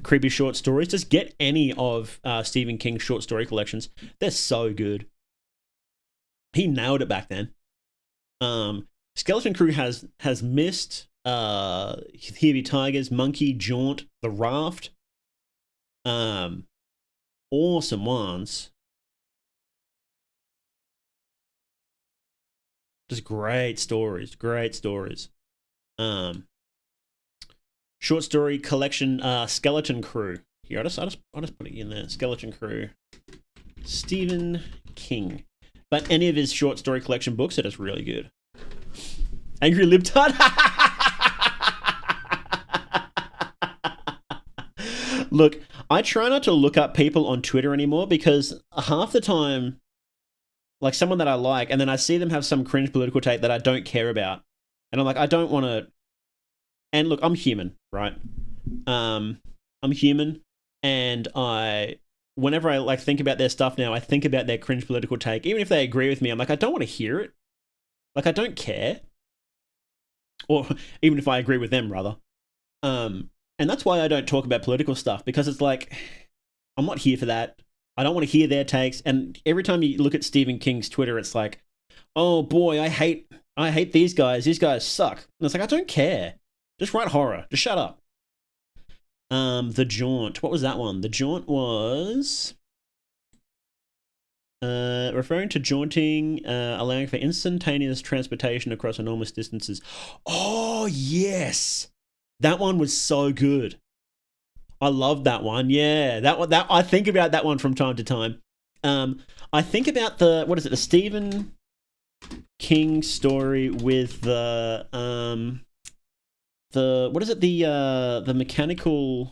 creepy short stories, just get any of Stephen King's short story collections. They're so good. He nailed it back then. Skeleton Crew has Mist, Here Be Tigers, Monkey, Jaunt, The Raft. Awesome ones. Just great stories. Short story collection, Skeleton Crew. Here, I'll just put it in there. Skeleton Crew. Stephen King. But any of his short story collection books are just really good. Angry Libtard. Look, I try not to look up people on Twitter anymore because half the time, like someone that I like, and then I see them have some cringe political take that I don't care about. And I'm like, I don't want to... And look, I'm human, right? I'm human, and whenever I like think about their stuff now, I think about their cringe political take. Even if they agree with me, I'm like, I don't want to hear it. Like, I don't care. Or even if I agree with them, rather. And that's why I don't talk about political stuff, because it's like, I'm not here for that. I don't want to hear their takes. And every time you look at Stephen King's Twitter, it's like, oh boy, I hate these guys. These guys suck. And it's like, I don't care. Just write horror. Just shut up. The Jaunt. What was that one? The Jaunt was referring to jaunting, allowing for instantaneous transportation across enormous distances. Oh, yes. That one was so good. I love that one. Yeah, that I think about that one from time to time. I think about the Stephen King story with the mechanical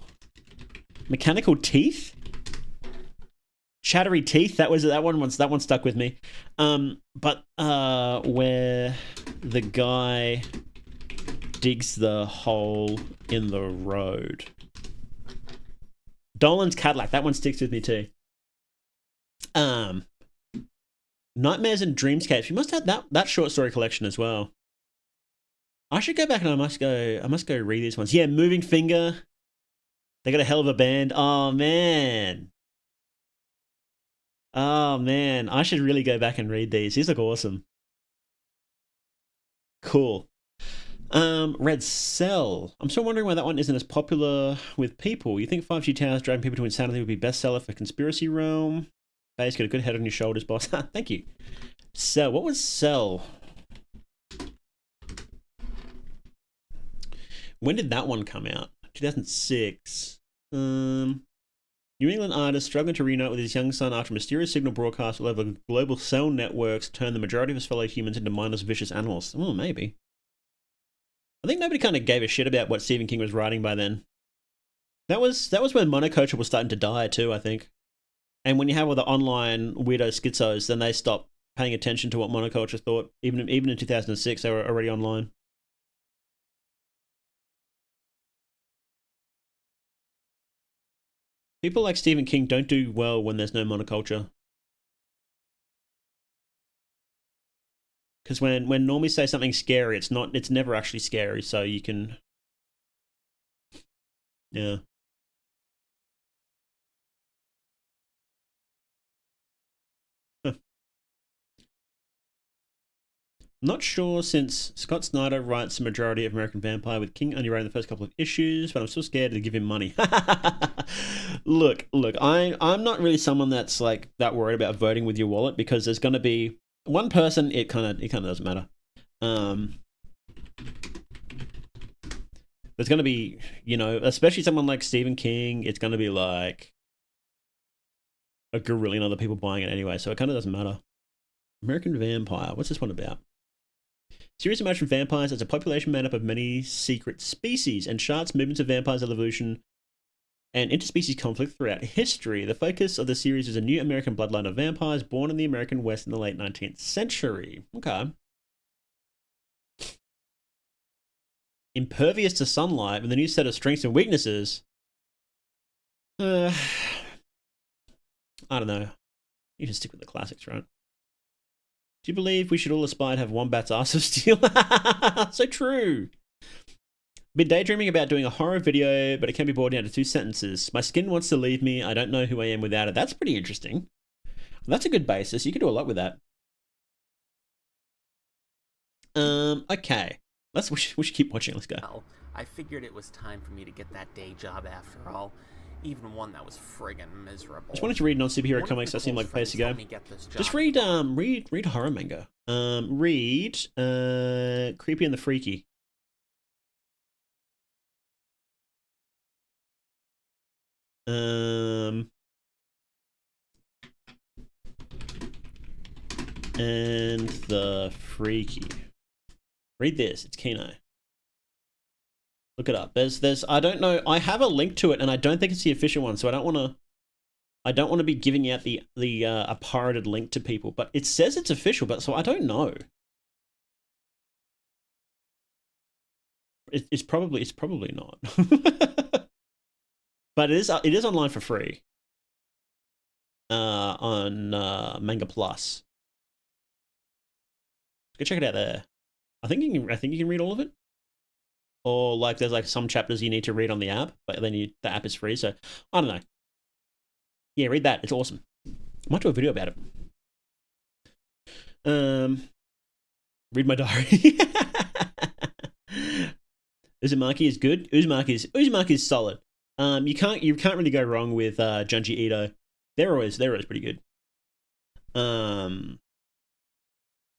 teeth, chattery teeth. That one stuck with me. But where the guy digs the hole in the road. Dolan's Cadillac. That one sticks with me too. Nightmares and Dreamscapes. You must have that short story collection as well. I should go back and I must go read these ones. Yeah, Moving Finger. They got a hell of a band. Oh man. I should really go back and read these. These look awesome. Cool. Red Cell. I'm still wondering why that one isn't as popular with people. You think 5G Towers driving people to insanity would be bestseller for Conspiracy Realm? Base, got a good head on your shoulders, boss. Thank you. Cell. What was Cell? When did that one come out? 2006. New England artist struggling to reunite with his young son after a mysterious signal broadcast all over global cell networks turned the majority of his fellow humans into mindless, vicious animals. Oh, maybe. I think nobody kind of gave a shit about what Stephen King was writing by then. That was when monoculture was starting to die too, I think. And when you have all the online weirdo schizos, then they stop paying attention to what monoculture thought. Even in 2006, they were already online. People like Stephen King don't do well when there's no monoculture. Because when normies say something scary, it's never actually scary, so you can... Yeah. Huh. Not sure, since Scott Snyder writes the majority of American Vampire, with King only writing the first couple of issues, but I'm still scared to give him money. Look, I'm not really someone that's like that worried about voting with your wallet, because there's going to be one person, it kind of doesn't matter. The There's going to be, you know, especially someone like Stephen King, it's going to be like a gazillion other people buying it anyway, so it kind of doesn't matter. American Vampire. What's this one about? Series emerged from vampires as a population made up of many secret species and charts movements of vampires' evolution and interspecies conflict throughout history. The focus of the series is a new American bloodline of vampires born in the American West in the late 19th century. Okay. Impervious to sunlight with a new set of strengths and weaknesses. I don't know. You should stick with the classics, right? Do you believe we should all aspire to have Wombat's ass of steel? So true. Been daydreaming about doing a horror video, but it can be boiled down to 2 sentences. My skin wants to leave me. I don't know who I am without it. That's pretty interesting. That's a good basis. You could do a lot with that. Okay. We should keep watching. Let's go. Well, I figured it was time for me to get that day job after all. Even one that was friggin' miserable. Just wanted to read non-superhero comics. That seemed like a place to go. Just read horror manga. Read Creepy and the Freaky. And the Freaky. Read this. It's Kino. Look it up. There's I don't know. I have a link to it, and I don't think it's the official one, so I don't want to be giving out the a pirated link to people. But it says it's official, but so I don't know. It's probably not. But it is online for free. On Manga Plus. Go check it out there. I think you can read all of it. Or like there's like some chapters you need to read on the app, but then the app is free, so I don't know. Yeah, read that. It's awesome. I might do a video about it. Read my diary. Uzumaki is good. Uzumaki is solid. You can't really go wrong with Junji Ito. They're always pretty good.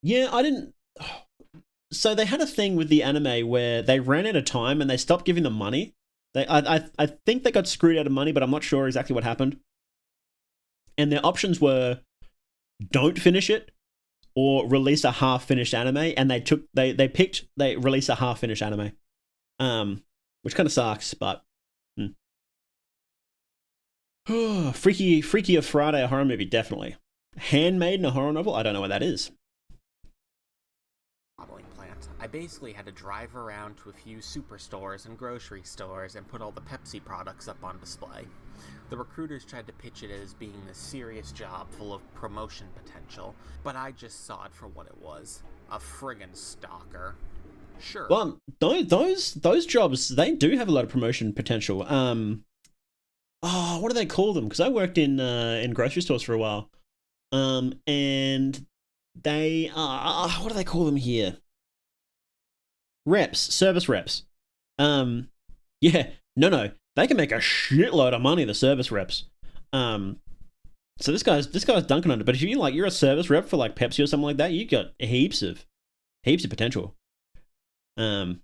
Yeah, I didn't. So they had a thing with the anime where they ran out of time and they stopped giving them money. I think they got screwed out of money, but I'm not sure exactly what happened. And their options were don't finish it or release a half-finished anime, and they released a half-finished anime. Which kind of sucks, but Freaky of Friday, a horror movie, definitely. Handmaiden, a horror novel, I don't know what that is. I basically had to drive around to a few superstores and grocery stores and put all the Pepsi products up on display. The recruiters tried to pitch it as being this serious job full of promotion potential, but I just saw it for what it was. A friggin' stalker. Sure. Well, those jobs, they do have a lot of promotion potential. What do they call them? Because I worked in grocery stores for a while. And they what do they call them here? Service reps. Yeah, no, they can make a shitload of money, the service reps. So this guy's dunking on it. But if you're a service rep for like Pepsi or something like that, you got heaps of potential. Handmaid's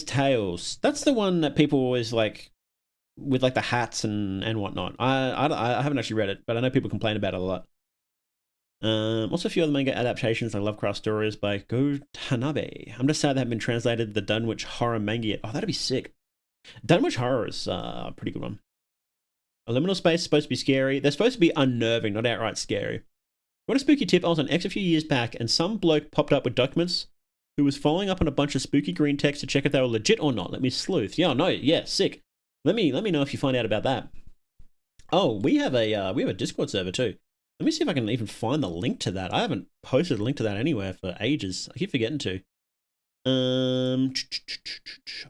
Tales. That's the one that people always like with like the hats and whatnot. I haven't actually read it, but I know people complain about it a lot. Also a few other manga adaptations like Lovecraft Stories by Go Tanabe. I'm just sad they haven't been translated to the Dunwich Horror manga yet. Oh, that'd be sick. Dunwich Horror is a pretty good one. A Liminal Space is supposed to be scary. They're supposed to be unnerving, not outright scary. What a spooky tip. I was on X a few years back and some bloke popped up with documents who was following up on a bunch of spooky green text to check if they were legit or not. Let me sleuth. Yeah, sick. Let me know if you find out about that. Oh, we have a Discord server too. Let me see if I can even find the link to that. I haven't posted a link to that anywhere for ages. I keep forgetting to. I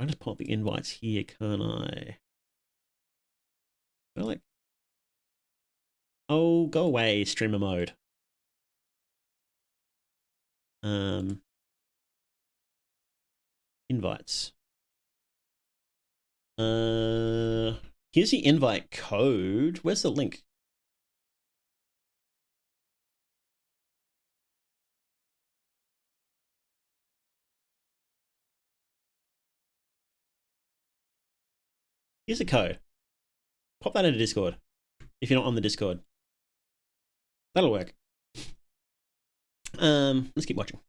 just pull up the invites here, can't I? Oh, go away, streamer mode. Invites. Here's the invite code. Where's the link? Here's the code. Pop that into Discord if you're not on the Discord. That'll work. Let's keep watching.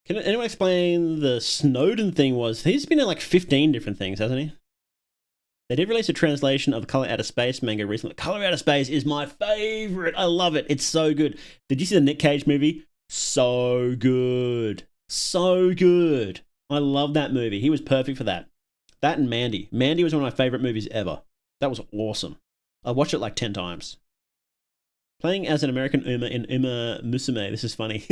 Can anyone explain the Snowden thing was? He's been in like 15 different things, hasn't he? They did release a translation of the Color Out of Space manga recently. Color Out of Space is my favorite. I love it. It's so good. Did you see the Nick Cage movie? So good. So good. I love that movie. He was perfect for that. That and Mandy. Mandy was one of my favorite movies ever. That was awesome. I watched it like 10 times. Playing as an American Uma in Uma Musume. This is funny.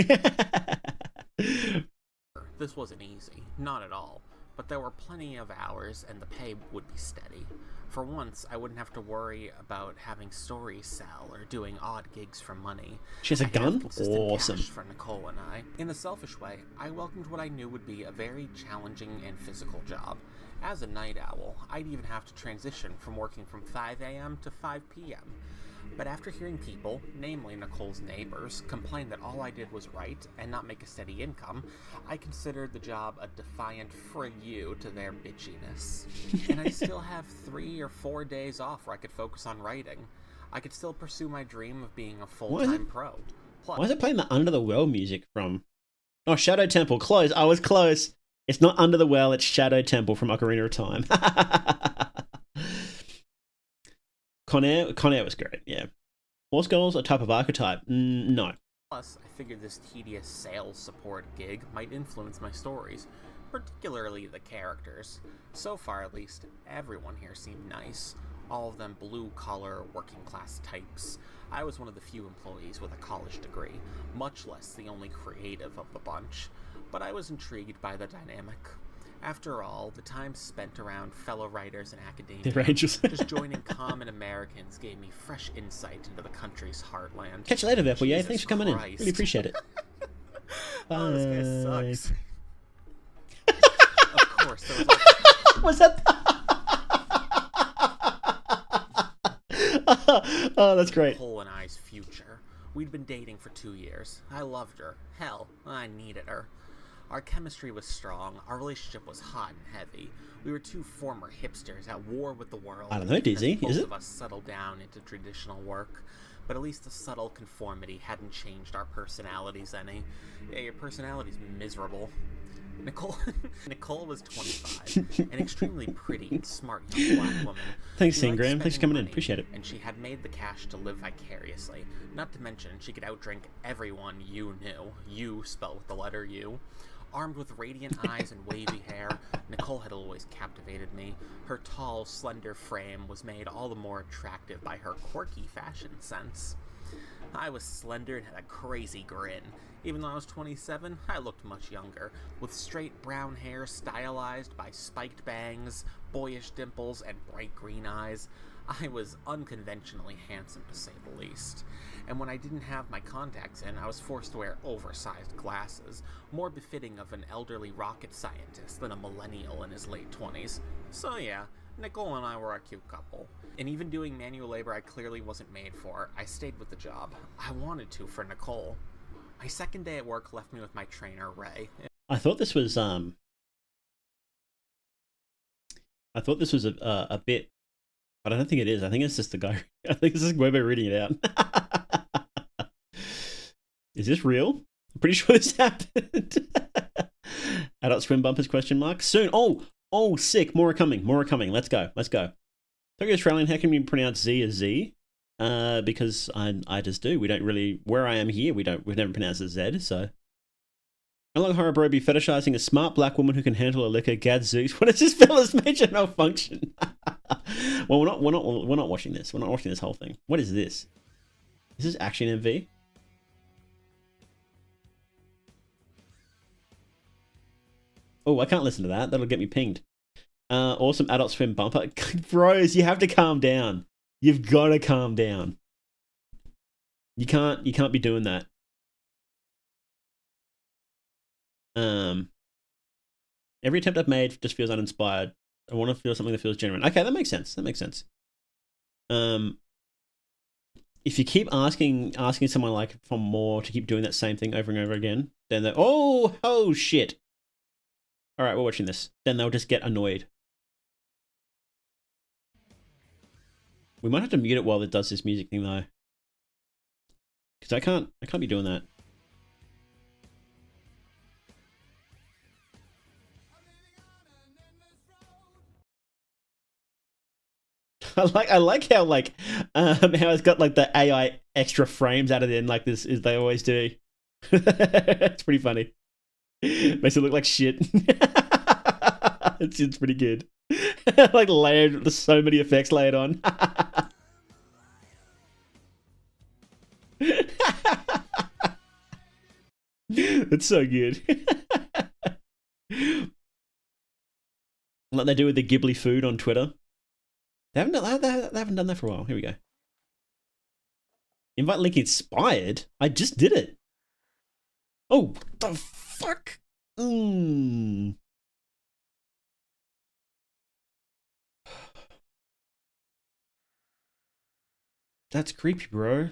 This wasn't easy. Not at all. But there were plenty of hours, and the pay would be steady. For once, I wouldn't have to worry about having stories sell or doing odd gigs for money. She has a gun? Awesome. For Nicole and I. In a selfish way, I welcomed what I knew would be a very challenging and physical job. As a night owl, I'd even have to transition from working from 5 a.m. to 5 p.m. But after hearing people, namely Nicole's neighbors, complain that all I did was write and not make a steady income, I considered the job a defiant "for you" to their bitchiness. And I still have 3 or 4 days off where I could focus on writing. I could still pursue my dream of being a full-time pro. Plus, why is it playing the Under the Well music from... Oh, Shadow Temple. Close. I was close. It's not Under the Well, it's Shadow Temple from Ocarina of Time. Con Air was great, yeah. Horse Girls, a type of archetype? No. Plus, I figured this tedious sales support gig might influence my stories, particularly the characters. So far, at least, everyone here seemed nice. All of them blue-collar, working-class types. I was one of the few employees with a college degree, much less the only creative of the bunch. But I was intrigued by the dynamic. After all, the time spent around fellow writers and academia, just joining common Americans gave me fresh insight into the country's heartland. Catch you later, Vepple. Yeah, thanks for coming in. Really appreciate it. Bye. Oh, this guy sucks. Of course, there was was that? Oh, that's great. Nicole and I's future. We'd been dating for 2 years. I loved her. Hell, I needed her. Our chemistry was strong, our relationship was hot and heavy. We were two former hipsters at war with the world. I don't know, Dizzy, is it? Both of us settled down into traditional work, but at least the subtle conformity hadn't changed our personalities any. Yeah, your personality's miserable. Nicole was 25, an extremely pretty and smart young black woman. Thanks, Sangram. Thanks for coming in. Appreciate it. And she had made the cash to live vicariously. Not to mention, she could outdrink everyone you knew. You spelled with the letter U. Armed with radiant eyes and wavy hair, Nicole had always captivated me. Her tall, slender frame was made all the more attractive by her quirky fashion sense. I was slender and had a crazy grin. Even though I was 27, I looked much younger, with straight brown hair stylized by spiked bangs, boyish dimples, and bright green eyes. I was unconventionally handsome, to say the least. And when I didn't have my contacts in, I was forced to wear oversized glasses, more befitting of an elderly rocket scientist than a millennial in his late 20s. So yeah, Nicole and I were a cute couple. And even doing manual labor I clearly wasn't made for, I stayed with the job. I wanted to for Nicole. My second day at work left me with my trainer, Ray. I thought this was a bit, but I don't think it is. I think it's just the guy. I think this is Webber reading it out. Is this real? I'm pretty sure this happened. Adult Swim bumpers ? Soon. Oh, sick. More are coming. Let's go. Tokyo Australian. How can you pronounce Z as Z? Because I just do. We don't really. Where I am here, we've never pronounced it Z. So. How long horror bro be fetishizing a smart black woman who can handle a liquor? Gadzooks. What is this fella's major malfunction? Well, we're not watching this. We're not watching this whole thing. What is this? Is this Action MV? Oh, I can't listen to that. That'll get me pinged. Awesome Adult Swim bumper. Bros, you have to calm down. You've got to calm down. You can't be doing that. Every attempt I've made just feels uninspired. I want to feel something that feels genuine. Okay, that makes sense. If you keep asking someone like for more to keep doing that same thing over and over again, then they're oh shit. All right, we're watching this. Then they'll just get annoyed. We might have to mute it while it does this music thing though. Because I can't be doing that. I like how like how it's got like the AI extra frames added in like this as they always do. It's pretty funny. Makes it look like shit. It's pretty good. Like layered, there's so many effects layered on. It's so good. Like they do with the Ghibli food on Twitter. They haven't done that for a while. Here we go. Invite link expired? I just did it. Oh, what the fuck? That's creepy, bro.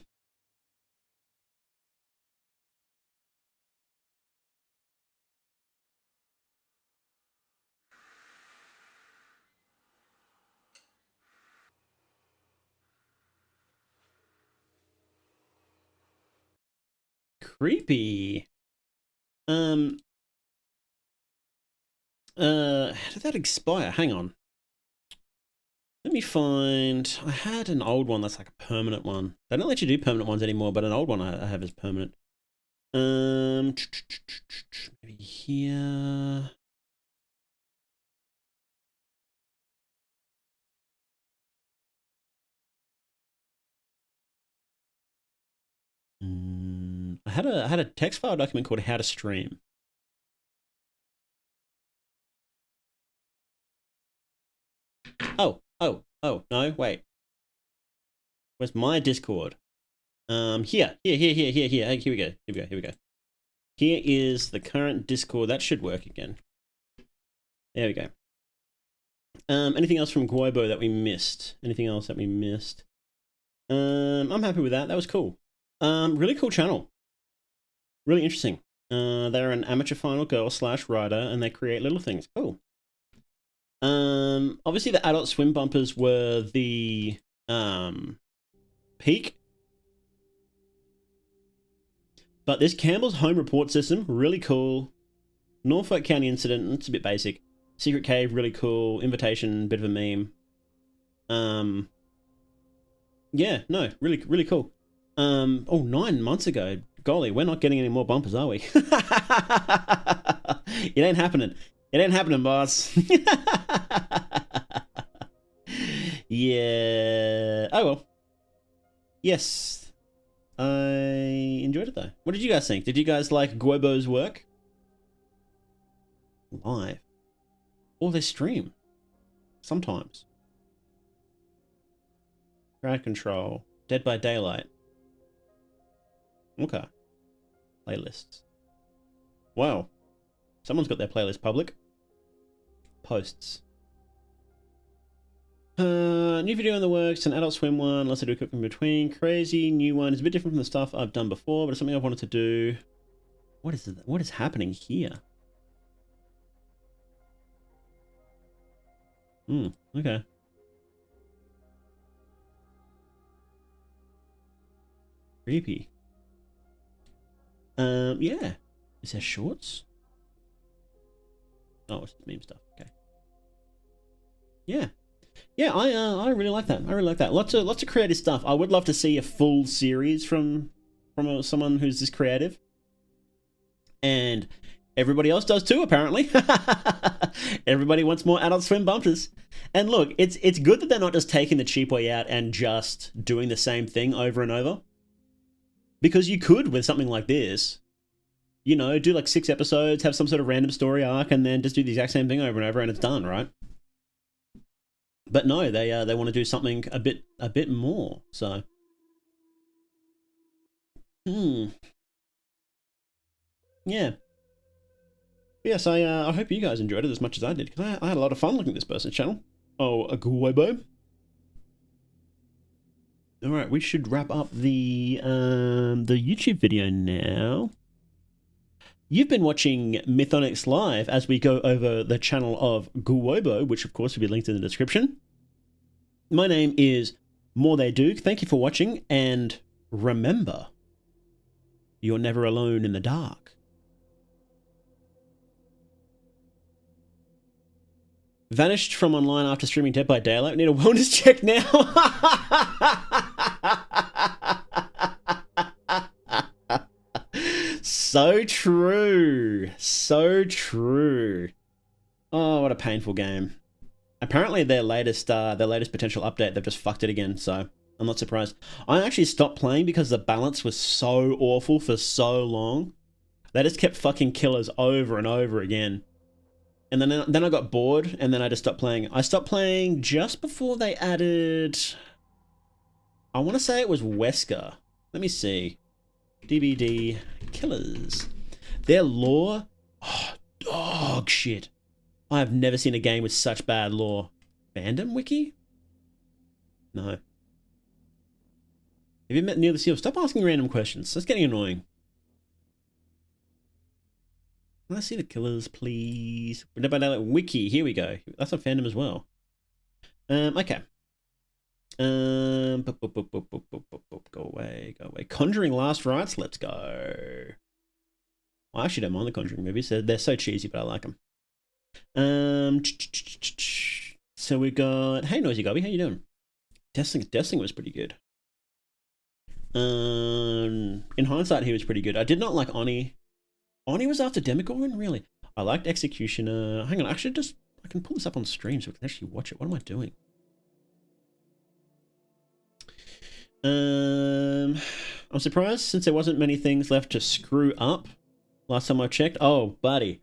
Creepy. How did that expire? Hang on. Let me find. I had an old one that's like a permanent one. They don't let you do permanent ones anymore, but an old one I have is permanent. Maybe here. I had a text file document called How to Stream. Oh, no, wait. Where's my Discord? Here. Here we go. Here is the current Discord. That should work again. There we go. Anything else from Guobo that we missed? Anything else that we missed? I'm happy with that. That was cool. Really cool channel. Really interesting. They're an amateur final girl / writer, and they create little things. Cool. Obviously the Adult Swim bumpers were the peak. But this Campbell's home report system, really cool. Norfolk County incident, it's a bit basic. Secret cave, really cool. Invitation, bit of a meme. Yeah, no, really cool. 9 months ago. Golly, we're not getting any more bumpers, are we? It ain't happening. It ain't happening, boss. Yeah. Oh well. Yes. I enjoyed it though. What did you guys think? Did you guys like Guobo's work? Live. Or they stream. Sometimes. Crowd control. Dead by Daylight. Okay. Playlists. Wow. Someone's got their playlist public. Posts. New video in the works, an Adult Swim one, let's do a quick in between. Crazy, new one. It's a bit different from the stuff I've done before, but it's something I've wanted to do. What is it? What is happening here? Okay. Creepy. Yeah. Is there shorts? Oh, it's meme stuff. Okay. Yeah. Yeah, I really like that. I really like that. Lots of creative stuff. I would love to see a full series from someone who's this creative. And everybody else does too, apparently. Everybody wants more Adult Swim bumpers. And look, it's good that they're not just taking the cheap way out and just doing the same thing over and over. Because you could, with something like this, you know, do like 6 episodes, have some sort of random story arc, and then just do the exact same thing over and over, and it's done, right? But no, they want to do something a bit more. So, yeah. Yes, I hope you guys enjoyed it as much as I did, because I had a lot of fun looking at this person's channel. Oh, a Guobo. All right, we should wrap up the YouTube video now. You've been watching Mythonics Live as we go over the channel of Guobo, which of course will be linked in the description. My name is more they do. Thank you for watching, and remember, you're never alone in the dark. Vanished from online after streaming Dead by Daylight. Need a wellness check now. So true. So true. Oh, what a painful game. Apparently their latest potential update, they've just fucked it again, so I'm not surprised. I actually stopped playing because the balance was so awful for so long. They just kept fucking killers over and over again. And then I got bored, and then I just stopped playing. I stopped playing just before they added... I want to say it was Wesker. Let me see. DVD killers. Their lore... Oh, dog shit. I have never seen a game with such bad lore. Fandom wiki? No. Have you met Neil the Seal? Stop asking random questions. That's getting annoying. Can I see the killers, please? Wiki, here we go. That's a fandom as well. Okay. Go away, go away. Conjuring Last Rites, let's go. I actually don't mind the Conjuring movies. They're so cheesy, but I like them. So we got... Hey, Noisy Gobby, how you doing? Destling was pretty good. In hindsight, he was pretty good. I did not like Oni. Oni was after Demogorgon? Really? I liked Executioner. Hang on, I can pull this up on stream so we can actually watch it. What am I doing? I'm surprised since there wasn't many things left to screw up last time I checked. Oh, buddy.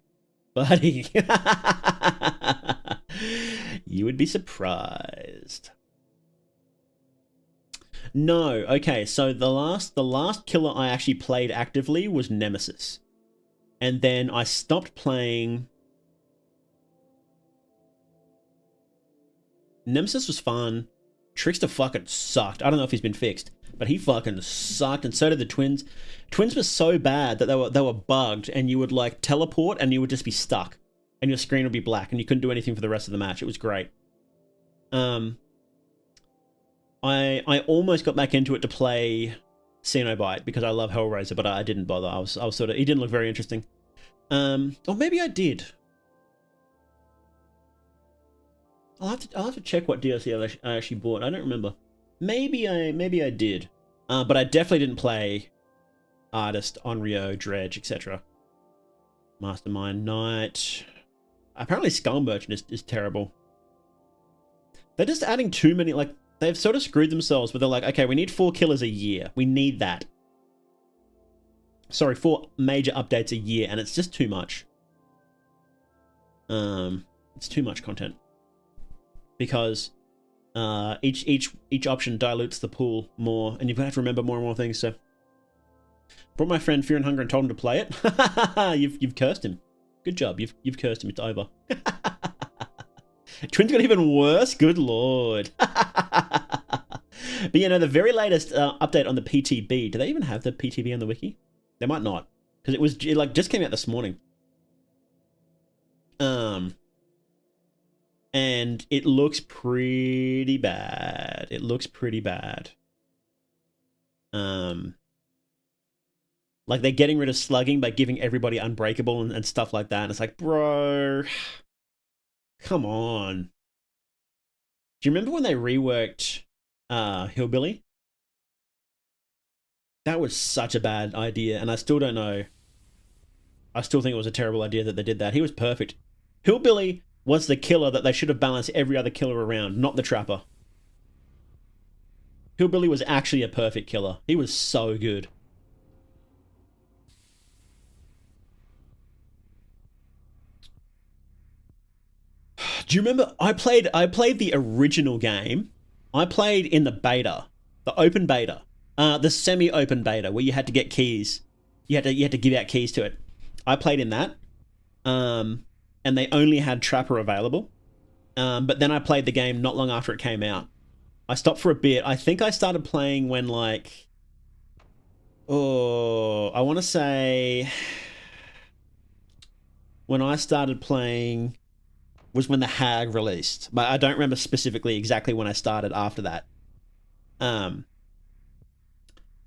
You would be surprised. No, okay, so the last killer I actually played actively was Nemesis. And then I stopped playing. Nemesis was fun. Trickster fucking sucked. I don't know if he's been fixed, but he fucking sucked, and so did the twins. Twins were so bad that they were bugged, and you would like teleport and you would just be stuck. And your screen would be black and you couldn't do anything for the rest of the match. It was great. I almost got back into it to play Cenobite because I love Hellraiser, but I didn't bother. I was sort of... He didn't look very interesting. Or maybe I did. I'll have to check what DLC I actually bought. I don't remember. Maybe I did. But I definitely didn't play Artist, Onryo, Dredge, etc. Mastermind Knight. Apparently Skull Merchant is terrible. They're just adding too many, like, they've sort of screwed themselves, but they're like, okay, we need 4 killers a year. We need that. Sorry, 4 major updates a year, and it's just too much. It's too much content. Because each option dilutes the pool more, and you've got to remember more and more things, so... Brought my friend Fear and Hunger and told him to play it. You've cursed him. Good job, you've cursed him, it's over. Twins got even worse? Good lord. But you know, the very latest update on the PTB, do they even have the PTB on the wiki? They might not, because it like just came out this morning. And it looks pretty bad. It looks pretty bad. Like they're getting rid of slugging by giving everybody unbreakable and stuff like that. And it's like, bro, come on. Do you remember when they reworked Hillbilly? That was such a bad idea, and I still don't know. I still think it was a terrible idea that they did that. He was perfect. Hillbilly was the killer that they should have balanced every other killer around, not the Trapper. Hillbilly was actually a perfect killer. He was so good. Do you remember I played the original game? I played in the beta, the open beta, the semi-open beta where you had to get keys. You had to give out keys to it. I played in that, and they only had Trapper available. But then I played the game not long after it came out. I stopped for a bit. I think I started playing when like, I want to say when I started playing was when the Hag released, but I don't remember specifically exactly when I started after that.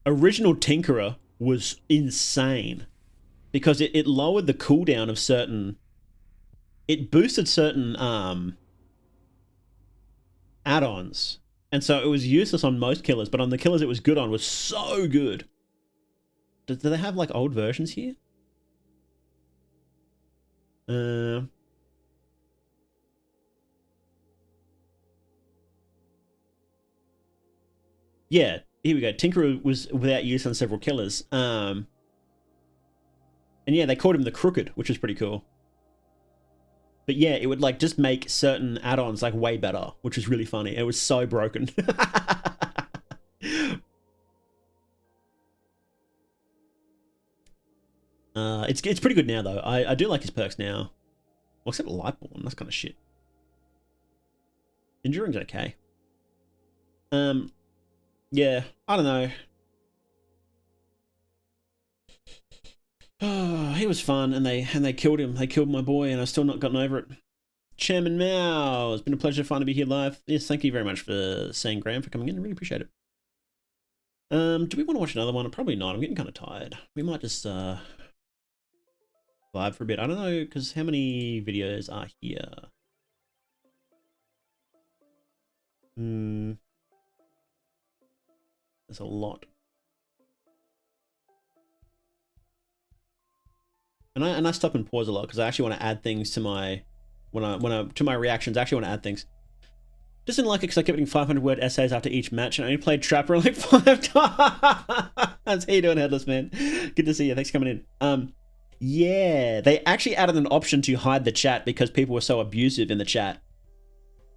Original Tinkerer was insane because it lowered the cooldown of certain. It boosted certain add-ons, and so it was useless on most killers, but on the killers it was good on was so good. Do they have like old versions here? Yeah, here we go. Tinkerer was without use on several killers. And yeah, they called him the Crooked, which was pretty cool. But yeah, it would like just make certain add-ons like way better, which was really funny. It was so broken. It's pretty good now though. I do like his perks now. Well, except Lightborn, that's kind of shit. Enduring's okay. Yeah, I don't know. Oh, he was fun, and they killed him. They killed my boy, and I've still not gotten over it. Chairman Mao, it's been a pleasure, fun to be here live. Yes, thank you very much for saying, Graham, for coming in. I really appreciate it. Do we want to watch another one? Probably not. I'm getting kind of tired. We might just vibe for a bit. I don't know, because how many videos are here? There's a lot. And I stop and pause a lot because I actually want to add things to my to my reactions. I actually want to add things. Just didn't like it because I kept getting 500-word essays after each match, and I only played Trapper like 5 times. How you doing, Headless Man? Good to see you. Thanks for coming in. Yeah, they actually added an option to hide the chat because people were so abusive in the chat.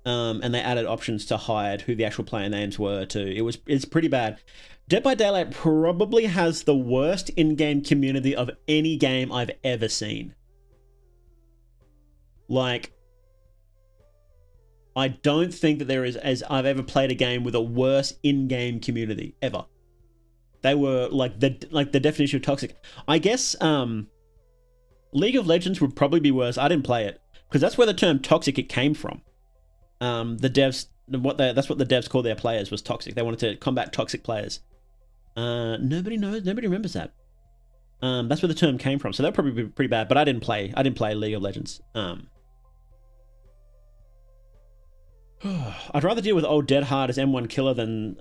And they added options to hide who the actual player names were too. It's pretty bad. Dead by Daylight probably has the worst in-game community of any game I've ever seen. Like, I don't think that there is, as I've ever played a game with a worse in-game community ever. They were like the definition of toxic. I guess League of Legends would probably be worse. I didn't play it because that's where the term toxic it came from. The devs, that's what the devs called their players was toxic. They wanted to combat toxic players. Nobody remembers that. That's where the term came from. So that would probably be pretty bad. But I didn't play League of Legends. I'd rather deal with old Dead Hard as M1 killer than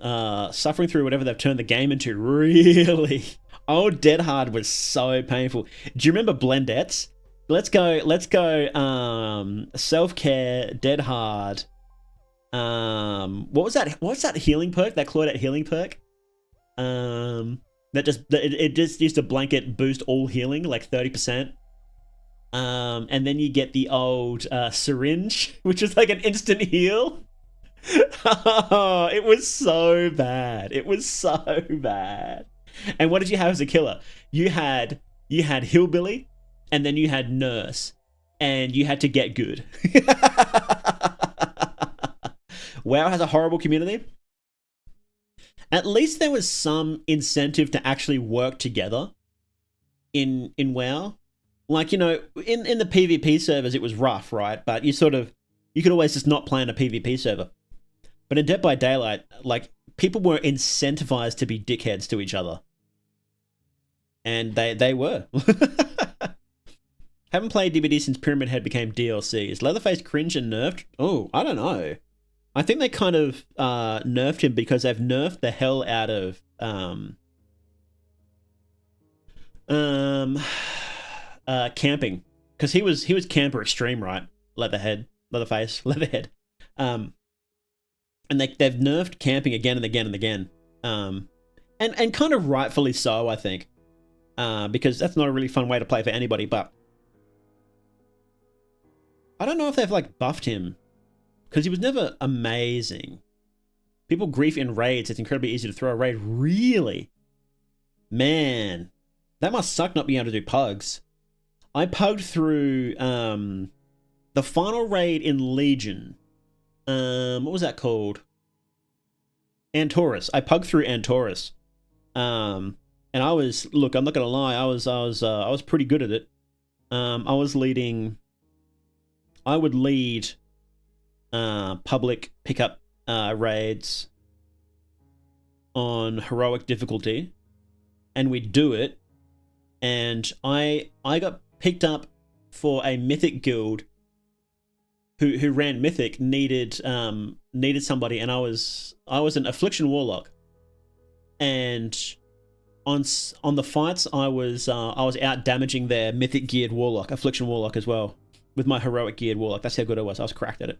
suffering through whatever they've turned the game into. Really, old Dead Hard was so painful. Do you remember Blendettes? Let's go. Self-care, Dead Hard. What was that healing perk? That Claudette healing perk? It just used to blanket boost all healing like 30%. And then you get the old syringe, which is like an instant heal. Oh, it was so bad. It was so bad. And what did you have as a killer? You had Hillbilly, and then you had Nurse, and you had to get good. WoW has a horrible community. At least there was some incentive to actually work together in WoW. Like, you know, in the PvP servers, it was rough, right? But you could always just not play on a PvP server. But in Dead by Daylight, like, people were incentivized to be dickheads to each other. And they were. Haven't played DBD since Pyramid Head became DLC. Is Leatherface cringe and nerfed? Oh, I don't know. I think they kind of nerfed him because they've nerfed the hell out of camping, because he was camper extreme, right? Leatherface. And they've nerfed camping again and again and again, and kind of rightfully so, I think, because that's not a really fun way to play for anybody. But I don't know if they've like buffed him, because he was never amazing. People grief in raids. It's incredibly easy to throw a raid. Really, man, that must suck not being able to do pugs. I pugged through the final raid in Legion. What was that called? Antorus. I pugged through Antorus. And I was, look, I'm not gonna lie, I was pretty good at it. I would lead public pickup raids. on heroic difficulty, and we'd do it, and I got picked up for a mythic guild who ran mythic, needed somebody, and I was an affliction warlock, and on the fights I was out damaging their mythic geared warlock, affliction warlock as well, with my heroic geared warlock. That's how good I was. I was cracked at it.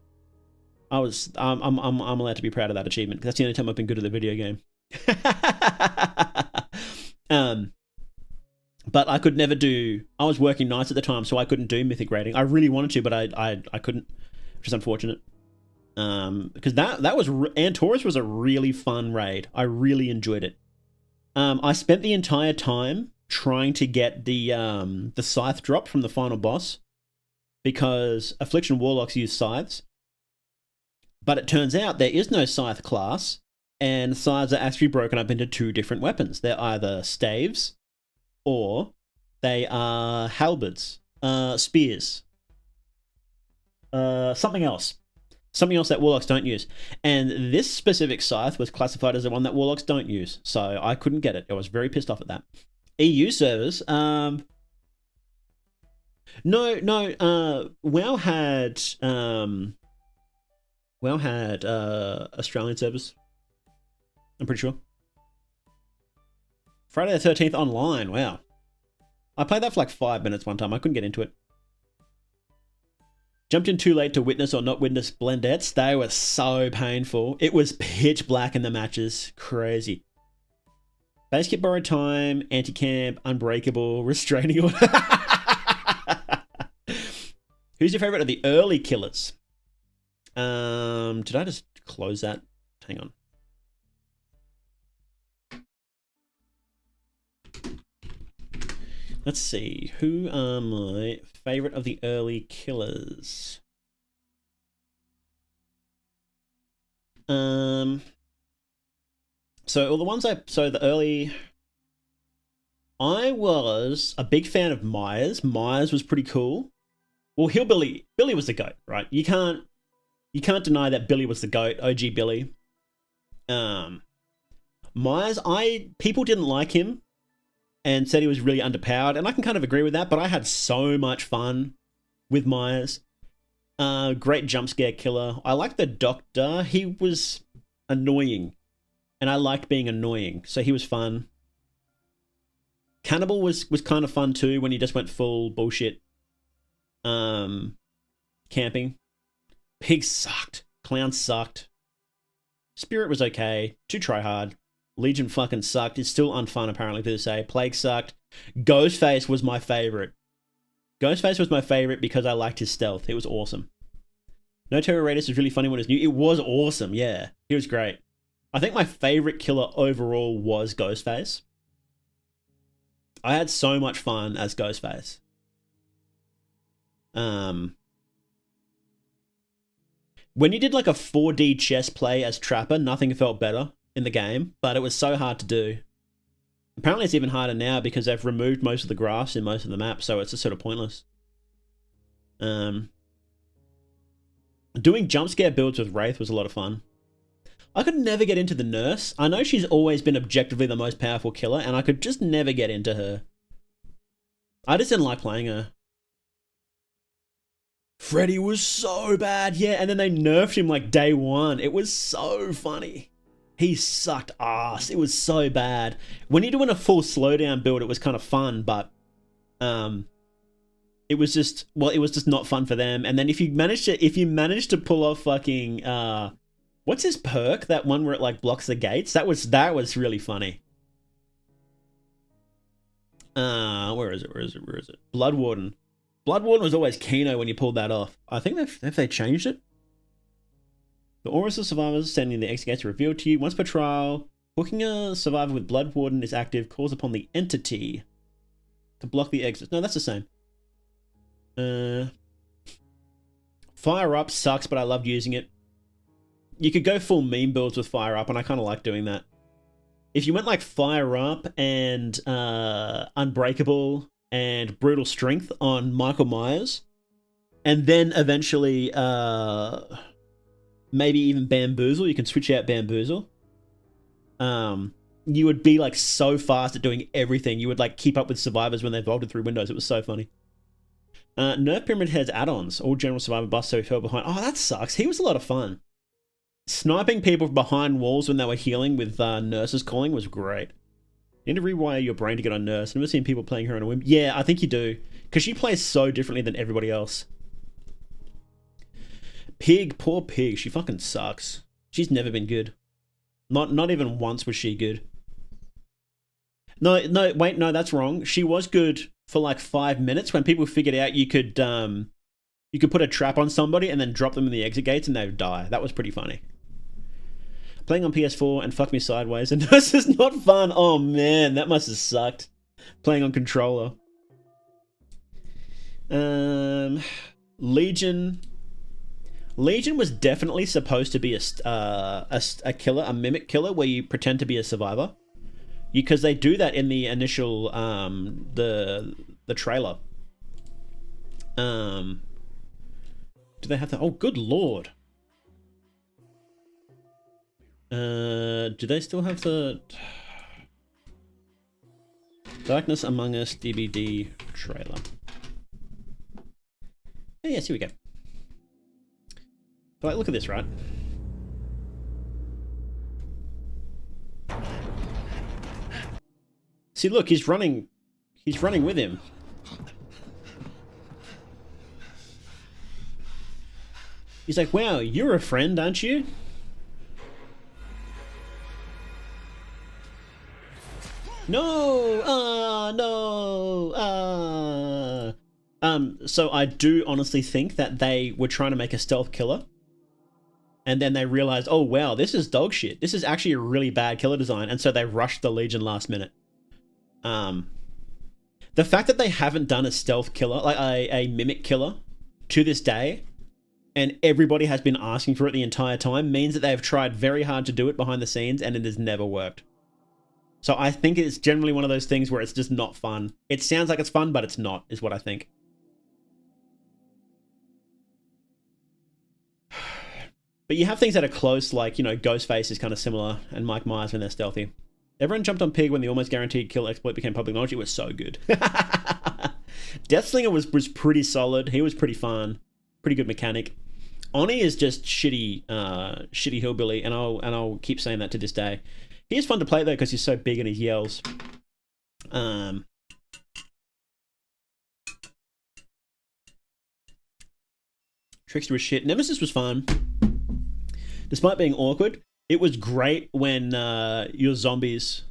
I'm allowed to be proud of that achievement, because that's the only time I've been good at the video game. But I could never do. I was working nights at the time, so I couldn't do mythic raiding. I really wanted to, but I couldn't, which is unfortunate. Because that was Antorus was a really fun raid. I really enjoyed it. I spent the entire time trying to get the scythe drop from the final boss, because affliction warlocks use scythes. But it turns out there is no scythe class, and scythes are actually broken up into two different weapons. They're either staves, or they are halberds, spears, something else that warlocks don't use. And this specific scythe was classified as the one that warlocks don't use, so I couldn't get it. I was very pissed off at that. EU servers, no, WoW had Australian servers, I'm pretty sure. Friday the 13th online, wow. I played that for like 5 minutes one time. I couldn't get into it. Jumped in too late to witness or not witness blendettes. They were so painful. It was pitch black in the matches. Crazy. Base kit borrowed time, anti-camp, unbreakable, restraining order. Who's your favorite of the early killers? Did I just close that? Hang on. Let's see. Who are my favorite of the early killers? So all the ones I was a big fan of Myers. Myers was pretty cool. Well, Billy was the GOAT, right? You can't deny that Billy was the GOAT, OG Billy. Myers, people didn't like him and said he was really underpowered, and I can kind of agree with that, but I had so much fun with Myers. Great jump scare killer. I liked the Doctor. He was annoying, and I liked being annoying, so he was fun. Cannibal was kind of fun too, when he just went full bullshit camping. Pig sucked. Clown sucked. Spirit was okay. Too try hard. Legion fucking sucked. It's still unfun apparently to say. Plague sucked. Ghostface was my favorite. Ghostface was my favorite because I liked his stealth. It was awesome. No Terror Raiders was really funny when it was new. It was awesome, yeah. He was great. I think my favorite killer overall was Ghostface. I had so much fun as Ghostface. When you did like a 4D chess play as Trapper, nothing felt better in the game, but it was so hard to do. Apparently it's even harder now because they've removed most of the grass in most of the maps, so it's just sort of pointless. Doing jump scare builds with Wraith was a lot of fun. I could never get into the Nurse. I know she's always been objectively the most powerful killer, and I could just never get into her. I just didn't like playing her. Freddy was so bad, yeah, and then they nerfed him like day one. It was so funny. He sucked ass. It was so bad. When you're doing a full slowdown build, it was kind of fun, but it was just not fun for them. And then if you managed to pull off fucking what's his perk? That one where it like blocks the gates? That was really funny. Where is it? Blood Warden. Blood Warden was always Kino when you pulled that off. I think have they changed it? The auras of survivors standing in the exit gates are revealed to you. Once per trial, hooking a survivor with Blood Warden is active, calls upon the entity to block the exits. No, that's the same. Fire Up sucks, but I loved using it. You could go full meme builds with Fire Up, and I kind of like doing that. If you went like Fire Up and Unbreakable and Brutal Strength on Michael Myers, and then eventually maybe even Bamboozle, you can switch out Bamboozle. you would be like so fast at doing everything. You would like keep up with survivors when they vaulted through windows. It was so funny. Nerf Pyramid Head's add-ons. All general survivor busts so he fell behind. Oh, that sucks. He was a lot of fun. Sniping people behind walls when they were healing with nurses calling was great. You need to rewire your brain to get on nurse. I've never seen people playing her on a whim. Yeah, I think you do. Because she plays so differently than everybody else. Pig, poor Pig. She fucking sucks. She's never been good. Not even once was she good. No, wait, no, that's wrong. She was good for like 5 minutes when people figured out you could put a trap on somebody and then drop them in the exit gates and they would die. That was pretty funny. Playing on PS4 and fuck me sideways and this is not fun. Oh man, that must have sucked. Playing on controller. Legion was definitely supposed to be a killer, a mimic killer where you pretend to be a survivor. Because they do that in the initial the trailer. Do they have that? Oh, good lord. Do they still have the Darkness Among Us DVD trailer? Oh, yes, here we go. But like, look at this, right? See, look, he's running with him. He's like, wow, you're a friend, aren't you? No! No! So I do honestly think that they were trying to make a stealth killer. And then they realized, oh wow, this is dog shit. This is actually a really bad killer design. And so they rushed the Legion last minute. The fact that they haven't done a stealth killer, like a mimic killer, to this day, and everybody has been asking for it the entire time, means that they've tried very hard to do it behind the scenes and it has never worked. So I think it's generally one of those things where it's just not fun. It sounds like it's fun, but it's not, is what I think. But you have things that are close, like, you know, Ghostface is kind of similar, and Mike Myers when they're stealthy. Everyone jumped on Pig when the almost guaranteed kill exploit became public knowledge. It was so good. Deathslinger was pretty solid. He was pretty fun. Pretty good mechanic. Oni is just shitty hillbilly, and I'll keep saying that to this day. He is fun to play though because he's so big and he yells. Trickster was shit. Nemesis was fun. Despite being awkward, it was great when your zombies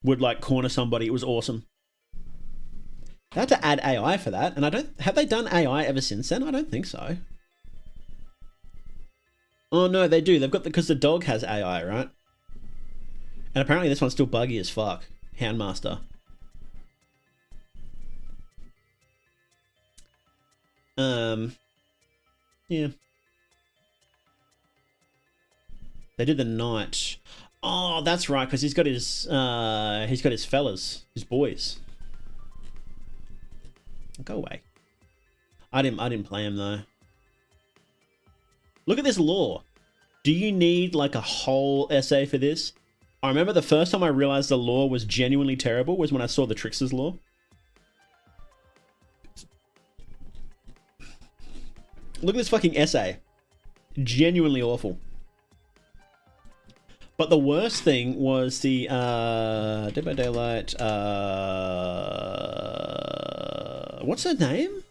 would like corner somebody. It was awesome. They had to add AI for that, and have they done AI ever since then? I don't think so. Oh no, they do. They've got because the dog has AI, right? And apparently this one's still buggy as fuck. Houndmaster. Yeah. They did the night. Oh, that's right, because he's got his fellas, his boys. Go away. I didn't play him though. Look at this lore. Do you need like a whole essay for this? I remember the first time I realized the lore was genuinely terrible was when I saw the Trickster's lore. Look at this fucking essay. Genuinely awful. But the worst thing was the Dead by Daylight. What's her name?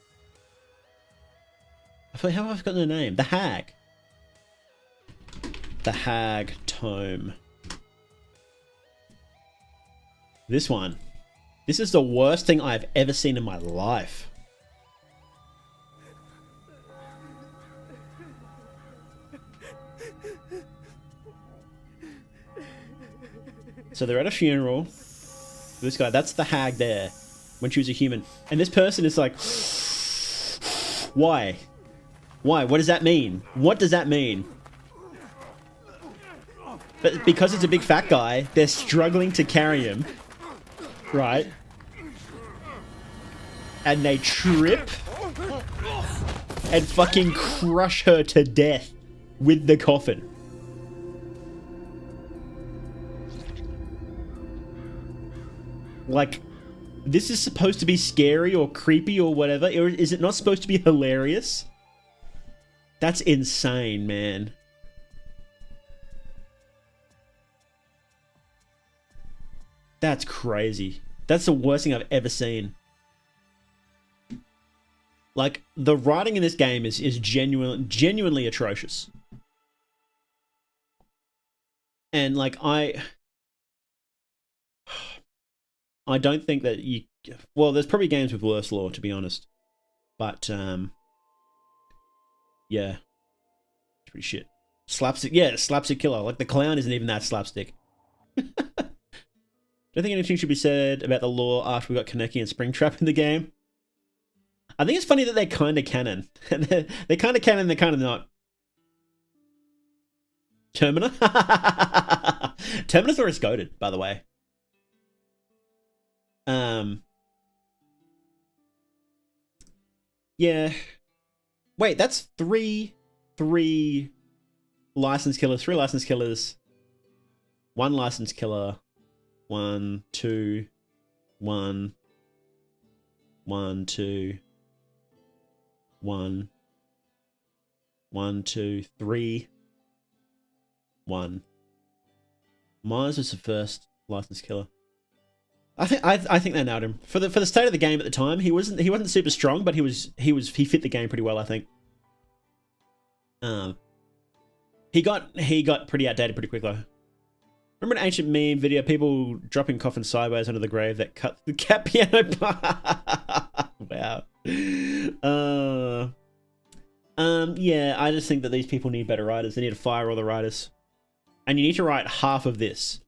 How have I forgotten her name? The Hag. The Hag Tome. This one. This is the worst thing I've ever seen in my life. So they're at a funeral. This guy, that's the hag there when she was a human. And this person is like, why? Why? What does that mean? What does that mean? But because it's a big fat guy, they're struggling to carry him. Right? And they trip and fucking crush her to death with the coffin. Like, this is supposed to be scary or creepy or whatever, or is it not supposed to be hilarious? That's insane, man. That's crazy. That's the worst thing I've ever seen. Like, the writing in this game is genuinely atrocious. And, like, I don't think that you... Well, there's probably games with worse lore, to be honest. But, yeah. It's pretty shit. Slapstick, yeah, slapstick killer. Like, the clown isn't even that slapstick. Don't think anything should be said about the lore after we got Kaneki and Springtrap in the game. I think it's funny that they're kind of canon. They're kind of canon, they're kind of not. Terminator? Terminator is goated, by the way. Yeah. Wait, that's three licensed killers, 3 licensed killers, 1 licensed killer, 1, 2, 1, 1, 2, 1, 1, 2, 3, 1. Myers was the first licensed killer. I think they nailed him for the state of the game at the time. He wasn't super strong, but he fit the game pretty well, I think. He got pretty outdated pretty quickly. Remember an ancient meme video, people dropping coffins sideways under the grave that cut the cat piano part? Wow. Yeah, I just think that these people need better writers. They need to fire all the writers. And you need to write half of this.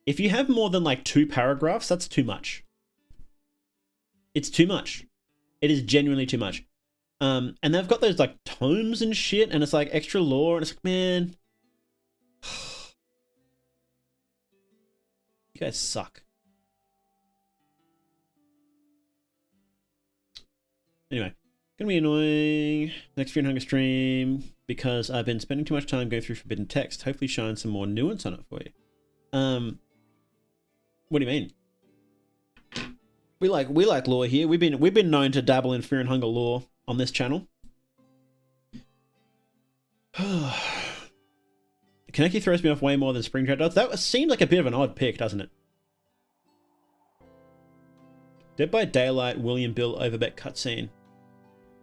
If you have more than like 2 paragraphs, that's too much. It's too much. It is genuinely too much. And they've got those like tomes and shit, and it's like extra lore, and it's like, man, you guys suck. Anyway, gonna be annoying next Fear and Hunger stream because I've been spending too much time going through forbidden text. Hopefully, shine some more nuance on it for you. What do you mean? We like lore here. We've been known to dabble in Fear and Hunger lore on this channel. Kaneki throws me off way more than Springtrap does. That seemed like a bit of an odd pick, doesn't it? Dead by Daylight, William Bill Overbeck cutscene.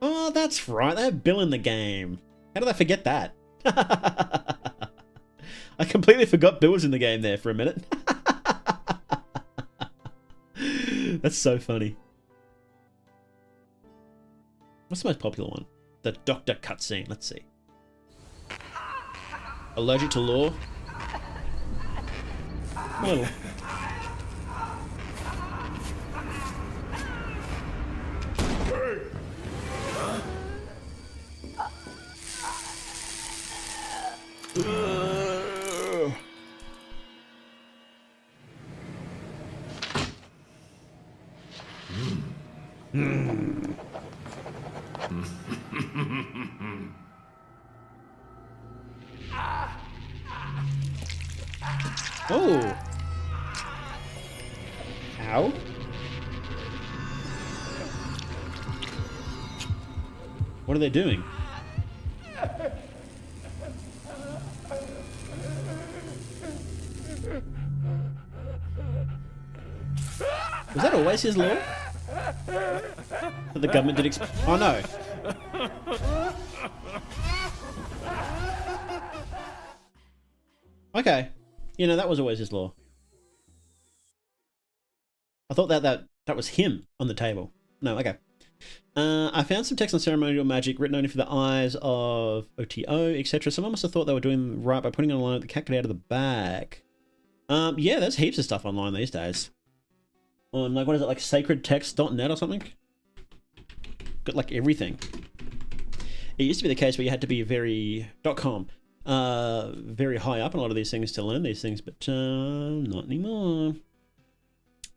Oh, that's right. They have Bill in the game. How did I forget that? I completely forgot Bill was in the game there for a minute. That's so funny. What's the most popular one? The Doctor cutscene. Let's see. Allergic to lore? A little. Oh. Ow. What are they doing? Was that always his law? That the government did oh no. Okay. You know, that was always his law. I thought that was him on the table. No, okay. I found some text on ceremonial magic written only for the eyes of OTO, etc. Someone must have thought they were doing right by putting it online with the cat get out of the bag. Yeah, there's heaps of stuff online these days. On, like, what is it, like sacredtext.net or something? Got, like, everything. It used to be the case where you had to be very... .com. Very high up in a lot of these things to learn these things, but not anymore.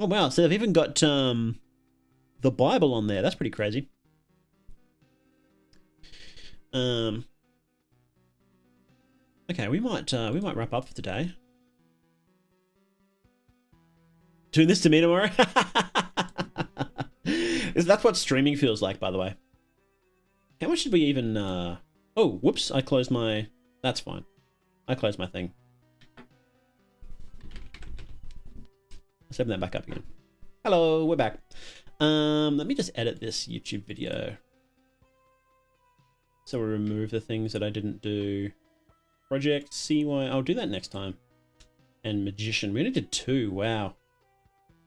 Oh, wow. So they've even got the Bible on there. That's pretty crazy. Okay, we might wrap up for today. Doing this to me tomorrow? That's what streaming feels like, by the way. How much did we even... Oh, whoops, I closed my... That's fine. I closed my thing. Let's open that back up again. Hello, we're back. Let me just edit this YouTube video. So we remove the things that I didn't do. Project CY, I'll do that next time. And Magician, we only did 2, wow.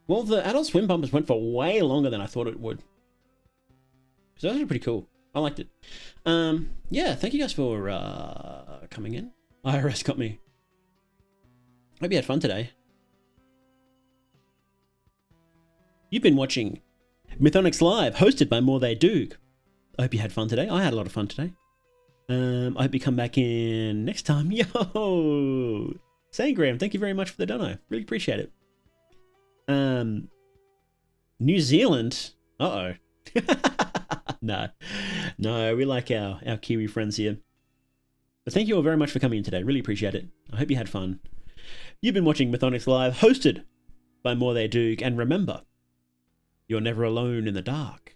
Well, the Adult Swim bumpers went for way longer than I thought it would. So those are pretty cool. I liked it. Yeah, thank you guys for coming in. IRS got me. Hope you had fun today. You've been watching Mythonics Live, hosted by More They Doog. I hope you had fun today. I had a lot of fun today. I hope you come back in next time. Yo! Sangram, thank you very much for the dono. Really appreciate it. New Zealand? Uh-oh. No, we like our Kiwi friends here. But thank you all very much for coming in today. Really appreciate it. I hope you had fun. You've been watching Mythonics Live, hosted by More They Doog. And remember, you're never alone in the dark.